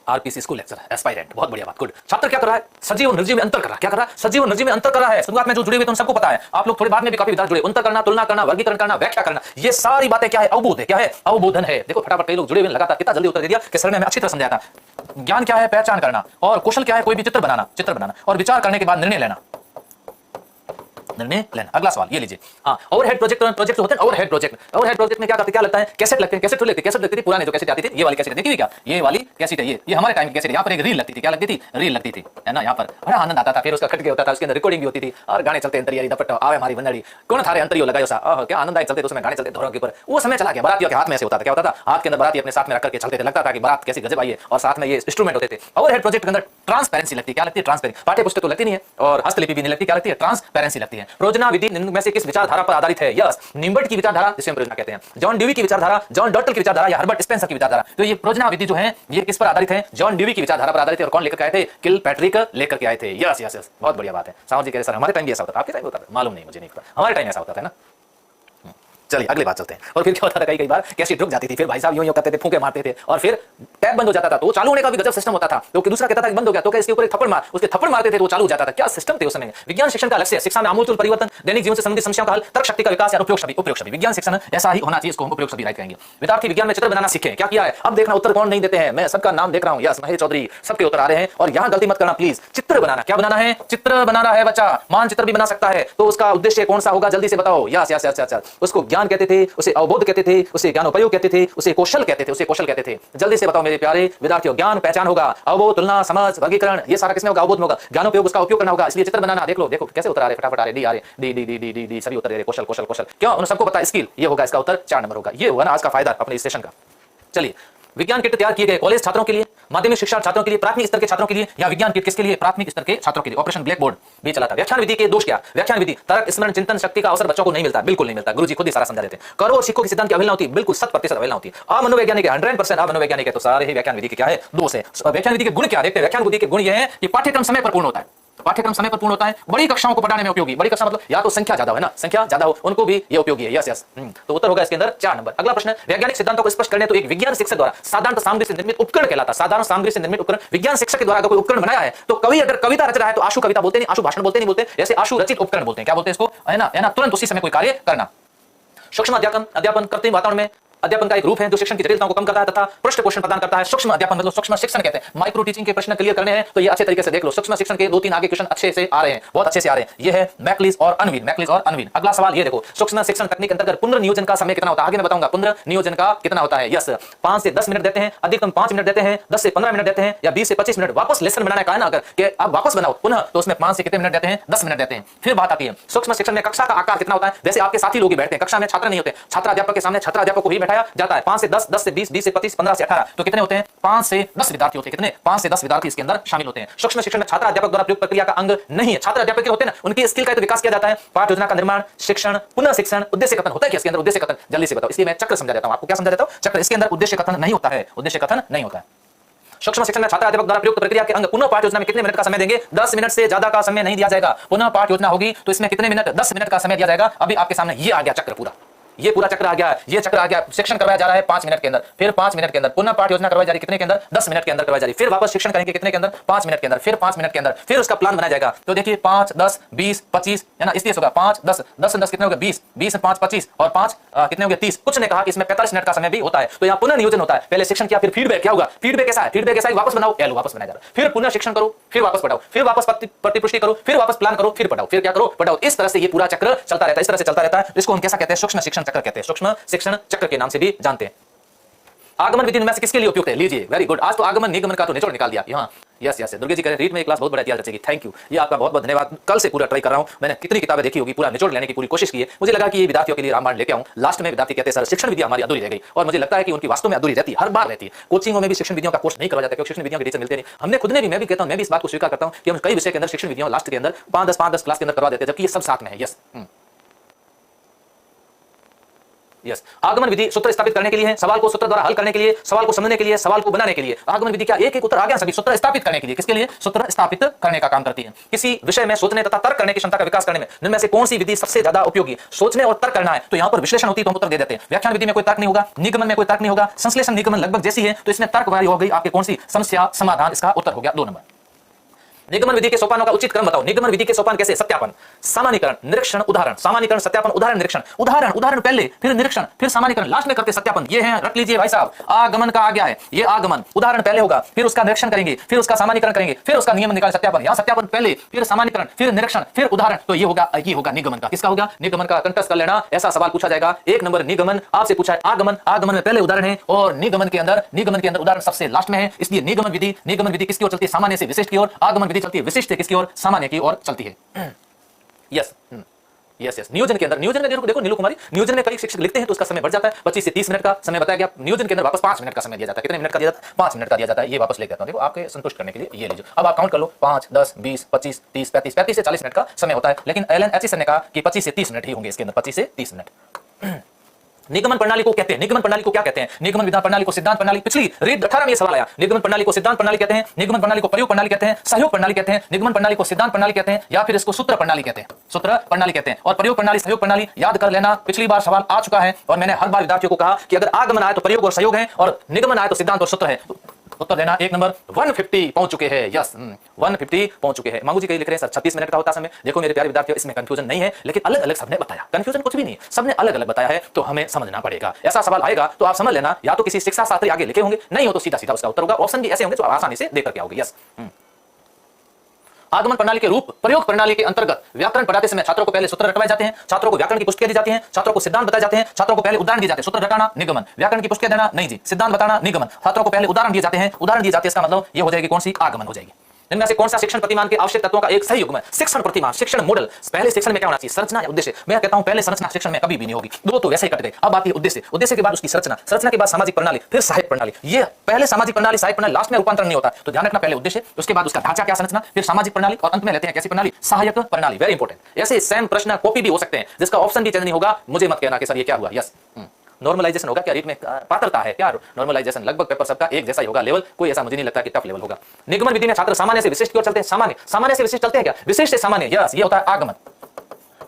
आरपीसी स्कूल लेक्चर एस्पायरेंट, बहुत बढ़िया बात, गुड। छात्र क्या कर रहा है? सजीव और निर्जीव में अंतर कर रहा है। क्या कर रहा है? सजीव और निर्जीव में अंतर कर रहा है। शुरुआत में जो जुड़े हुए थे उन सबको पता है, आप लोग थोड़े बाद में भी काफी विद्यार्थी जुड़े। अंतर करना, तुलना करना, वर्गीकरण करना, व्याख्या करना, ये सारी बातें क्या है? अवबोध है। क्या है? अवबोधन है। देखो फटाफट कई लोग जुड़े हुए लगातार, कितना जल्दी उत्तर दे दिया कि सर ने हमें अच्छी तरह समझाया था। ज्ञान क्या है? पहचान करना, और कौशल क्या है? कोई भी चित्र बनाना, और विचार करने के बाद निर्णय लेना। अगला सवाल ये लीजिए, हाँ, ओवरहेड प्रोजेक्ट होते हैं। ओवरहेड प्रोजेक्ट में क्या करते, क्या लगता है? कैसेट लगते हैं, कैसेट लगती थी पुराने जो कैसेट आती थी, ये वाली कैसेट देखी क्या? ये वाली कैसेट है, ये हमारे टाइम की कैसेट। यहाँ पर एक रील लगती थी, क्या लगती थी? रील लगती थी, है ना। यहाँ पर बड़ा आनंद आता था, फिर उसका खटके होता था, उसके अंदर रिकॉर्डिंग भी होती थी और गाने चलते अंतरियारी दपट्टा आवे हमारी बंदड़ी, कौन थारे अंतरियो लगायो सा, क्या आनंद आए चलते थे उसमें, गाने चलते धोरों के ऊपर। वो समय चला गया। बारातियों के हाथ में से होता था, क्या होता था? हाथ के अंदर बाराती अपने साथ में रख करके चलते थे, लगता था कि बारात कैसी गजब आई है, और साथ में ये इंस्ट्रूमेंट होते थे। ओवरहेड प्रोजेक्ट के अंदर ट्रांसपेरेंसी लगती है। क्या लगती है? ट्रांसपेरेंसी। पाठ्य पुस्तक तो लगती नहीं है और हस्तलिपि भी नहीं लगती, क्या लगती है? ट्रांसपेरेंसी लगती है। प्रोजना विधि में से किस विचारधारा पर आधारित है? यस, निम्बर्ट की विचारधारा, जिसे हम प्रोजना कहते हैं, जॉन ड्यूई की विचारधारा, जॉन डॉटल की विचारधारा, या हर्बर्ट स्पेंसर की विचारधारा। तो ये प्रोजना विधि जो है ये किस पर आधारित है? जॉन ड्यूई की विचारधारा पर आधारित है। और कौन लेकर के आए थे? किल पैट्रिक लेकर के आए थे। यस यस यस, बहुत बढ़िया बात है। साहब जी कह रहे सर हमारे टाइम भी ऐसा होता था, आपके टाइम होता था? मालूम नहीं, मुझे नहीं पता, हमारे टाइम ऐसा होता था ना। चलिए अगली बात चलते हैं। और फिर क्या होता था, कई बार कैसेट रुक जाती थी, फिर भाई साहब यूं करते थे, फूंके मारते थे, और फिर टैप बंद हो जाता था, तो चालू होने का भी गजब सिस्टम होता था। तो दूसरा कहता था कि बंद हो गया, तो क्या इसके ऊपर एक थप्पड़ मार, उसके थप्पड़ मारते थे तो चालू हो जाता था। क्या सिस्टम थे उस समय। विज्ञान शिक्षण का लक्ष्य शिक्षा में आमूलचूल परिवर्तन, दैनिक जीवन से संबंधित समस्याओं का हल, तर्क शक्ति का विकास या उपयोग सभी। विज्ञान शिक्षण ऐसा ही होना चाहिए, इसको हम उपयोग सभी राइट कहेंगे। विद्यार्थी विज्ञान में चित्र बनाना सीखे। क्या किया है? अब देखना उत्तर कौन नहीं देते हैं, मैं सबका नाम देख रहा हूं। यस, महेश चौधरी, सबके उत्तर आ रहे हैं। और यहां गलती मत करना प्लीज। चित्र बनाना, क्या बनाना है? चित्र बनाना है बच्चा। मानचित्र भी बना सकता है, तो उसका उद्देश्य कौन सा होगा? जल्दी से बताओ। यस यस यस यस, उसको ज्ञान कहते थे, उसे अवबोध कहते थे, उसे ज्ञानोपयोग कहते थे, उसे कौशल कहते थे। जल्दी से बताओ मेरे प्यारे विद्यार्थियों। ज्ञान पहचान होगा, अवबोध तुलना समझ वर्गीकरण, ये सारा किसमें होगा? अवबोध में होगा। ज्ञानोपयोग उसका उपयोग करना होगा। इसलिए चित्र बनाना। देख लो कैसे उत्तर आ रहे, फटाफट आ रहे, डी आ रहे, डी सभी उत्तर दे रहे। कौशल क्यों? उन सबको पता है स्किल, ये होगा इसका उत्तर 4 नंबर होगा। ये होगा ना आज का फायदा अपने स्टेशन का। चलिए, विज्ञान किट तैयार किए गए कॉलेज छात्रों के लिए, माध्यमिक शिक्षा छात्रों के लिए, प्राथमिक स्तर के छात्रों के लिए, या विज्ञान किट किसके लिए? प्राथमिक स्तर के छात्रों के लिए। ऑपरेशन ब्लैक बोर्ड भी चला था। व्याख्यान विधि के दोष क्या? व्याख्यान विधि तर्क स्मरण चिंतन शक्ति का अवसर बच्चों को नहीं मिलता, बिल्कुल नहीं मिलता। गुरुजी खुद ही सारा समझा देते हैं। करो और सीखो के सिद्धांत की अवहेलना होती है, बिल्कुल 100% अवहेलना होती है। मनोवैज्ञानिक 100% मनोवैज्ञानिक है, तो सारे ही व्याख्यान विधि के क्या है? दोष है। व्याख्यान विधि के गुण क्या? देखते हैं। व्याख्यान विधि के गुण ये है कि पाठ्यक्रम समय पर पूर्ण होता है। पाठ्यक्रम समय पर पूर्ण होता है, बड़ी कक्षाओं को पढ़ाने में उपयोगी। बड़ी कक्षा मतलब या तो संख्या ज्यादा हो, है ना, संख्या ज्यादा हो उनको भी ये उपयोगी है। यस यस, तो उत्तर होगा इसके अंदर 4 नंबर। अगला प्रश्न, वैज्ञानिक सिद्धांतों को स्पष्ट करने तो एक विज्ञान शिक्षक द्वारा साधारण सामग्री से निर्मित उपकरण कहलाता है। साधारण सामग्री से निर्मित उपकरण विज्ञान शिक्षक के द्वारा अगर कोई उपकरण बनाया है तो कवि अगर कविता रच रहा है तो आशु कविता बोलते नहीं, आशु भाषण बोलते नहीं, बोलते जैसे आशु रचित उपकरण बोलते हैं। क्या बोलते हैं इसको, है ना, तुरंत उसी समय कोई कार्य करना। सूक्ष्म अध्यापन कृत्रिम वातावरण में अध्यापन का एक रूप है जो शिक्षण की जटिलताओं को कम करता है तथा पृष्ठ पोषण प्रदान करता है। सूक्ष्म अध्यापन मतलब सूक्ष्म शिक्षण कहते हैं। माइक्रो टीचिंग के प्रश्न क्लियर करने हैं तो ये अच्छे तरीके से देख लो। सूक्ष्म शिक्षण के 2-3 आगे क्वेश्चन अच्छे से आ रहे हैं, बहुत अच्छे से आ रहे हैं। ये है मैकलिस और अनविन। अगला सवाल ये देखो, सूक्ष्म शिक्षण तकनीक अंतर्गत पुनर्नियोजन का समय कितना होता है, आगे मैं बताऊंगा पुनर्नियोजन का कितना होता है। यस, 5 से 10 मिनट देते हैं, अधिकतम 5 मिनट देते हैं, 10 से 15 मिनट देते हैं, या 20 से 25 मिनट। वापस लेसन बनाना है ना, अगर कि आप वापस बनाओ पुनः तो उसमें 5 से कितने मिनट देते हैं, 10 मिनट देते हैं। फिर बात आती है सूक्ष्म शिक्षण में कक्षा का आकार कितना होता है। जैसे आपके साथी लोग ही बैठते हैं, कक्षा में छात्र नहीं होते, छात्र अध्यापक के सामने छात्र अध्यापक को ही बैठाया जाता है। 5 से 10, 10 से 20, 20 से 25, 15 से 18, तो कितने होते हैं, 5 से 10 विद्यार्थी होते हैं। कितने, 5 से 10 विद्यार्थी इसके अंदर शामिल होते हैं। सूक्ष्म शिक्षण में छात्र अध्यापक द्वारा प्रयुक्त प्रक्रिया का अंग नहीं है। छात्र अध्यापक के होते हैं ना, उनकी स्किल का तो विकास किया जाता है। पाठ योजना का निर्माण, शिक्षण, पुनः शिक्षण, उद्देश्य कथन होता है। इसके अंदर उद्देश्य कथन जल्दी से बताओ, इसलिए मैं चक्र समझा देता हूं आपको। क्या समझा देता हूं, चक्र। इसके अंदर उद्देश्य कथन नहीं होता है, उद्देश्य कथन नहीं होता है। सूक्ष्म शिक्षण में छात्र अध्यापक द्वारा प्रयुक्त प्रक्रिया के अंग पुनः पाठ योजना में कितने मिनट का समय देंगे, 10 मिनट से ज्यादा का समय नहीं दिया जाएगा। पुनः पाठ योजना होगी तो इसमें कितने मिनट, 10 मिनट का समय दिया जाएगा। अभी आपके सामने ये आ गया चक्र पूरा, ये पूरा चक्र आ गया, ये चक्र आ गया। शिक्षण करवाया जा रहा है 5 मिनट के अंदर, फिर 5 मिनट के अंदर पुनः पाठ योजना करवाई जा रही कितने के अंदर, 10 मिनट के अंदर करवाई जा रही, फिर वापस शिक्षण करेंगे कितने के अंदर, 5 मिनट के अंदर, फिर 5 मिनट के अंदर, फिर उसका प्लान बनाया जाएगा। तो देखिए 5, 10, 20, 25, है ना, इसलिए होगा 5, 10, 10 10 कितने हो गए, 20, 20 5, 25 और 5 कितने हो गए, 30। कुछ ने कहा कि इसमें 45 मिनट का समय भी होता है। तो यहाँ पुनः नियोजन होता है, पहले शिक्षण किया, फिर फीडबैक क्या होगा, फीडबैक कैसा है, फीडबैक कैसा है, वापस बनाओ, एलो वापस बनाया जा रहा है, फिर पुनः शिक्षण करो, फिर वापस पढ़ाओ, फिर वापस प्रतिपुष्टि करो, फिर वापस प्लान करो, फिर पढ़ाओ, फिर क्या करो, पढ़ाओ। इस तरह से ये पूरा चक्र चलता रहता है, इस तरह से चलता रहता है। इसको हम कैसा कहते हैं, सूक्ष्म शिक्षण चक्र कहते हैं, सूक्ष्म शिक्षण चक्र के नाम से भी जानते हैं। आगमन विधि में से किसके लिए उपयुक्त है, लीजिए, वेरी गुड। आज तो आगमन निगमन का तो निचोड़ निकाल दिया यहाँ। यस यस, दुर्गे जी कह रहे हैं रीड में एक क्लास बहुत बड़ा इतिहास रचेगी। थैंक यू, ये आपका बहुत बहुत धन्यवाद। कल से पूरा ट्राई कर रहा हूं, मैंने कितनी किताबें देखी होगी, पूरा निचोड़ लेने की पूरी कोशिश की है। मुझे लगा कि ये विद्यार्थियों के लिए रामबाण लेके आऊं। लास्ट में विद्यार्थी कहते हैं सर शिक्षण विद्या हमारी अधूरी रह गई, और मुझे लगता है कि उनकी वास्तव में अधूरी रहती है, हर बार रहती है। कोचिंगों में भी शिक्षण विधियों का कोर्स नहीं करवाया जाता क्योंकि शिक्षण विधियों के टीचर मिलते नहीं। हमने खुद ने भी, मैं भी कहता हूं, मैं भी इस बात को स्वीकार करता हूं कि हम कई विषय के अंदर शिक्षण विधियों लास्ट के अंदर 5-10 क्लास के अंदर करवा देते हैं, जबकि ये सब साथ में है। यस यस, आगमन विधि सूत्र स्थापित करने के लिए है, सवाल को सूत्र द्वारा हल करने के लिए, सवाल को समझने के लिए, सवाल को बनाने के लिए। आगमन विधि क्या, एक एक उत्तर आ गया सभी, सूत्र स्थापित करने के लिए। किसके लिए, सूत्र स्थापित करने का काम करती है। किसी विषय में सोचने तथा तर्क करने की क्षमता का विकास करने में इनमें से कौन सी विधि सबसे ज्यादा उपयोगी, सोचने और तर्क करना है तो यहाँ पर विश्लेषण होती है तो हम उत्तर दे देते हैं। व्याख्यान विधि में कोई तर्क नहीं होगा, निगमन में कोई तर्क नहीं होगा, संश्लेषण निगमन लगभग जैसी है, तो इसमें तर्क वाली हो गई आपके कौन सी, समस्या समाधान। इसका उत्तर हो गया 2 नंबर। निगमन विधि के सोपानों का उचित क्रम बताओ। निगमन विधि के सोपान कैसे, सत्यापन, सामान्यीकरण, निरीक्षण, उदाहरण। सामान्यीकरण, सत्यापन, उदाहरण, निरीक्षण। उदाहरण पहले, फिर निरीक्षण, फिर सामान्यीकरण, लास्ट में करते सत्यापन। ये है, रख लीजिए भाई साहब, आगमन का आ गया है, ये आगमन। उदाहरण पहले होगा, फिर उसका निरीक्षण करेंगे, फिर उसका सामान्यीकरण करेंगे, फिर उसका नियम निकाल सत्यापन। यहाँ सत्यापन पहले, फिर सामान्यीकरण, फिर निरीक्षण, फिर उदाहरण। तो ये होगा निगमन का। किसका होगा, निगमन का। कंटेस्ट कर लेना, ऐसा सवाल पूछा जाएगा। 1 नंबर निगमन, आपसे पूछा है आगमन। आगमन में पहले उदाहरण है और निगमन के अंदर उदाहरण सबसे लास्ट में है। इसलिए निगमन विधि किसकी ओर चलती है, सामान्य से विशिष्ट की ओर। आगमन विधि चलती है विशिष्ट से किसकी ओर, सामान्य की ओर चलती है। यस यस, नियोजन में देखो नीलू कुमारी, नियोजन में कई शिक्षक लिखते हैं तो उसका समय बढ़ जाता है, 25 से 30 मिनट का समय बताया गया। नियोजन के अंदर वापस 5 मिनट का समय दिया जाता है। कितने मिनट का दिया जाता है, 5 मिनट का दिया जाता है। ये वापस ले जाता हूं, देखो आपके संतुष्ट करने के लिए ये लीजिए। अब आप काउंट कर लो, 5, 10, 20, 25, 30, 35 से 40 मिनट का समय होता है। लेकिन एलन एचिसन ने कहा कि 25 से 30 मिनट ही होंगे इसके अंदर, 25 से 30 मिनट। निगमन प्रणाली को कहते हैं, निगमन प्रणाली को क्या कहते हैं, निगमन विधान प्रणाली को सिद्धांत प्रणाली। पिछली रीड 18 में ये सवाल आया। निगमन प्रणाली को सिद्धांत प्रणाली कहते हैं, निगमन प्रणाली को प्रयोग प्रणाली कहते हैं, सहयोग प्रणाली कहते हैं, निगमन प्रणाली को सिद्धांत प्रणाली कहते हैं, या फिर इसको सूत्र प्रणाली कहते हैं, सूत्र प्रणाली कहते हैं। और प्रयोग प्रणाली, सहयोग प्रणाली याद कर लेना, पिछली बार सवाल आ चुका है और मैंने हर बार विद्यार्थियों को कहा कि अगर आगमन आए तो प्रयोग और सहयोग है, और निगमन आए तो सिद्धांत और सूत्र है। उत्तर देना 1 नंबर। 150 पहुंच चुके हैं। यस, 150 पहुंच चुके हैं। मांगू जी कहीं लिख रहे हैं सर 36 मिनट का होता समय। देखो मेरे प्यारे विद्यार्थियों, इसमें कंफ्यूजन नहीं है, लेकिन अलग अलग सबने बताया, कंफ्यूजन कुछ भी नहीं, सबने अलग अलग बताया है, तो हमें समझना पड़ेगा। ऐसा सवाल आएगा तो आप समझ लेना, या तो किसी शिक्षा शास्त्री आगे लिखे होंगे, नहीं हो तो सीधा सीधा उसका उत्तर होगा। ऑप्शन भी ऐसे होंगे जो आप आसानी से देख करके आओगे। यस, आगमन प्रणाली के रूप, प्रयोग प्रणाली के अंतर्गत व्याकरण पढ़ाते समय छात्रों को पहले सूत्र रटवाए जाते हैं, छात्रों को व्याकरण की पुस्तकें दी जाती हैं, छात्रों को सिद्धांत बताए जाते हैं, छात्रों को पहले उदाहरण दिए जाते हैं। सूत्र रटाना निगमन, व्याकरण की पुस्तकें देना नहीं जी, सिद्धांत बताना निगमन, छात्रों को पहले उदाहरण दिए जाते हैं, उदाहरण दिए जाते हैं, इसका मतलब ये हो जाएगी कौन सी, आगमन हो जाएगी। इनमें से कौन सा शिक्षण प्रतिमान के आवश्यक तत्वों का एक सही युग्म है, शिक्षण प्रतिमान, शिक्षण मॉडल। पहले शिक्षण में क्या होना चाहिए, संरचना या उद्देश्य। मैं कहता हूं पहले संरचना शिक्षण में कभी भी नहीं होगी, दो तो वैसे ही कट गए। अब आती है उद्देश्य, उद्देश्य के बाद उसकी संरचना, संरचना के बाद सामाजिक प्रणाली, फिर सहायक प्रणाली। ये पहले सामाजिक प्रणाली, सहायक प्रणाली, लास्ट में रूपांतरण नहीं होता। तो ध्यान रखना, पहले उद्देश्य, उसके बाद उसका ढांचा क्या, संरचना, फिर सामाजिक प्रणाली, और अंत में लेते हैं कैसी प्रणाली, सहायक प्रणाली। Very important. ऐसे सेम प्रश्न कॉपी भी हो सकते हैं जिसका ऑप्शन भी चेंज नहीं होगा। मुझे मत कहना कि सर ये क्या हुआ। यस, नॉर्मलाइजेशन होगा क्या, रीट में पात्रता है क्या, नॉर्मलाइजेशन लगभग पेपर सबका एक जैसा ही होगा, लेवल कोई ऐसा मुझे नहीं लगता कि टफ लेवल होगा। निगमन विधि में छात्र सामान्य से विशिष्ट की ओर चलते हैं, सामान्य से विशिष्ट चलते हैं क्या, विशिष्ट से सामान्य, यस ये होता है आगमन,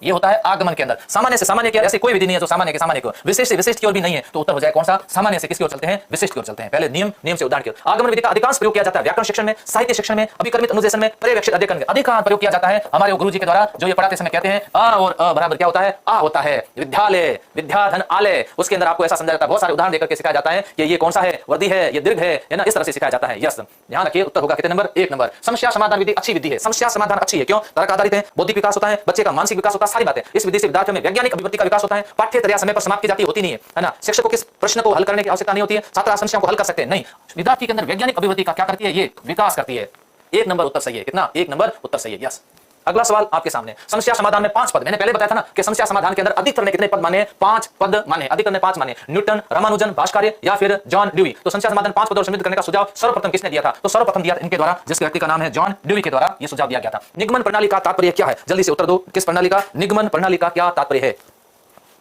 ये होता है आगमन के अंदर। सामान्य से सामान्य की ऐसी कोई विधि नहीं है जो सामान्य के सामान्य की ओर, विशिष्ट से विशिष्ट की ओर भी नहीं है, तो उत्तर हो जाए कौन सा, सामान्य से किसकी ओर चलते हैं, विशिष्ट की ओर चलते हैं। पहले नियम से उदाहरण की ओर। आगमन विधि का अधिकांश प्रयोग किया जाता है व्याकरण शिक्षण में, साहित्य शिक्षण में, अभिकर्मित अनुदेशन में, पर्यवेक्षित अध्ययन में अधिकांश प्रयोग किया जाता है। हमारे गुरुजी के द्वारा जो ये पढ़ाते समय कहते हैं अ और अ बराबर क्या होता है, आ होता है। विद्यालय, विद्याधन आलय, उसके अंदर आपको ऐसा समझाया जाता है, बहुत सारे उदाहरण देकर के सिखाया जाता है कि ये कौन सा है, वर्दी है, ये दीर्घ है ना, इस तरह से सिखाया जाता है। यस ध्यान रखिए, उत्तर होगा कितने नंबर, 1 नंबर। समस्या समाधान विधि अच्छी विधि है, समस्या समाधान अच्छी है, क्यों, तर्क आधारित है, बौद्धिक विकास होता है, बच्चे का मानसिक विकास होता है, सारी बातें। इस विधि से विद्यार्थियों में वैज्ञानिक अभिव्यक्ति का विकास होता है, पाठ्यचर्या समय पर समाप्त की जाती होती नहीं है ना, शिक्षक को किस प्रश्न को हल करने की आवश्यकता नहीं होती है, छात्र समस्या को हल कर सकते हैं, नहीं, विद्यार्थी के अंदर वैज्ञानिक अभिव्यक्ति का क्या करती है, ये विकास करती है। 1 नंबर उत्तर सही है, कितना, 1 नंबर उत्तर सही है। यस अगला सवाल आपके सामने, समस्या समाधान में 5 पद, मैंने पहले बताया था ना कि समस्या समाधान के अंदर अधिकतर ने कितने पद माने, 5 पद माने, अधिकतर ने 5 माने, न्यूटन, रामानुजन, भास्कर्य या फिर जॉन ड्यूई। तो समस्या समाधान 5 पदों समृद्ध करने का सुझाव सर्वप्रथम किसने दिया था, तो सर्वप्रथम दिया इनके द्वारा, जिस व्यक्ति का नाम है जॉन ड्यूई के द्वारा यह सुझाव दिया गया था। निगमन प्रणाली का तात्पर्य क्या है, जल्दी से उत्तर दो, किस प्रणाली का, निगमन प्रणाली का क्या तात्पर्य है।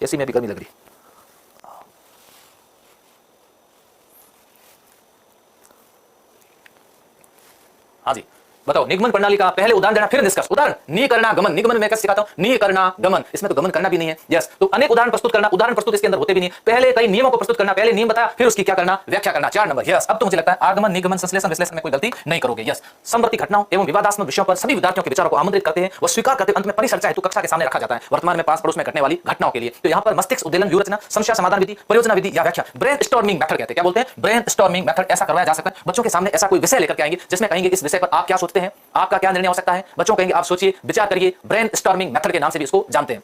ऐसी में भी गर्मी लग रही, हाँ जी बताओ, निगमन प्रणाली का पहले उदाहरण देना फिर डिस्कस। उदाहरण, निकरणागमन, निगमन में कैसे सिखाता हूं, निकरणागमन, इसमें तो गमन करना भी नहीं है। यस तो अनेक उदाहरण प्रस्तुत करना, उदाहरण प्रस्तुत इसके अंदर होते भी नहीं, पहले कई नियमों को प्रस्तुत करना, पहले नियम बताया फिर उसकी क्या करना, व्याख्या करना। 4 नंबर। यस अब तो मुझे लगता है आगमन, निगमन, संश्लेषण, विश्लेषण में कोई गलती नहीं करोगे। यस समवर्ती घटनाओं एवं विवादास्पद विषयों पर सभी विद्यार्थियों के विचारों को आमंत्रित करते हैं, वो स्वीकार करते हैं, अंत में परिचर्चा हेतु कक्षा के सामने रखा जाता है, वर्तमान में पास पड़ोस में घटने वाली घटनाओं के लिए। तो यहाँ पर मस्तिष्क उद्वेलन, व्यूहरचना, समस्या समाधान विधि, परियोजना विधि या व्याख्या, ब्रेन स्टॉर्मिंग मेथड कहते हैं, क्या बोलते हैं, ब्रेन स्टॉर्मिंग मेथड, ऐसा करवाया जा सकता है। बच्चों के सामने ऐसा कोई विषय लेकर के आएंगे जिसमें कहेंगे इस विषय पर आप क्या सोचते हैं, आपका क्या निर्णय हो सकता है, बच्चों कहेंगे आप सोचिए, विचार करिए, ब्रेन स्टॉर्मिंग मेथड के नाम से भी इसको जानते हैं,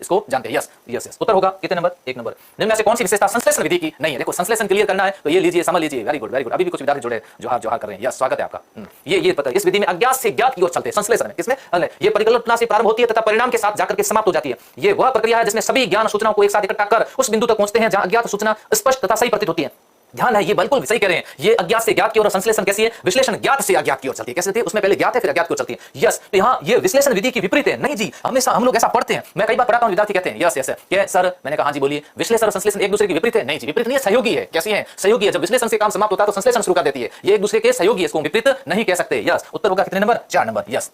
यस यस यस। उत्तर होगा कितने नंबर, 1 नंबर। इनमें से कौन सी विशेषता संश्लेषण विधि की नहीं है, देखो संश्लेषण क्लियर करना है तो ये लीजिए, समझ लीजिए, वेरी गुड। अभी भी कुछ विद्यार्थी जुड़े जोहार कर रहे हैं, यस स्वागत है आपका। ये पता है, इस विधि में अज्ञात से ज्ञात की ओर चलते हैं, संश्लेषण में किसमें, ये परिकल्पना से प्रारंभ होती है तथा परिणाम के साथ जाकर के समाप्त हो जाती है। ये वह प्रक्रिया है जिसमें सभी ज्ञान सूचनाओं को एक साथ इकट्ठा कर उस बिंदु तक पहुंचते हैं जहां अज्ञात सूचना स्पष्ट तथा सही प्रतीत होती है। ध्यान है, ये बिल्कुल सही कह रहे हैं, ये अज्ञात से ज्ञात की ओर, संश्लेषण कैसी है, विश्लेषण ज्ञात से अज्ञात की ओर चलती है। कैसे चलती है, उसमें पहले ज्ञात है फिर अज्ञात की ओर चलती है। यस तो यहाँ ये विश्लेषण विधि की विपरीत है, नहीं जी, हमेशा हम लोग ऐसा पढ़ते हैं, मैं कई बार पढ़ाता हूं, विद्यार्थी कहते हैं यस यस क्या सर, मैंने कहा हाँ जी बोलिए, विश्लेषण और संश्लेषण एक दूसरे के विपरीत है, नहीं जी विपरीत नहीं है, सहयोगी है। कैसी है, सहयोगी है। जब विश्लेषण से काम समाप्त होता है तो संश्लेषण शुरू कर देती है, ये एक दूसरे के सहयोगी है, इसको विपरीत नहीं कह सकते। यस उत्तर होगा कितने नंबर, 4 नंबर। यस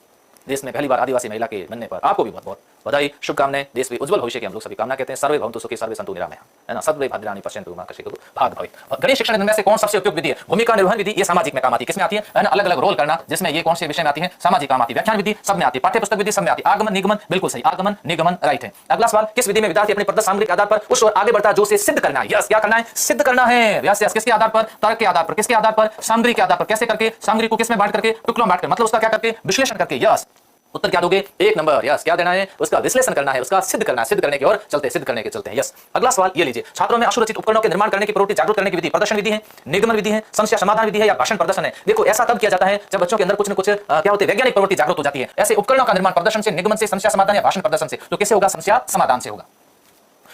देश में पहली बार आदिवासी महिला के बनने पर आपको भी बहुत बहुत बधाई, शुभकामनाएं, देश के उज्जवल भविष्य की हम लोग सभी कामना कहते हैं। सर्वे भवन्तु सुखी सर्वे सन्तु निरामयाः, है ना, सर्वे भद्राणि पश्यन्तु मा कश्चित् भाग् भवेत्। गणित शिक्षण में से कौन सबसे उपयुक्त विधि है, भूमिका निर्वहन विधि, ये सामाजिक में काम आती है, किसमें आती है ना, अलग अलग रोल करना, जिसमें ये कौन से विषय में आती है, सामाजिक काम आती है। व्याख्यान विधि सब में आती है, पाठ्य पुस्तक विधि सब में आती है। आगमन निगमन बिल्कुल सही, आगमन निगमन राइट है। अगला सवाल, किस विधि में विद्यार्थी अपने प्रदत्त सामग्री के आधार पर उस ओर आगे बढ़ता है जो उसे सिद्ध करना है। यस क्या करना है, सिद्ध करना है। यस यस किसके आधार पर, तर्क के आधार पर, किसके आधार पर, सामग्री के आधार पर, कैसे करके, सामग्री को किसमें बांट करके, टुकड़ों में बांट कर, मतलब उसका क्या करके, विश्लेषण करके। यस उत्तर क्या दोगे, 1 नंबर। यस क्या देना है, उसका विश्लेषण करना है, उसका सिद्ध करना है, सिद्ध करने की ओर चलते, सिद्ध करने के चलते हैं। यस अगला सवाल ये लीजिए, छात्रों में असुरक्षित उपकरणों के निर्माण करने की प्रवृत्ति जागरूक करने की विधि प्रदर्शन विधि है, निगमन विधि है, समस्या समाधान विधि है या भाषण प्रदर्शन है। देखो ऐसा तब किया जाता है जब बच्चों के अंदर कुछ न कुछ क्या होते हैं, वैज्ञानिक प्रवृत्ति जागरूक हो जाती है। ऐसे उपकरणों का निर्माण प्रदर्शन से, निगमन से, समस्या समाधान या भाषण प्रदर्शन से, तो किससे होगा, समस्या समाधान से होगा।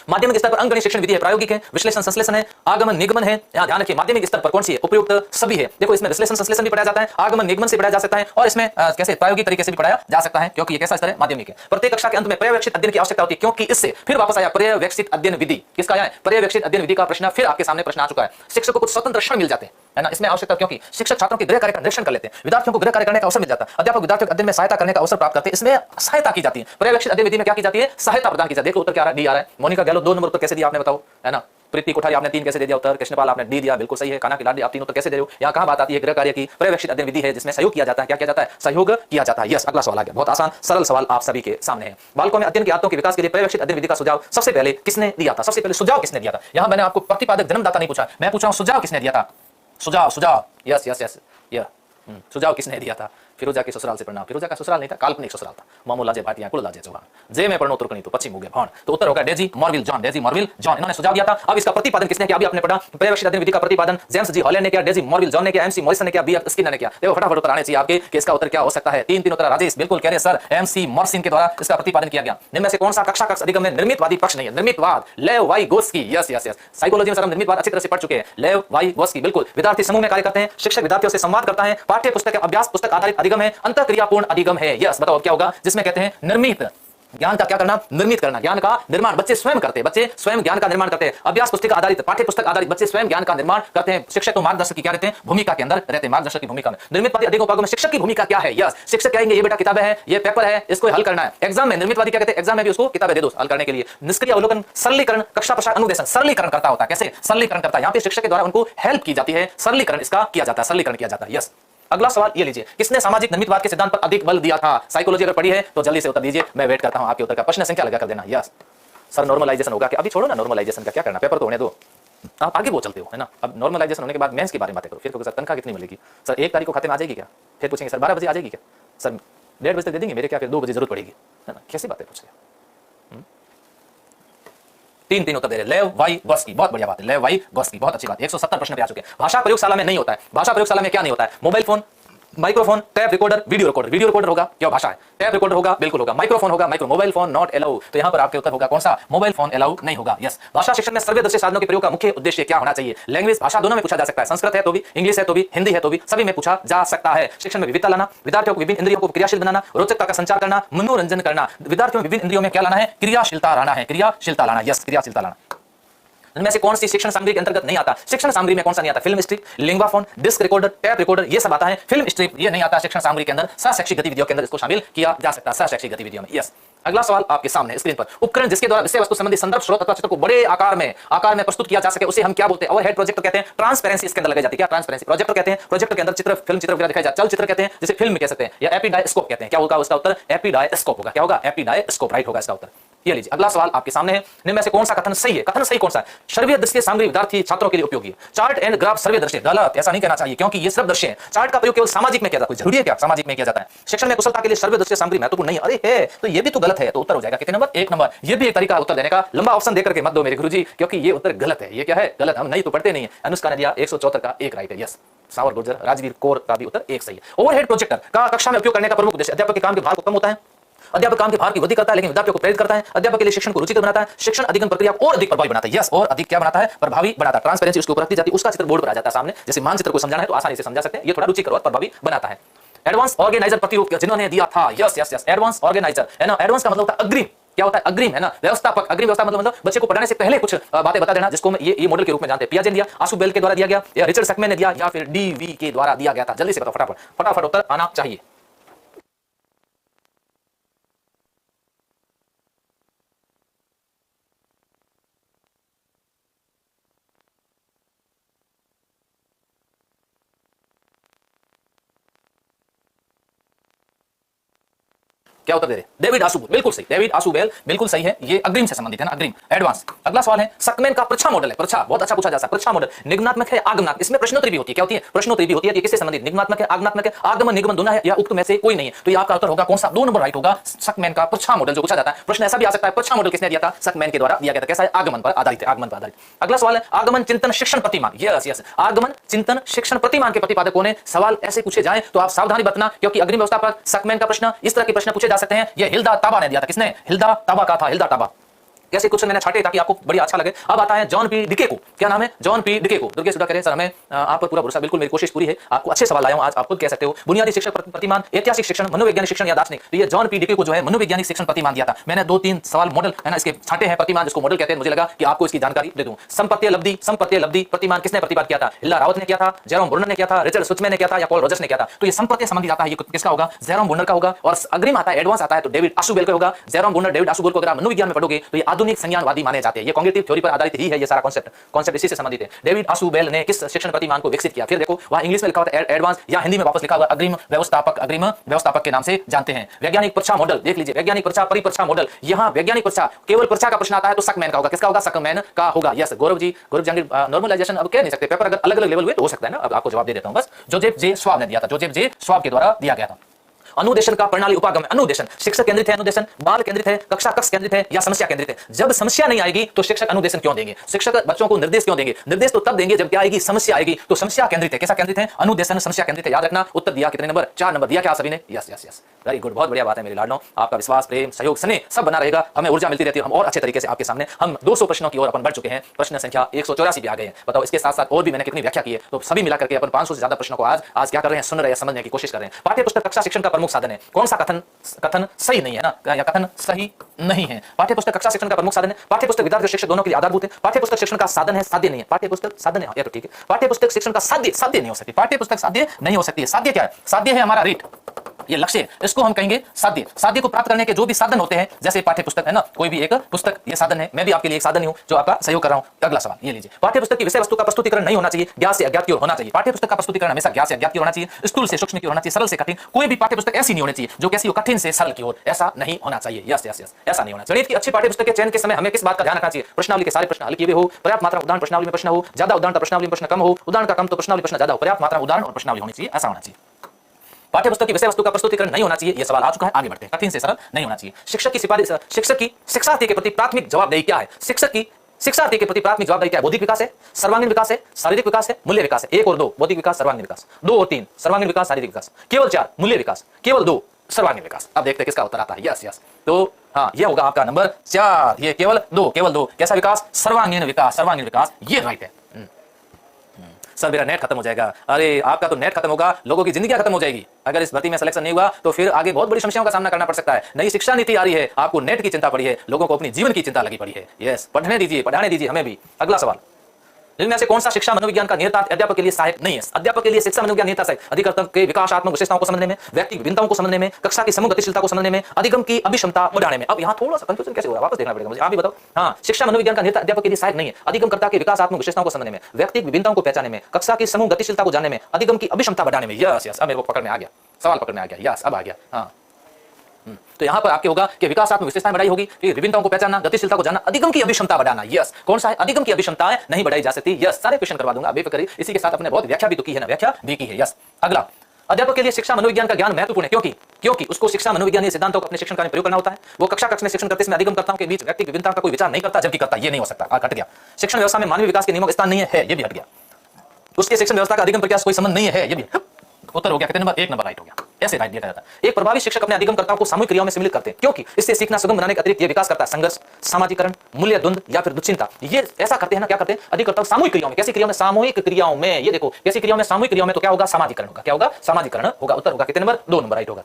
माध्यमिक स्तर पर अंकगणित शिक्षण विधि है, प्रायोगिक है, विश्लेषण संश्लेषण है, आगमन निगमन है। यहाँ ध्यान रखिए माध्यमिक स्तर पर कौन सी है, उपयुक्त सभी है। देखो इसमें विश्लेषण संश्लेषण भी पढ़ाया जाता है, आगमन निगमन से पढ़ाया जा सकता है, और इसमें कैसे प्रायोगिक तरीके से भी पढ़ाया जा सकता है, क्योंकि ये कैसा स्तर है, माध्यमिक है। प्रत्येक कक्षा के अंत में पर्यवेक्षित अध्ययन की आवश्यकता होती है, क्योंकि इससे फिर वापस आया पर्यवेक्षित अध्ययन विधि, किसका आया है, पर्यवेक्षित अध्ययन विधि का प्रश्न फिर आपके सामने प्रश्न आ चुका है। शिक्षक को कुछ स्वतंत्र क्षण मिल जाते हैं, है ना, इसमें आवश्यकता, क्योंकि शिक्षक छात्रों के गृह कार्य का निरीक्षण कर लेते हैं, विद्यार्थियों को गृह कार्य करने का अवसर मिल जाता है, अध्यापक विद्यार्थियों को अध्ययन में सहायता करने का अवसर प्राप्त करते हैं, इसमें सहायता की जाती है। पर्यवेक्षित अध्ययन विधि में क्या की जाती है, सहायता प्रदान की जाती है। देखो उत्तर क्या डी आ रहा है, मोनिका गहलोत 2 नंबर उत्तर कैसे दिया आपने बताओ, है ना, प्रीति कोठारी आपने 3 कैसे दे दिया उत्तर, कृष्णपाल आपने डी दिया, बिल्कुल सही है। काना की लाडली आप 3 उत्तर कैसे दे रहे हो, यहाँ कहां बात आती है, गृह कार्य की, पर्यवेक्षित अध्ययन विधि है जिसमें सहयोग किया जाता है, क्या किया जाता है, सहयोग किया जाता है। यस अगला सवाल आ गया, बहुत आसान सरल सवाल आप सभी के सामने है। बालकों में अध्ययन की आदतों के विकास के लिए पर्यवेक्षित अध्ययन विधि का सुझाव सबसे पहले किसने दिया था, सबसे पहले सुझाव किसने दिया था। यहाँ मैंने आपको प्रतिपादक जन्मदाता नहीं पूछा, मैं पूछा हूं सुझाव किसने दिया था, सुझाव यस यस यस सुझाव किसने दिया था, फिरोजा के ससुराल से पढ़ना, फिरोजा का ससुराल नहीं था, काल्पनिक ससुराल था, मामूला जे भाटिया कुल लाजे चौहान, जे में पढ़नो तुर्कनी तो पश्चिम हो गए भाण, तो उत्तर होगा डेजी मॉर्विल जॉन, इन्होंने सुझाव दिया था। अब इसका प्रतिपादन किसने किया, अभी आपने पढ़ा, पर्यवेक्षित अध्ययन विधि का प्रतिपादन जेम्स जी हॉलैंड ने किया, डेजी मॉर्विल जॉन ने किया, एमसी मॉरिसन ने किया, बी स्किनर ने किया। देखो फटाफट उत्तर आने चाहिए आपके कि इसका उत्तर क्या हो सकता है। 3 उत्तर राजेश बिल्कुल कह रहे हैं सर, एमसी मॉरिसन के द्वारा इसका प्रतिपादन किया गया। इनमें से कौन सा कक्षा कक्ष अधिगम में निर्मितवादी पक्ष नहीं है, निर्मितवाद Lev Vygotsky, yes yes yes, psychology में सर हम निर्मितवाद अच्छी तरह से पढ़ चुके हैं, लेव वाइगोत्स्की बिल्कुल। विद्यार्थी समूह में कार्य करते हैं, शिक्षक विद्यार्थियों से संवाद करता है, पाठ्य पुस्तक अभ्यास पुस्तक आधारित अधिगम है, अंतःक्रियापूर्ण अधिगम है। यस बताओ क्या होगा, जिसमें कहते हैं निर्मित ज्ञान का क्या करना, निर्मित करना, ज्ञान का निर्माण बच्चे स्वयं करते हैं, बच्चे स्वयं ज्ञान का निर्माण करते हैं। अभ्यास पुस्तिका आधारित, पाठ्य पुस्तक आधारित बच्चे स्वयं ज्ञान का निर्माण करते हैं। शिक्षक तो मार्गदर्शक की क्या रहते हैं, भूमिका के अंदर रहते हैं, मार्गदर्शक की भूमिका में। निर्मितवादी अधिक उपभागों में शिक्षक की भूमिका क्या है, यस शिक्षक कहेंगे ये बेटा किताबें है, ये पेपर है, इसको हल करना है। एग्जाम में निर्मितवादी क्या कहते हैं, एग्जाम में भी उसको किताबें दे दो हल करने के लिए। निष्क्रिय अवलोकन, सरलीकरण, कक्षा प्रसार, अनुदेशन, सरलीकरण करता होता है। कैसे सरलीकरण करता है, यहां पे शिक्षक के द्वारा उनको हेल्प की जाती है, सरलीकरण इसका किया जाता है, सरलीकरण किया जाता है। यस अगला सवाल ये लीजिए, किसने सामाजिक निर्मितवाद के सिद्धांत पर अधिक बल दिया था? साइकोलॉजी अगर पढ़ी है तो जल्दी से उत्तर दीजिए, मैं वेट करता हूं आपके उत्तर का। प्रश्न संख्या लगा कर देना। यस सर नॉर्मलाइजेशन होगा क्या? अभी छोड़ो ना नॉर्मलाइजेशन का, क्या करना, पेपर तो होने दो, आप आगे वो चलते हो है ना। अब नॉर्मलाइजेशन होने के बाद मेंस के बारे में बातें करो। फिर सर तनख्वाह कितनी मिलेगी, सर 1 तारीख को खाते में आ जाएगी क्या? फिर पूछेंगे सर 12 बजे आ जाएगी क्या? सर 1:30 बजे तक दे देंगे मेरे क्या, फिर 2 बजे जरूरत पड़ेगी है ना। कैसी बातें पूछ रहे हो? तीन उत्तर दे रहे। लेव वाई गोस्की, बहुत बढ़िया बात है, लेव वाई गोस्की, बहुत अच्छी बात है। 170 प्रश्न पे आ चुके हैं। भाषा प्रयोगशाला में नहीं होता है, भाषा प्रयोगशाला में क्या नहीं होता है? Mobile phone, microphone, tap recorder, video recorder. Video recorder होगा क्या भाषा है? टैप रिकॉर्डर होगा, बिल्कुल होगा। माइक्रोफोन होगा, micro, mobile phone not allow, तो यहां पर आपके उत्तर होगा कौन सा, मोबाइल फोन अलाउ नहीं होगा। यस भाषा शिक्षण में सर्वदर्शी साधनों के प्रयोग का मुख्य उद्देश्य क्या होना चाहिए? लैंग्वेज, भाषा दोनों में पूछा जा सकता है, संस्कृत है तो भी, इंग्लिश है तो भी, हिंदी है तो भी, सभी में पूछा जा सकता है। शिक्षण में विविधता लाना, विद्यार्थियों को विभिन्न इंद्रियों को क्रियाशील बनाना, रोचकता का संचार करना, मनोरंजन करना। विद्यार्थियों में विभिन्न इंद्रियों में क्या लाना है, क्रियाशीलता लाना है, क्रियाशीलता लाना। यस क्रियाशीलता लाना। इनमें से कौन सी शिक्षण सामग्री के अंतर्गत नहीं आता? शिक्षण सामग्री में कौन सा नहीं आता? Film strip, linguaphone, disc recorder, tape recorder, ये सब आता है। फिल्म स्ट्रिप ये नहीं आता शिक्षण सामग्री के अंदर। शैक्षिक गतिविधियों के अंदर इसको शामिल किया जा सकता है, शैक्षिक गतिविधियों में। यस अगला सवाल आपके सामने स्क्रीन पर, उपकरण जिसके द्वारा विषय वस्तु संबंधी संदर्भ स्रोत अथवा चित्र को बड़े आकार में प्रस्तुत किया जा सके उसे हम क्या बोलते हैं? ओवरहेड प्रोजेक्टर कहते हैं। ट्रांसपेरेंसी इसके अंदर लगाई जाती है, क्या ट्रांसपेरेंसी? प्रोजेक्टर कहते हैं, प्रोजेक्टर के अंदर चित्र, फिल्म चित्र वगैरह दिखाया जाता है। चलचित्र कहते हैं, जिसे फिल्म कह सकते हैं, या एपिडायस्कोप कहते हैं। क्या होगा उसका उत्तर? एपिडायस्कोप होगा। क्या होगा? एपिडायस्कोप राइट होगा इसका उत्तर। ये लीजिए अगला सवाल आपके सामने है, इनमें से कौन सा कथन सही है? कथन सही कौन सा है? सर्वे दृश्य सामग्री विद्यार्थी छात्रों के लिए उपयोगी है। चार्ट एंड ग्राफ सर्वे दृश्य, गलत, ऐसा नहीं कहना चाहिए क्योंकि ये सिर्फ दृश्य है। चार्ट का प्रयोग केवल सामाजिक में किया जाता है, जरूरी है क्या? सामाजिक में किया जाता है। शिक्षण में कुशलता के लिए सर्वे दृश्य सामग्री महत्वपूर्ण नहीं। अरे है तो ये भी तो गलत है, तो उत्तर हो जाएगा कितने नंबर? 1 नंबर। ये भी एक तरीका उत्तर देने का, लंबा ऑप्शन देकर के मत दो मेरे गुरुजी, क्योंकि ये उत्तर गलत है। ये क्या है? गलत, हम नहीं तो पढ़ते नहीं है। अनुष्का ने दिया 174 का 1 राइट है। यस सावर गुर्जर, राजवीर कौर का भी उत्तर 1 सही है। ओवरहेड प्रोजेक्टर का कक्षा में उपयोग करने का प्रमुख उद्देश्य अध्यापक के काम के भार को कम होता है, अध्यापक काम के भार की वृद्धि करता है लेकिन विद्यार्थियों को प्रेरित करता है, अध्यापक के लिए शिक्षण को रुचिकर बनाता है, शिक्षण अधिगम प्रक्रिया को और अधिक प्रभावी बनाता है। यस और अधिक क्या बनाता है? प्रभावी बनाता है। ट्रांसपेरेंसी उसके ऊपर रखी जाती है, उसका चित्र बोर्ड पर आ जाता है सामने। जैसे मानचित्र को समझाना है तो आसानी से समझा सकते हैं, ये थोड़ा रुचिकर और प्रभावी बनाता है। एडवांस ऑर्गेनाइजर प्रतिरूप जिन्होंने दिया था, यस एडवांस ऑर्गेनाइजर है ना। एडवांस का मतलब होता है अग्रिम, क्या होता है? अग्रिम है ना। व्यवस्थापक, अग्रिम व्यवस्था मतलब बच्चे को पढ़ाने से पहले कुछ बातें बता देना, जिसको ये मॉडल के रूप में जानते हैं। पियाजे ने दिया, आसू बेल के द्वारा दिया गया, या रिचर्ड सकमैन ने दिया, या फिर डीवी के द्वारा दिया गया था। जल्दी से बताओ, फटाफट उत्तर आना चाहिए। क्या उत्तर दे रहे? डेविड आशुबेल, बिल्कुल सही। डेविड आशुबेल बिल्कुल सही है, ये अग्रिम से संबंधित है ना, अग्रिम एडवांस। अगला सवाल है, सकमैन का प्रच्छा मॉडल है। प्रच्छा बहुत अच्छा पूछा जा सकता है। प्रच्छा मॉडल निगमनात्मक है, आगमनात्मक? इसमें प्रश्नोत्तरी भी होती है। क्या होती है? प्रश्नोत्तरी भी होती है। ये किससे संबंधित? निगमनात्मक है, आगमनात्मक है, आगमन निगमन दोनों है, या उक्त में से कोई नहीं है? तो ये आपका उत्तर होगा कौन सा? 2 नंबर राइट होगा। सकमैन का प्रच्छा मॉडल जो पूछा जाता है, प्रश्न ऐसा भी आ सकता है, प्रच्छा मॉडल किसने दिया था? सकमैन के द्वारा दिया गया था। कैसा है? आगमन पर आधारित है, आगमन पर आधारित। अगला सवाल है, आगमन चिंतन शिक्षण प्रतिमान। यस आगमन चिंतन शिक्षण प्रतिमान के प्रतिपादक कौन है? सवाल ऐसे पूछे जाए तो आप सावधानी बरतना, क्योंकि अग्रिम व्यवस्था पर सकमैन का प्रश्न, इस तरह के प्रश्न पूछे जा सकते हैं। ये हिल्दा ताबा ने दिया था। किसने? हिल्दा ताबा का था, हिल्दा ताबा। कैसे कुछ मैंने छाटे ताकि आपको बड़ी अच्छा लगे। अब आता है जॉन पी डिके को। क्या नाम है? जॉन पी डिके को। दुर्गे सुधा कह रहे सर हमें आप पर पूरा भरोसा, बिल्कुल मेरी कोशिश पूरी है। आपको अच्छे सवाल लाया हूं आज, आप खुद कह सकते हो। बुनियादी शिक्षण प्रतिमान, ऐतिहासिक शिक्षण, मनोवैज्ञानिक शिक्षण या दार्शनिक। तो ये जॉन पी डिके को जो है मनोवैज्ञानिक शिक्षण प्रतिमान दिया था। मैंने 2-3 सवाल मॉडल है ना इसके छाटे हैं, प्रतिमान जिसको मॉडल कहते हैं। मुझे लगा कि आपको इसकी जानकारी दे दूं। संपत्ति लब्धि प्रतिमान किसने प्रतिपादित किया था? हिल्ला रावत ने किया था, जेरोम ब्रुनर ने किया था, रिचर्ड सुचमैन ने किया था, या पॉल रॉजर्स ने किया था? तो ये संपत्ति संबंधी आता है, ये किसका होगा? जेरोम ब्रुनर का होगा। और अग्रिम आता है, एडवांस आता है तो डेविड आशुबेल का होगा। जेरोम ब्रुनर, डेविड आशुबेल को अगर आप मनोविज्ञान में पढ़ोगे तो ये आधुनिक संज्ञानवादी माने जाते हैं। ये कॉग्निटिव थ्योरी पर आधारित ही है, ये सारा कॉन्सेप्ट इसी से संबंधित है। डेविड आशुबेल ने किस शिक्षण प्रतिमान को विकसित किया? फिर देखो वहां इंग्लिश में लिखा हुआ है एडवांस, या हिंदी में वापस लिखा हुआ अग्रिम व्यवस्थापक के नाम से जानते हैं। वैज्ञानिक परीक्षा मॉडल देख लीजिए, वैज्ञानिक परीक्षा, परिपरीक्षा मॉडल। यहां वैज्ञानिक परीक्षा, केवल परीक्षा का प्रश्न आता है तो सकमैन का होगा। किसका होगा? सकमैन का होगा। यस गौरव जहांगीर, नॉर्मलाइजेशन अब कह नहीं सकते, पेपर अगर अलग अलग लेवल हुए तो हो सकता है ना। अब आपको जवाब दे देता हूं बस। जोसेफ जे श्वाब ने दिया था, जोसेफ जे श्वाब के द्वारा दिया गया था। अनुदेशन का प्रणाली उपागम। अनुदेशन शिक्षक केंद्रित है, अनुदेशन बाल केंद्रित है, कक्षा कक्ष केंद्रित है, या समस्या केंद्रित है? जब समस्या नहीं आएगी तो शिक्षक अनुदेशन क्यों देंगे? शिक्षक बच्चों को निर्देश क्यों देंगे? निर्देश तो तब देंगे जब क्या आएगी? समस्या आएगी। तो समस्या केंद्रित है। कैसा केंद्रित है? अनुदेशन समस्या केंद्रित है। याद रखना। उत्तर दिया कितने नंबर? 4 नंबर दिया क्या सभी ने? यस वेरी गुड, बहुत बढ़िया बात है मेरे लाडलों। आपका विश्वास, प्रेम, सहयोग, स्नेह सब बना रहेगा, हमें ऊर्जा मिलती रहती है। हम और अच्छे तरीके से आपके सामने हम 200 प्रश्नों की ओर अपन बढ़ चुके हैं। प्रश्न संख्या 184 पे आ गए हैं। बताओ इसके साथ साथ और भी मैंने कितनी व्याख्या की है, तो सभी मिलाकर के अपन 500 से ज्यादा प्रश्नों को आज क्या कर रहे हैं? सुन रहे हैं, समझने की कोशिश कर रहे हैं। पाठ्य पुस्तक कक्षा शिक्षण का प्रमुख प्रमुख साधन है। कौन सा कथन कथन सही नहीं है ना, या कथन सही नहीं है। पाठ्यपुस्तक कक्षा शिक्षण का प्रमुख साधन है। पाठ्यपुस्तक विद्यार्थी और शिक्षक दोनों के लिए आधारभूत है। पाठ्यपुस्तक शिक्षण का साधन है, साध्य नहीं है। पाठ्यपुस्तक साधन है, तो ठीक है। पाठ्यपुस्तक शिक्षण का साध्य साध्य नहीं हो सकती। पाठ्यपुस्तक साध्य नहीं हो सकती है। साध्य क्या है? साध्य है हमारा रेट, ये लक्ष्य है, इसको हम कहेंगे साध्य। साध्य को प्राप्त करने के जो भी साधन होते हैं, जैसे पाठ्यपुस्तक है ना, कोई भी एक पुस्तक ये साधन है। मैं भी आपके लिए एक साधन ही हूं जो आपका सहयोग कर रहा हूं। अगला सवाल ये लीजिए, पाठ्यपुस्तक की विषय वस्तु का प्रस्तुतिकरण नहीं होना चाहिए, ज्ञात से अज्ञात की ओर होना चाहिए। पाठ्यपुस्तक का प्रस्तुतिकरण हमेशा ज्ञात से अज्ञात की ओर होना चाहिए, स्थूल से सूक्ष्म की ओर होना चाहिए, सरल से कठिन। कोई भी पाठ्यपुस्तक ऐसी नहीं होनी चाहिए जो कैसी हो, कठिन से सरल की ओर, ऐसा नहीं होना चाहिए। यस यस यस, ऐसा नहीं होना चाहिए। गणित की अच्छी पाठ्यपुस्तक के चयन के समय हमें किस बात का ध्यान रखना चाहिए? प्रश्नावली के सारे प्रश्न हल किए हुए हो, पर्याप्त मात्रा उदाहरण प्रश्नावली में प्रश्न हो, ज्यादा उदाहरण तो प्रश्नावली में प्रश्न कम हो, उदाहरण का कम तो प्रश्नावली प्रश्न ज्यादा हो, पर्याप्त मात्रा उदाहरण और प्रश्नावली होनी चाहिए, ऐसा होना चाहिए। पाठ्यपुस्तक की विषय वस्तु का प्रस्तुतिकरण नहीं होना चाहिए, यह सवाल आ चुका है, आगे बढ़ते हैं। कठिन से सरल नहीं होना चाहिए। शिक्षक की सिफारिश, शिक्षक की शिक्षार्थी के प्रति प्राथमिक जवाबदेही क्या है? शिक्षक की शिक्षार्थी के प्रति प्राथमिक जवाबदेही क्या है? बौद्धिक विकास है, सर्वांगीण विकास है, शारीरिक विकास है, मूल्य विकास है। 1 और 2 बौद्धिक विकास, सर्वांगीण विकास, 2 और 3 सर्वांगीण विकास, शारीरिक विकास, केवल 4 मूल्य विकास, केवल 2 सर्वांगीण विकास। अब देखते हैं किसका उत्तर आता है। यस यस, तो हाँ ये होगा आपका नंबर 4। ये केवल 2 कैसा विकास? सर्वांगीण विकास, सर्वांगीण विकास, ये राइट है। सर मेरा नेट खत्म हो जाएगा। अरे आपका तो नेट खत्म होगा, लोगों की जिंदगी खत्म हो जाएगी। अगर इस भर्ती में सिलेक्शन नहीं हुआ तो फिर आगे बहुत बड़ी समस्याओं का सामना करना पड़ सकता है। नई शिक्षा नीति आ रही है, आपको नेट की चिंता पड़ी है, लोगों को अपनी जीवन की चिंता लगी पड़ी है। यस, पढ़ने दीजिए, पढ़ाने दीजिए हमें भी। अगला सवाल, इनमें से कौन सा शिक्षा मनोविज्ञान का निहितार्थ अध्यापक के लिए सहायक नहीं है? अध्यापक के लिए शिक्षा मनोविज्ञान निहितार्थ सहायक अधिकतम के विकासात्मक विशेषताओं को समझने में, व्यक्ति विभिन्नताओं को समझने में, कक्षा की समूह गतिशीलता को समझने में, अधिगम की अभिक्षमता बढ़ाने में। अब यहाँ थोड़ा सा कंफ्यूजन कैसे हो रहा है, वापस देखना पड़ेगा मुझे। आप भी बताओ। हाँ, शिक्षा मनोविज्ञान का निहितार्थ अध्यापक के लिए सहायक नहीं है, अधिगमकर्ता के विकासात्मक विशेषताओं को समझने में, व्यक्ति विभिन्नताओं को पहचानने में, कक्षा की समूह गतिशीलता को जानने में, अधिगम की अभिक्षमता बढ़ाने में। यस यस, अब मेरे को पकड़ में आ गया, सवाल पकड़ में आ गया। यस, अब आ गया। हाँ, तो यहां पर आपके होगा कि विकासात्मक विशेषताएं बढ़ाई होगी, फिर विभिन्नताओं को पहचानना, गतिशीलता को जानना, अधिगम की अभिक्षमता बढ़ाना। यस, कौन सा है? अधिगम की अभिक्षमताएं नहीं बढ़ाई जा सकती। यस, सारे क्वेश्चन करवा दूंगा, बेफिक्र रहिए। इसी के साथ अपने बहुत व्याख्या भी तो की है ना, व्याख्या भी की है। यस, अगला, अध्यापक के लिए शिक्षा मनोविज्ञान का ज्ञान महत्वपूर्ण है क्योंकि उसको शिक्षा मनोविज्ञानीय सिद्धांतों को अपने शिक्षण कार्य में प्रयोग करना होता है। वो कक्षा में शिक्षण करते समय अधिगमकर्ताओं के बीच व्यक्ति विभिन्नता का कोई विचार नहीं करता, जबकि करता। ये नहीं हो सकता, हट गया। शिक्षण व्यवस्था में मानवीय विकास के नियमों का स्थान नहीं है, ये भी हट गया। उसके शिक्षण व्यवस्था का अधिगम प्रक्रिया से कोई संबंध नहीं है, ये भी। उत्तर हो गया कितने नंबर? 1 नंबर राइट हो गया। ऐसे राइट दिया जाता है। एक प्रभावी शिक्षक अपने अधिगमकर्ताओं को सामूहिक क्रियाओं में सम्मिलित करते हैं, क्योंकि इससे सीखना सुगम बनाने के अतिरिक्त ये विकास करता है संघर्ष, सामाजिकरण, मूल्य द्वंद या फिर दुश्चिंता। ये ऐसा करते हैं ना, क्या करते हैं? अधिकर्ता सामूहिक क्रियाओं में। कैसी क्रियाओं में? सामूहिक क्रियाओं में। ये देखो, कैसी क्रियाओं में? सामूहिक क्रियाओं में। तो क्या होगा? सामाजिकरण होगा। क्या होगा? सामाजिकरण होगा। उत्तर होगा कितने नंबर? 2 नंबर राइट होगा।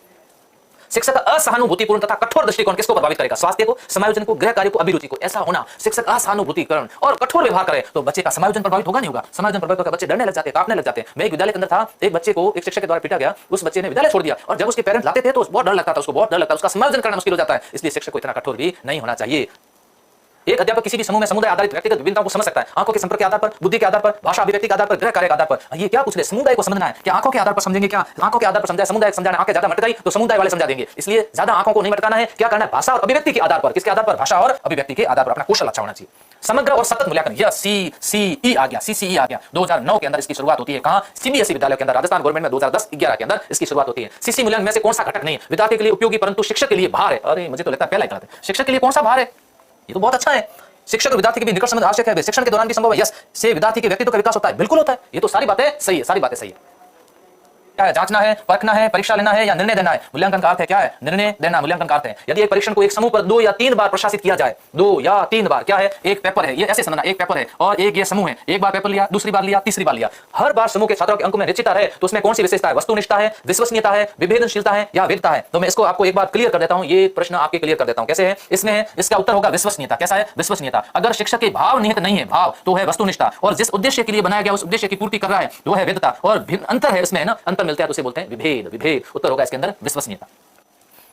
शिक्षक असहानुभूतिपूर्ण तथा कठोर दृष्टिकोण किसको प्रभावित करेगा? स्वास्थ्य को, समायोजन को, गृह कार्य को, अभिरुचि को। ऐसा होना, शिक्षक असहानुभूतिकरण और कठोर व्यवहार करे तो बच्चे का समायोजन प्रभावित होगा, नहीं होगा? समायोजन प्रभावित होगा, बच्चे डरने लग जाते हैं, कांपने लग जाते हैं। मैं एक विद्यालय के अंदर था, एक बच्चे को एक शिक्षक के द्वारा पीटा गया, उस बच्चे ने विद्यालय छोड़ दिया, और जब उसके पेरेंट्स लाते थे तो बहुत डर लगता था, उसको बहुत डर लगता है, उसका समायोजन करना मुश्किल हो जाता है। इसलिए शिक्षक को इतना कठोर भी नहीं होना चाहिए। एक अध्यापक किसी भी समूह में समुदाय आधारित व्यक्तिगत विभिन्नताओं को समझ सकता है, आंखों के संपर्क के आधार पर, बुद्धि के आधार पर, भाषा अभिव्यक्ति के आधार पर, गृह कार्य के आधार पर। ये क्या पूछ रहे? समुदाय को समझना है। क्या आंखों के आधार पर समझेंगे? क्या आंखों के आधार पर समझाए? समुदाय समझाना, आंखें ज्यादा मटकाई तो समुदाय वाले समझा देंगे, इसलिए ज्यादा आंखों को नहीं मटकाना है। क्या करना है? भाषा और अभिव्यक्ति के आधार पर। किसके आधार पर? भाषा और अभिव्यक्ति के आधार पर। अपना कौशल अच्छा होना चाहिए। समग्र और सतत मूल्यांकन, यह CCE आ गया, CCE आ गया। 2009 के अंदर इसकी शुरुआत होती है। कहां? CBSE विद्यालय के अंदर, राजस्थान गवर्नमेंट में 2010-11 के अंदर इसकी शुरुआत होती है। CCE मूल्यांकन में से कौन सा घटक नहीं है? विद्यार्थी के लिए उपयोगी परंतु शिक्षक के लिए भार है। अरे मुझे तो लगता है पहला ही गलत है। शिक्षक के लिए कौन सा भार है? ये तो बहुत अच्छा है। शिक्षक और विद्यार्थी के बीच निकट संबंध आवश्यक है, शिक्षण के दौरान भी संभव है। यस, से विद्यार्थी के व्यक्तित्व का विकास होता है, बिल्कुल होता है। ये तो सारी बातें सही है, सारी बातें सही है। क्या है? जांचना है, परखना है, परीक्षा लेना है या निर्णय देना है। मूल्यांकन का अर्थ है क्या है? निर्णय देना। मूल्यांकन का अर्थ है यदि एक परीक्षण को एक समूह पर 2 या 3 बार प्रशासित किया जाए, 2 या 3 बार। क्या है? एक पेपर है, ये ऐसे समझना, एक पेपर है और एक ये समूह है। एक बार पेपर लिया, दूसरी बार लिया, तीसरी बार लिया। हर बार समूह के छात्रों के अंक में निश्चितता है, तो उसमें कौन सी विशेषता है? वस्तुनिष्ठता है, विश्वसनीयता है, विभेदनशीलता है या वेदता है? तो मैं इसको आपको एक बार क्लियर कर देता हूं। ये प्रश्न आपके क्लियर कर देता हूं। कैसे है? इसमें है, इसका उत्तर होगा विश्वसनीयता। कैसा है? विश्वसनीयता। अगर शिक्षक के भाव निहित नहीं है, भाव तो है वस्तुनिष्ठता, और जिस उद्देश्य के लिए बनाया गया उस उद्देश्य की पूर्ति कर रहा है वो है वेदता, और भिन्न अंतर है इसमें, है ना, अंतर मिलता है तो उसे बोलते हैं विभेद। विभेद उत्तर होगा इसके अंदर विश्वसनीयता।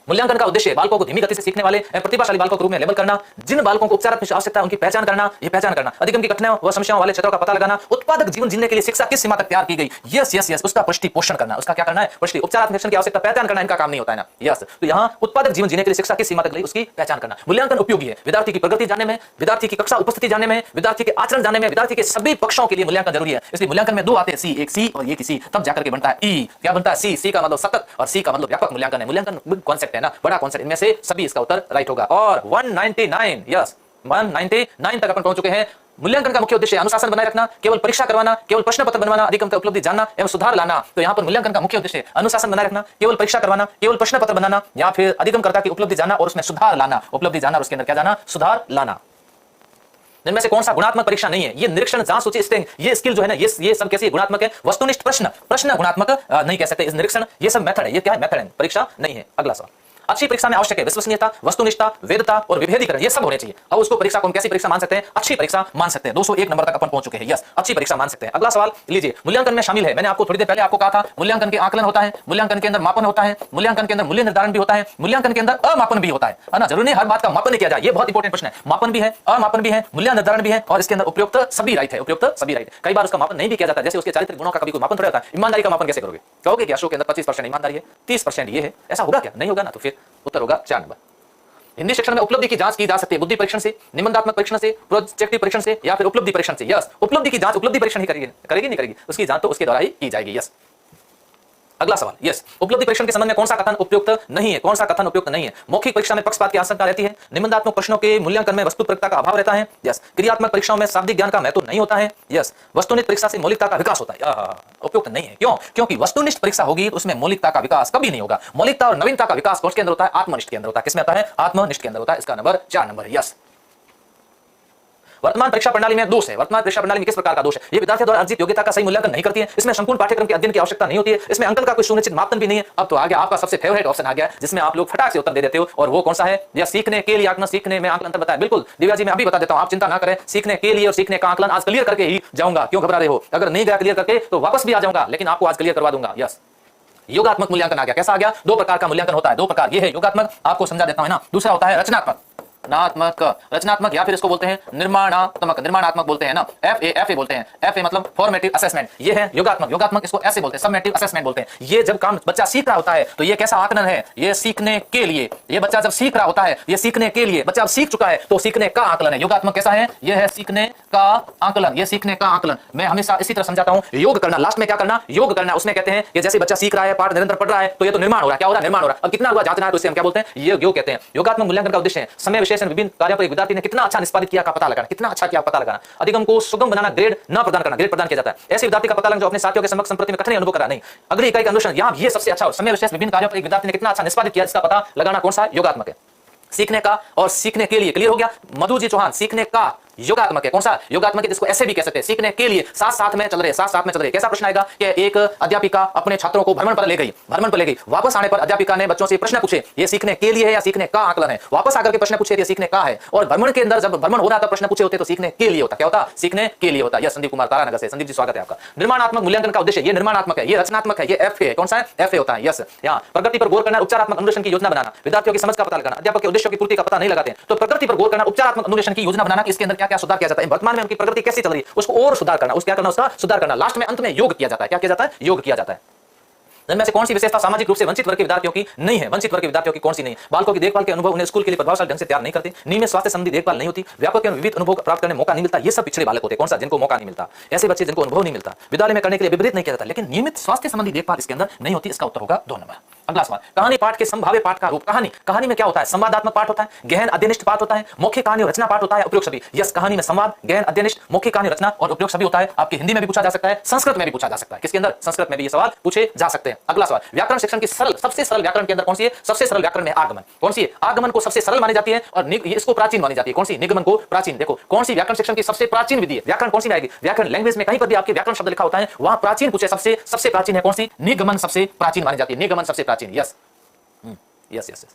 मूल्यांकन का उद्देश्य बालकों को धीमी गति से सीखने वाले प्रतिभाशाली बालकों के रूप में लेबल करना, जिन बालकों को उपचारात्मक आवश्यकता है उनकी पहचान करना, ये पहचान करना, अधिगम की कठिनाइयों व समस्याओं वाले क्षेत्रों का पता लगाना, उत्पादक जीवन जीने के लिए शिक्षा किस सीमा तक तैयार की गई। यस यस यस, उसका पुष्टि पोषण करना, उसका क्या करना है? पुष्टि। उपचारात्मक शिक्षण की आवश्यकता पहचान करना इनका काम नहीं होता है ना। यस, तो यहाँ उत्पादक जीवन जीने के लिए शिक्षा किस सीमा तक गई उसकी पहचान करना। मूल्यांकन उपयोगी है विद्यार्थी की प्रगति जानने में, विद्यार्थी की कक्षा उपस्थिति जानने में, विद्यार्थी के आचरण जानने में, विद्यार्थी के सभी पक्षों के लिए मूल्यांकन जरूरी है। इसलिए मूल्यांकन में 2 आते हैं, एक सी और एक सी, तब जाकर के बनता है ई। क्या बनता है? सी का मतलब सतत और सी का मतलब व्यापक मूल्यांकन है। मूल्यांकन बिग कॉन्सेप्ट है ना, बड़ा कॉन्सेप्ट। इनमें से सभी इसका उत्तर राइट होगा। और 199, यस 199 तक अपन पहुंच चुके हैं। मूल्यांकन का मुख्य उद्देश्य अनुशासन बनाए रखना, केवल परीक्षा करवाना, केवल प्रश्न पत्र बनवाना, अधिगम का उपलब्धि जानना एवं सुधार लाना। तो यहाँ पर मूल्यांकन का मुख्य उद्देश्य अनुशासन बनाए रखना, केवल परीक्षा करवाना, केवल प्रश्न पत्र बनाना, या फिर अधिगमकर्ता की उपलब्धि जानना और उसमें सुधार लाना। उपलब्धि जानना और उसके अंदर क्या जाना? सुधार लाना। इनमें से कौन सा गुणात्मक परीक्षा नहीं है? ये निरीक्षण, जांच, सूची, स्टिंग, ये स्किल जो है ना, ये सब कैसे गुणात्मक है? वस्तुनिष्ठ प्रश्न, प्रश्न गुणात्मक नहीं कह सकते। इस निरीक्षण, ये सब मेथड है, ये क्या है? मेथड है, परीक्षा नहीं है। अगला सवाल, अच्छी परीक्षा में आवश्यक है विश्वसनीयता, वस्तुनिष्ठता, वेदता और विभेदीकरण, ये सब होने चाहिए। अब उसको परीक्षा को हम कैसी परीक्षा मान सकते हैं? अच्छी परीक्षा मान सकते हैं। 201 नंबर तक अपन पहुंच चुके हैं, यस, अच्छी परीक्षा मान सकते हैं। अगला सवाल लीजिए, मूल्यांकन में शामिल है। मैंने आपको थोड़ी देर पहले आपको कहा था, मूल्यांकन के आकलन होता है, मूल्यांकन के अंदर मापन होता है, मूल्यांकन के अंदर मूल्य निर्धारण भी होता है, मूल्यांकन के अंदर अमापन भी होता है ना। जरूरी नहीं हर बात का मापन किया जाए, ये बहुत इंपॉर्टेंट प्रश्न है। मापन भी है, अमापन भी है, मूल्य निर्धारण भी है, और इसके अंदर उपयुक्त सभी राइट है, उपयुक्त सभी राइट। कई बार उसका मापन नहीं भी किया जाता, जैसे उसके चारित्रिक गुणों का कभी कोई मापन थोड़ा होता है। ईमानदारी का मापन कैसे करोगे? कहोगे कि अशोक के अंदर 25% ईमानदारी है, 30% ये है, ऐसा होगा क्या? नहीं होगा ना। तो फिर उत्तर होगा 4 नंबर। हिंदी शिक्षण में उपलब्धि की जांच की जा सकती है बुद्धि परीक्षण से, निबंधात्मक परीक्षण से, प्रोजेक्टिव परीक्षण से, या फिर उपलब्धि परीक्षण से। यस, उपलब्धि की जांच उपलब्धि परीक्षण ही करेगी नहीं करेगी, उसकी जांच तो उसके द्वारा ही की जाएगी। यस, अगला सवाल, यस, उपलब्धि परीक्षण के संबंध में कौन सा कथन उपयुक्त नहीं है? कौन सा कथन उपयुक्त नहीं है? मौखिक परीक्षा में पक्षपात की आशंका रहती है, निबंधात्मक प्रश्नों के मूल्यांकन में वस्तुपरकता का अभाव रहता है, यस, क्रियात्मक परीक्षाओं में शाब्दिक ज्ञान का महत्व नहीं होता है, यस, वस्तुनिष्ठ परीक्षा से मौलिकता का विकास होता है। उपयुक्त नहीं है। क्यों? क्योंकि वस्तुनिष्ठ परीक्षा होगी उसमें मौलिकता का विकास कभी नहीं होगा। मौलिकता और नवीनता का विकास किसके अंदर होता है? आत्मनिष्ठ के अंदर होता है। किसमें होता है? आत्मनिष्ठ के अंदर होता है। इसका नंबर 4 नंबर है। यस, वर्तमान परीक्षा प्रणाली में दोष है। वर्तमान परीक्षा प्रणाली में किस प्रकार का दोष है? ये विद्यार्थियों द्वारा अर्जित योग्यता का सही मूल्यांकन नहीं करती है, इसमें संपूर्ण पाठ्यक्रम के अध्ययन की आवश्यकता नहीं होती है, इसमें अंकन का कोई सुनिश्चित मापदंड भी नहीं है। अब तो आ गया आपका सबसे फेवरेट ऑप्शन आ गया, जिसमें आप लोग फटाक से उत्तर दे देते हो, और वो कौन सा है? या सीखने के लिए आकलन, सीखने में आकलन अंतर बताया। बिल्कुल दिव्या जी, मैं अभी बता देता हूं, आप चिंता ना करें। सीखने के लिए और सीखने का आकलन आज क्लियर करके ही जाऊंगा। क्यों घबरा रहे हो? अगर नहीं गया क्लियर करके तो वापस भी आ जाऊंगा, लेकिन आपको आज क्लियर करवा दूंगा। यस, योगात्मक मूल्यांकन आ गया। कैसा आ गया? 2 प्रकार का मूल्यांकन होता है, 2 प्रकार। ये है योगात्मक, आपको समझा देता हूं ना। दूसरा होता है रचनात्मक, रचनात्मक, या फिर इसको बोलते हैं निर्माणात्मक, निर्माणात्मक बोलते हैं ना, एफ ए बोलते हैं। एफ ए मतलब फॉर्मेटिव असेसमेंट, ये है योगात्मक। योगात्मक इसको ऐसे बोलते हैं, सबमेटिव असेसमेंट बोलते हैं। ये जब काम बच्चा सीख रहा होता है तो ये कैसा आकलन है? ये सीखने के लिए। ये बच्चा जब सीख रहा होता है, ये सीखने के लिए, बच्चा अब सीख चुका है तो सीखने का आकलन है। योगात्मक कैसा है? ये है सीखने का आकलन, ये सीखने का आकलन। मैं हमेशा इसी तरह समझाता हूं। योग करना, लास्ट में क्या करना? योग करना। उसमें कहते हैं कि जैसे बच्चा सीख रहा है, पाठ निरंतर पढ़ रहा है, तो ये तो निर्माण हो रहा है। क्या हो रहा है? निर्माण हो रहा है। अब कितना हुआ जांचना है, तो इसे हम क्या बोलते हैं? ये योग कहते हैं। योगात्मक मूल्यांकन का उद्देश्य है समय विशेषण विभिन्न कार्यों पर विद्यार्थी ने कितना अच्छा निष्पादित किया का पता लगाना, कितना अच्छा किया पता लगाना। अधिगम को सुगम बनाना, ग्रेड न प्रदान करना, ग्रेड प्रदान किया जाता है। ऐसे विद्यार्थी का पता लगाना जो अपने साथियों के समक्ष संप्रति में कठिन अनुभव कर रहा नहीं। अगली इकाई का अनुसरण, यहां ये सबसे अच्छा समय विशेष विभिन्न कार्यों पर एक विद्यार्थी ने कितना अच्छा निष्पादित किया, इसका पता लगाना कौन सा है? योगात्मक है। सीखने का और सीखने के लिए क्लियर हो गया। मधु जी चौहान, सीखने का योगात्मक है। कौन सा योगात्मक है? जिसको ऐसे भी कह सकते हैं, सीखने के लिए, साथ साथ में चल रहे, साथ साथ में चल रहे। कैसा प्रश्न आएगा कि एक अध्यापिका अपने छात्रों को भ्रमण पर ले गई, भ्रमण पर ले गई, वापस आने पर अध्यापिका ने बच्चों से प्रश्न पूछे, ये सीखने के लिए है या सीखने का आकलन है? वापस आकर के प्रश्न पूछे, ये सीखने का है। और भ्रमण के अंदर जब भ्रमण हो रहा था, प्रश्न पूछे होते तो सीखने के लिए होता। क्या होता? सीखने के लिए होता। यह संदीप कुमार तारानगर से, संदीप जी स्वागत है आपका। निर्माणात्मक मूल्यांकन का उद्देश्य, ये निर्माणात्मक है, ये रचनात्मक है, ये एफ है। कौन सा है? एफ होता है। यस, यहाँ प्रगति पर गौर करना, उपचारात्मक अनुदेशन की योजना बनाना, विद्यार्थियों की समझ का पता लगाना, अध्यापक के उद्देश्यों की पूर्ति का पता नहीं लगाते, तो प्रगति पर गौर करना, उपचारात्मक अनुदेशन की योजना बनाना, इसके अंदर क्या क्या सुधार किया जाता है, वर्तमान में उनकी प्रगति कैसी चल रही है, उसको और सुधार करना, उसका क्या करना, उसका सुधार करना। लास्ट में अंत में योग किया जाता है। क्या किया जाता है? योग किया जाता है। इनमें से कौन सी विशेषता सामाजिक रूप से वंचित वर्ग के विद्यार्थियों की नहीं है? वंचित वर्ग के विद्यार्थियों की कौन सी नहीं? बालकों की देखभाल के अनुभव उन्हें स्कूल के लिए प्रभावशाली ढंग से तैयार नहीं करते, नियमित स्वास्थ्य संबंधी देखभाल नहीं होती, व्यापक एवं विविध अनुभव प्राप्त करने मौका नहीं मिलता। ये सब पिछड़े बालक होते हैं। कौन सा? जिनको मौका नहीं मिलता, ऐसे बच्चे जिनको अनुभव नहीं मिलता, विद्यालय में करने के लिए विपरीत नहीं किया जाता, लेकिन नियमित स्वास्थ्य संबंधी देखभाल इसके अंदर नहीं होती। इसका उत्तर होगा 2 नंबर। अगला सवाल, कहानी पाठ के संभाव्य पाठ का रूप। कहानी में क्या होता है? संवादात्मक पाठ होता है, गहन अध्ययनिष्ठ पाठ होता है, मौखिक कहानी और रचना पाठ होता है, उपयुक्त सभी। यस, कहानी में संवाद, गहन अध्ययनिष्ठ, मौखिक कहानी, रचना और उपयुक्त सभी होता है। आपके हिंदी में भी पूछा जा सकता है, संस्कृत में भी पूछा जा सकता है। किसके अंदर? संस्कृत में भी ये सवाल पूछे जा सकते हैं। अगला सवाल, व्याकरण शिक्षण की सरल, सबसे सरल व्याकरण के अंदर कौन सी है? सबसे सरल व्याकरण में आगमन। कौन सी है? आगमन को सबसे सरल मानी जाती है और इसको प्राचीन मानी जाती है। कौन सी? निगमन को प्राचीन। देखो कौन सी व्याकरण शिक्षण की सबसे प्राचीन विधि है? व्याकरण कौन सी आएगी? व्याकरण लैंग्वेज में कहीं पर भी आपके व्याकरण शब्द लिखा होता है, वहां प्राचीन पूछे, सबसे प्राचीन है कौन सी? निगमन सबसे प्राचीन मानी जाती है। निगमन सबसे प्राचीन। Yes yes yes.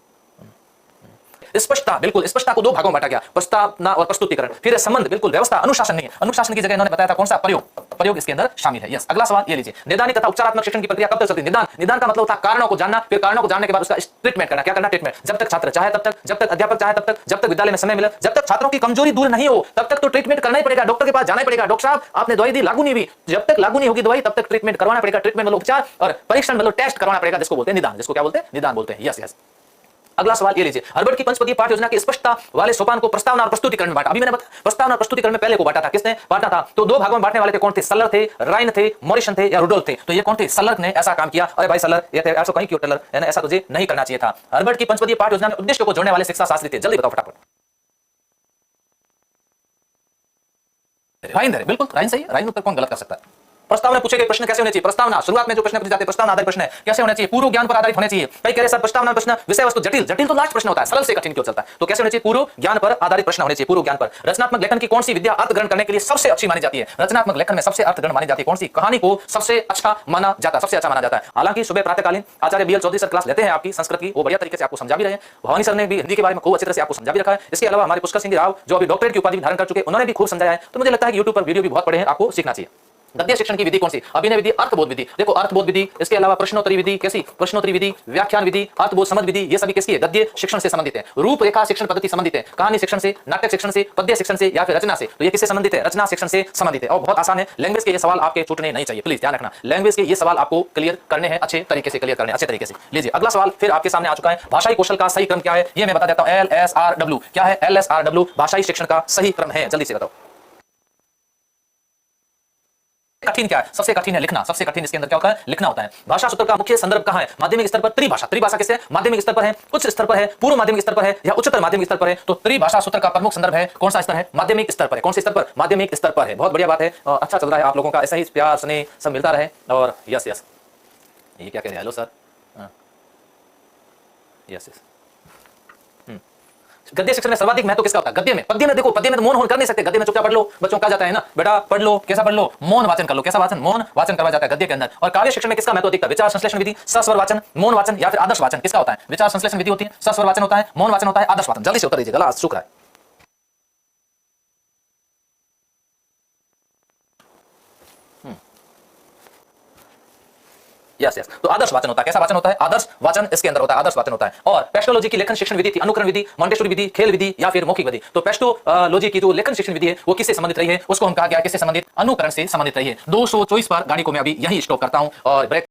स्पष्टता, बिल्कुल स्पष्टता को 2 भागों में बांटा गया, प्रस्तावना और प्रस्तुतिकरण। फिर संबंध, बिल्कुल व्यवस्था, अनुशासन नहीं है। अनुशासन की जगह इन्होंने बताया था कौन सा? प्रयोग इसके अंदर शामिल है। यस, अगला सवाल ये लीजिए, निदानी तथा उपचारात्मक शिक्षण की प्रक्रिया कब तक चलती है? निदान का मतलब होता है कारणों को जानना, फिर कारणों को जानने के बाद उसका ट्रीटमेंट करना। क्या करना? ट्रीटमेंट। जब तक छात्र चाहे तब तक, जब तक अध्यापक चाहे तब तक, जब तक विद्यालय में समय मिले, जब तक छात्रों की कमजोरी दूर नहीं हो तब तक तो ट्रीटमेंट करना ही पड़ेगा। डॉक्टर के पास जाना ही पड़ेगा। डॉक्टर साहब आपने दवाई दी, लागू नहीं हुई, जब तक लागू नहीं होगी दवाई तब तक ट्रीटमेंट करवाना पड़ेगा। ट्रीटमेंट मतलब उपचार, और परीक्षण मतलब टेस्ट करवाना पड़ेगा, जिसको बोलते हैं निदान। जिसको क्या बोलते हैं? निदान बोलते हैं। Yes yes. अगला सवाल ये लीजिए, हर्बर्ट की पंचपदीय पाठ योजना की स्पष्टता वाले सोपान को प्रस्तावना और प्रस्तुतिकरण में बांटा। अभी मैंने बताया प्रस्तावना और प्रस्तुतिकरण में पहले को बांटा था। किसने बांटा था? तो 2 भागों में बांटने वाले थे। कौन थे? सलर थे, राइन थे, मॉरिसन थे या रुडोल्फ थे? तो ये कौन थे? सलर ने ऐसा काम किया। अरे भाई सलर, ये थे ऐसा कहीं क्यों टेलर, यानी ऐसा तुझे नहीं करना चाहिए था। हर्बर्ट की पंचपदीय पाठ योजना में उद्देश्य को जोड़ने वाले शिक्षा शास्त्री थे। जल्दी बताओ फटाफट। राइन है, बिल्कुल राइन सही है। राइन उत्तर कौन गलत कर सकता है? प्रस्तावना पूछे गए प्रश्न कैसे होने चाहिए, प्रस्तावना शुरुआत में जो प्रश्न पूछे जाते हैं प्रस्तावना आधारित प्रश्न है, कैसे होने चाहिए, पूर्व ज्ञान पर आधारित होने चाहिए। कई कह रहे सर प्रस्तावना प्रश्न विषय वस्तु जटिल, जटिल तो लास्ट प्रश्न होता है, सरल से कठिन क्यों चलता है, तो कैसे होने चाहिए, पूर्व ज्ञान पर आधारित प्रश्न होने चाहिए, पूर्व ज्ञान पर। रचनात्मक लेखन की कौन सी विद्या अर्थ ग्रहण करने के लिए सबसे अच्छी मानी जाती है, रचनात्मक लेखन में सबसे अर्थ ग्रहण मानी जाती है कौन सी, कहानी को सबसे अच्छा माना जाता है, सबसे अच्छा माना जाता है। हालांकि सुबह प्रातःकालीन आचार्य बीएल चौधरी सर क्लास लेते हैं आपकी संस्कृत की, वो बढ़िया तरीके से आपको समझा भी रहे हैं। भवानी सर ने भी हिंदी के बारे में खूब अच्छी तरह से आपको समझा भी रखा है। इसके अलावा हमारे पुष्कर सिंह राव जो अभी डॉक्टरेट की उपाधि धारण कर चुके हैं, उन्होंने भी खूब समझाया है। तो मुझे लगता है कि यूट्यूब पर वीडियो भी बहुत पड़े हैं, आपको सीखना चाहिए। गद्य शिक्षण की विधि कौन सी, अभिनय विधि, अर्थबोध विधि। देखो अर्थबोध विधि, इसके अलावा प्रश्नोत्तरी विधि, कैसी प्रश्नोत्तरी विधि, व्याख्यान विधि, अर्थबोध समझ विधि, ये सभी किसकी है, गद्य शिक्षण से संबंधित है। रूपरेखा शिक्षण पद्धति संबंधित है, कहानी शिक्षण से, नाटक शिक्षण से, पद्य शिक्षण से या फिर रचना से, तो ये किससे संबंधित है, रचना शिक्षण से संबंधित है। और बहुत आसान है, लैंग्वेज के ये सवाल आपके छूटने नहीं चाहिए, प्लीज ध्यान रखना। लैंग्वेज के ये सवाल आपको क्लियर करने हैं, अच्छे तरीके से क्लियर करने, अच्छे तरीके से। लीजिए अगला सवाल फिर आपके सामने आ चुका है, भाषाई कौशल का सही क्रम क्या है, ये मैं बता देता हूं। LSRW क्या है, LSRW भाषाई शिक्षण का सही क्रम है, जल्दी से बताओ। कठिन क्या है, सबसे कठिन है लिखना, सबसे कठिन इसके अंदर क्या होता है, लिखना होता है। भाषा सूत्र का मुख्य संदर्भ कहां है, माध्यमिक स्तर पर। त्रिभाषा, त्रिभाषा किससे, माध्यमिक स्तर पर है, उच्च स्तर पर है, पूर्व माध्यमिक स्तर पर है या उच्चतर माध्यमिक स्तर पर है। तो त्रिभाषा सूत्र का प्रमुख संदर्भ है कौन सा स्तर है, माध्यमिक स्तर पर है। कौन से स्तर पर, माध्यमिक स्तर पर है। बहुत बढ़िया बात है, अच्छा चल रहा है आप लोगों का, ऐसा ही प्यार स्नेह सब मिलता रहे। और यस यस, ये क्या कह रहे हैं, हेलो सर, यस यस। गद्य शिक्षण में सर्वाधिक महत्व किसका होता है, गद्य में। पद्य में देखो, पद्य में तो मौन होल्ड कर नहीं सकते, गद्य में चुपचाप पढ़ लो, बच्चों कहा जाता है ना बेटा पढ़ लो, कैसा पढ़ लो, मौन वाचन कर लो। कैसा वाचन, मौन वाचन करवाया जाता है गद्य के अंदर। और काव्य शिक्षण में किसका महत्व अधिकता, विचार संश्लेषण विधि, सस्वर वाचन, मौन वाचन या फिर आदर्श वाचन, किसका होता है, विचार संश्लेषण विधि होती है, सस्वर वाचन होता है, मौन वाचन होता है, आदर्श वाचन। जल्दी से उत्तर दीजिएगा, शुक्र है। यस यस, तो आदर्श वाचन होता है। कैसा वाचन होता है, आदर्श वाचन इसके अंदर होता है, आदर्श वाचन होता है। और पेस्टोलॉजी की लेखन शिक्षण विधि थी, अनुकरण विधि, मॉन्टेसरी विधि, खेल विधि या फिर मौखिक विधि। तो पेस्टोलॉजी की जो लेखन शिक्षण विधि है वो किससे संबंधित रही है, उसको हम कहा गया किससे संबंधित, अनुकरण से संबंधित रही है। 224 पर गाड़ी को मैं अभी यही स्टॉप करता हूं और ब्रेक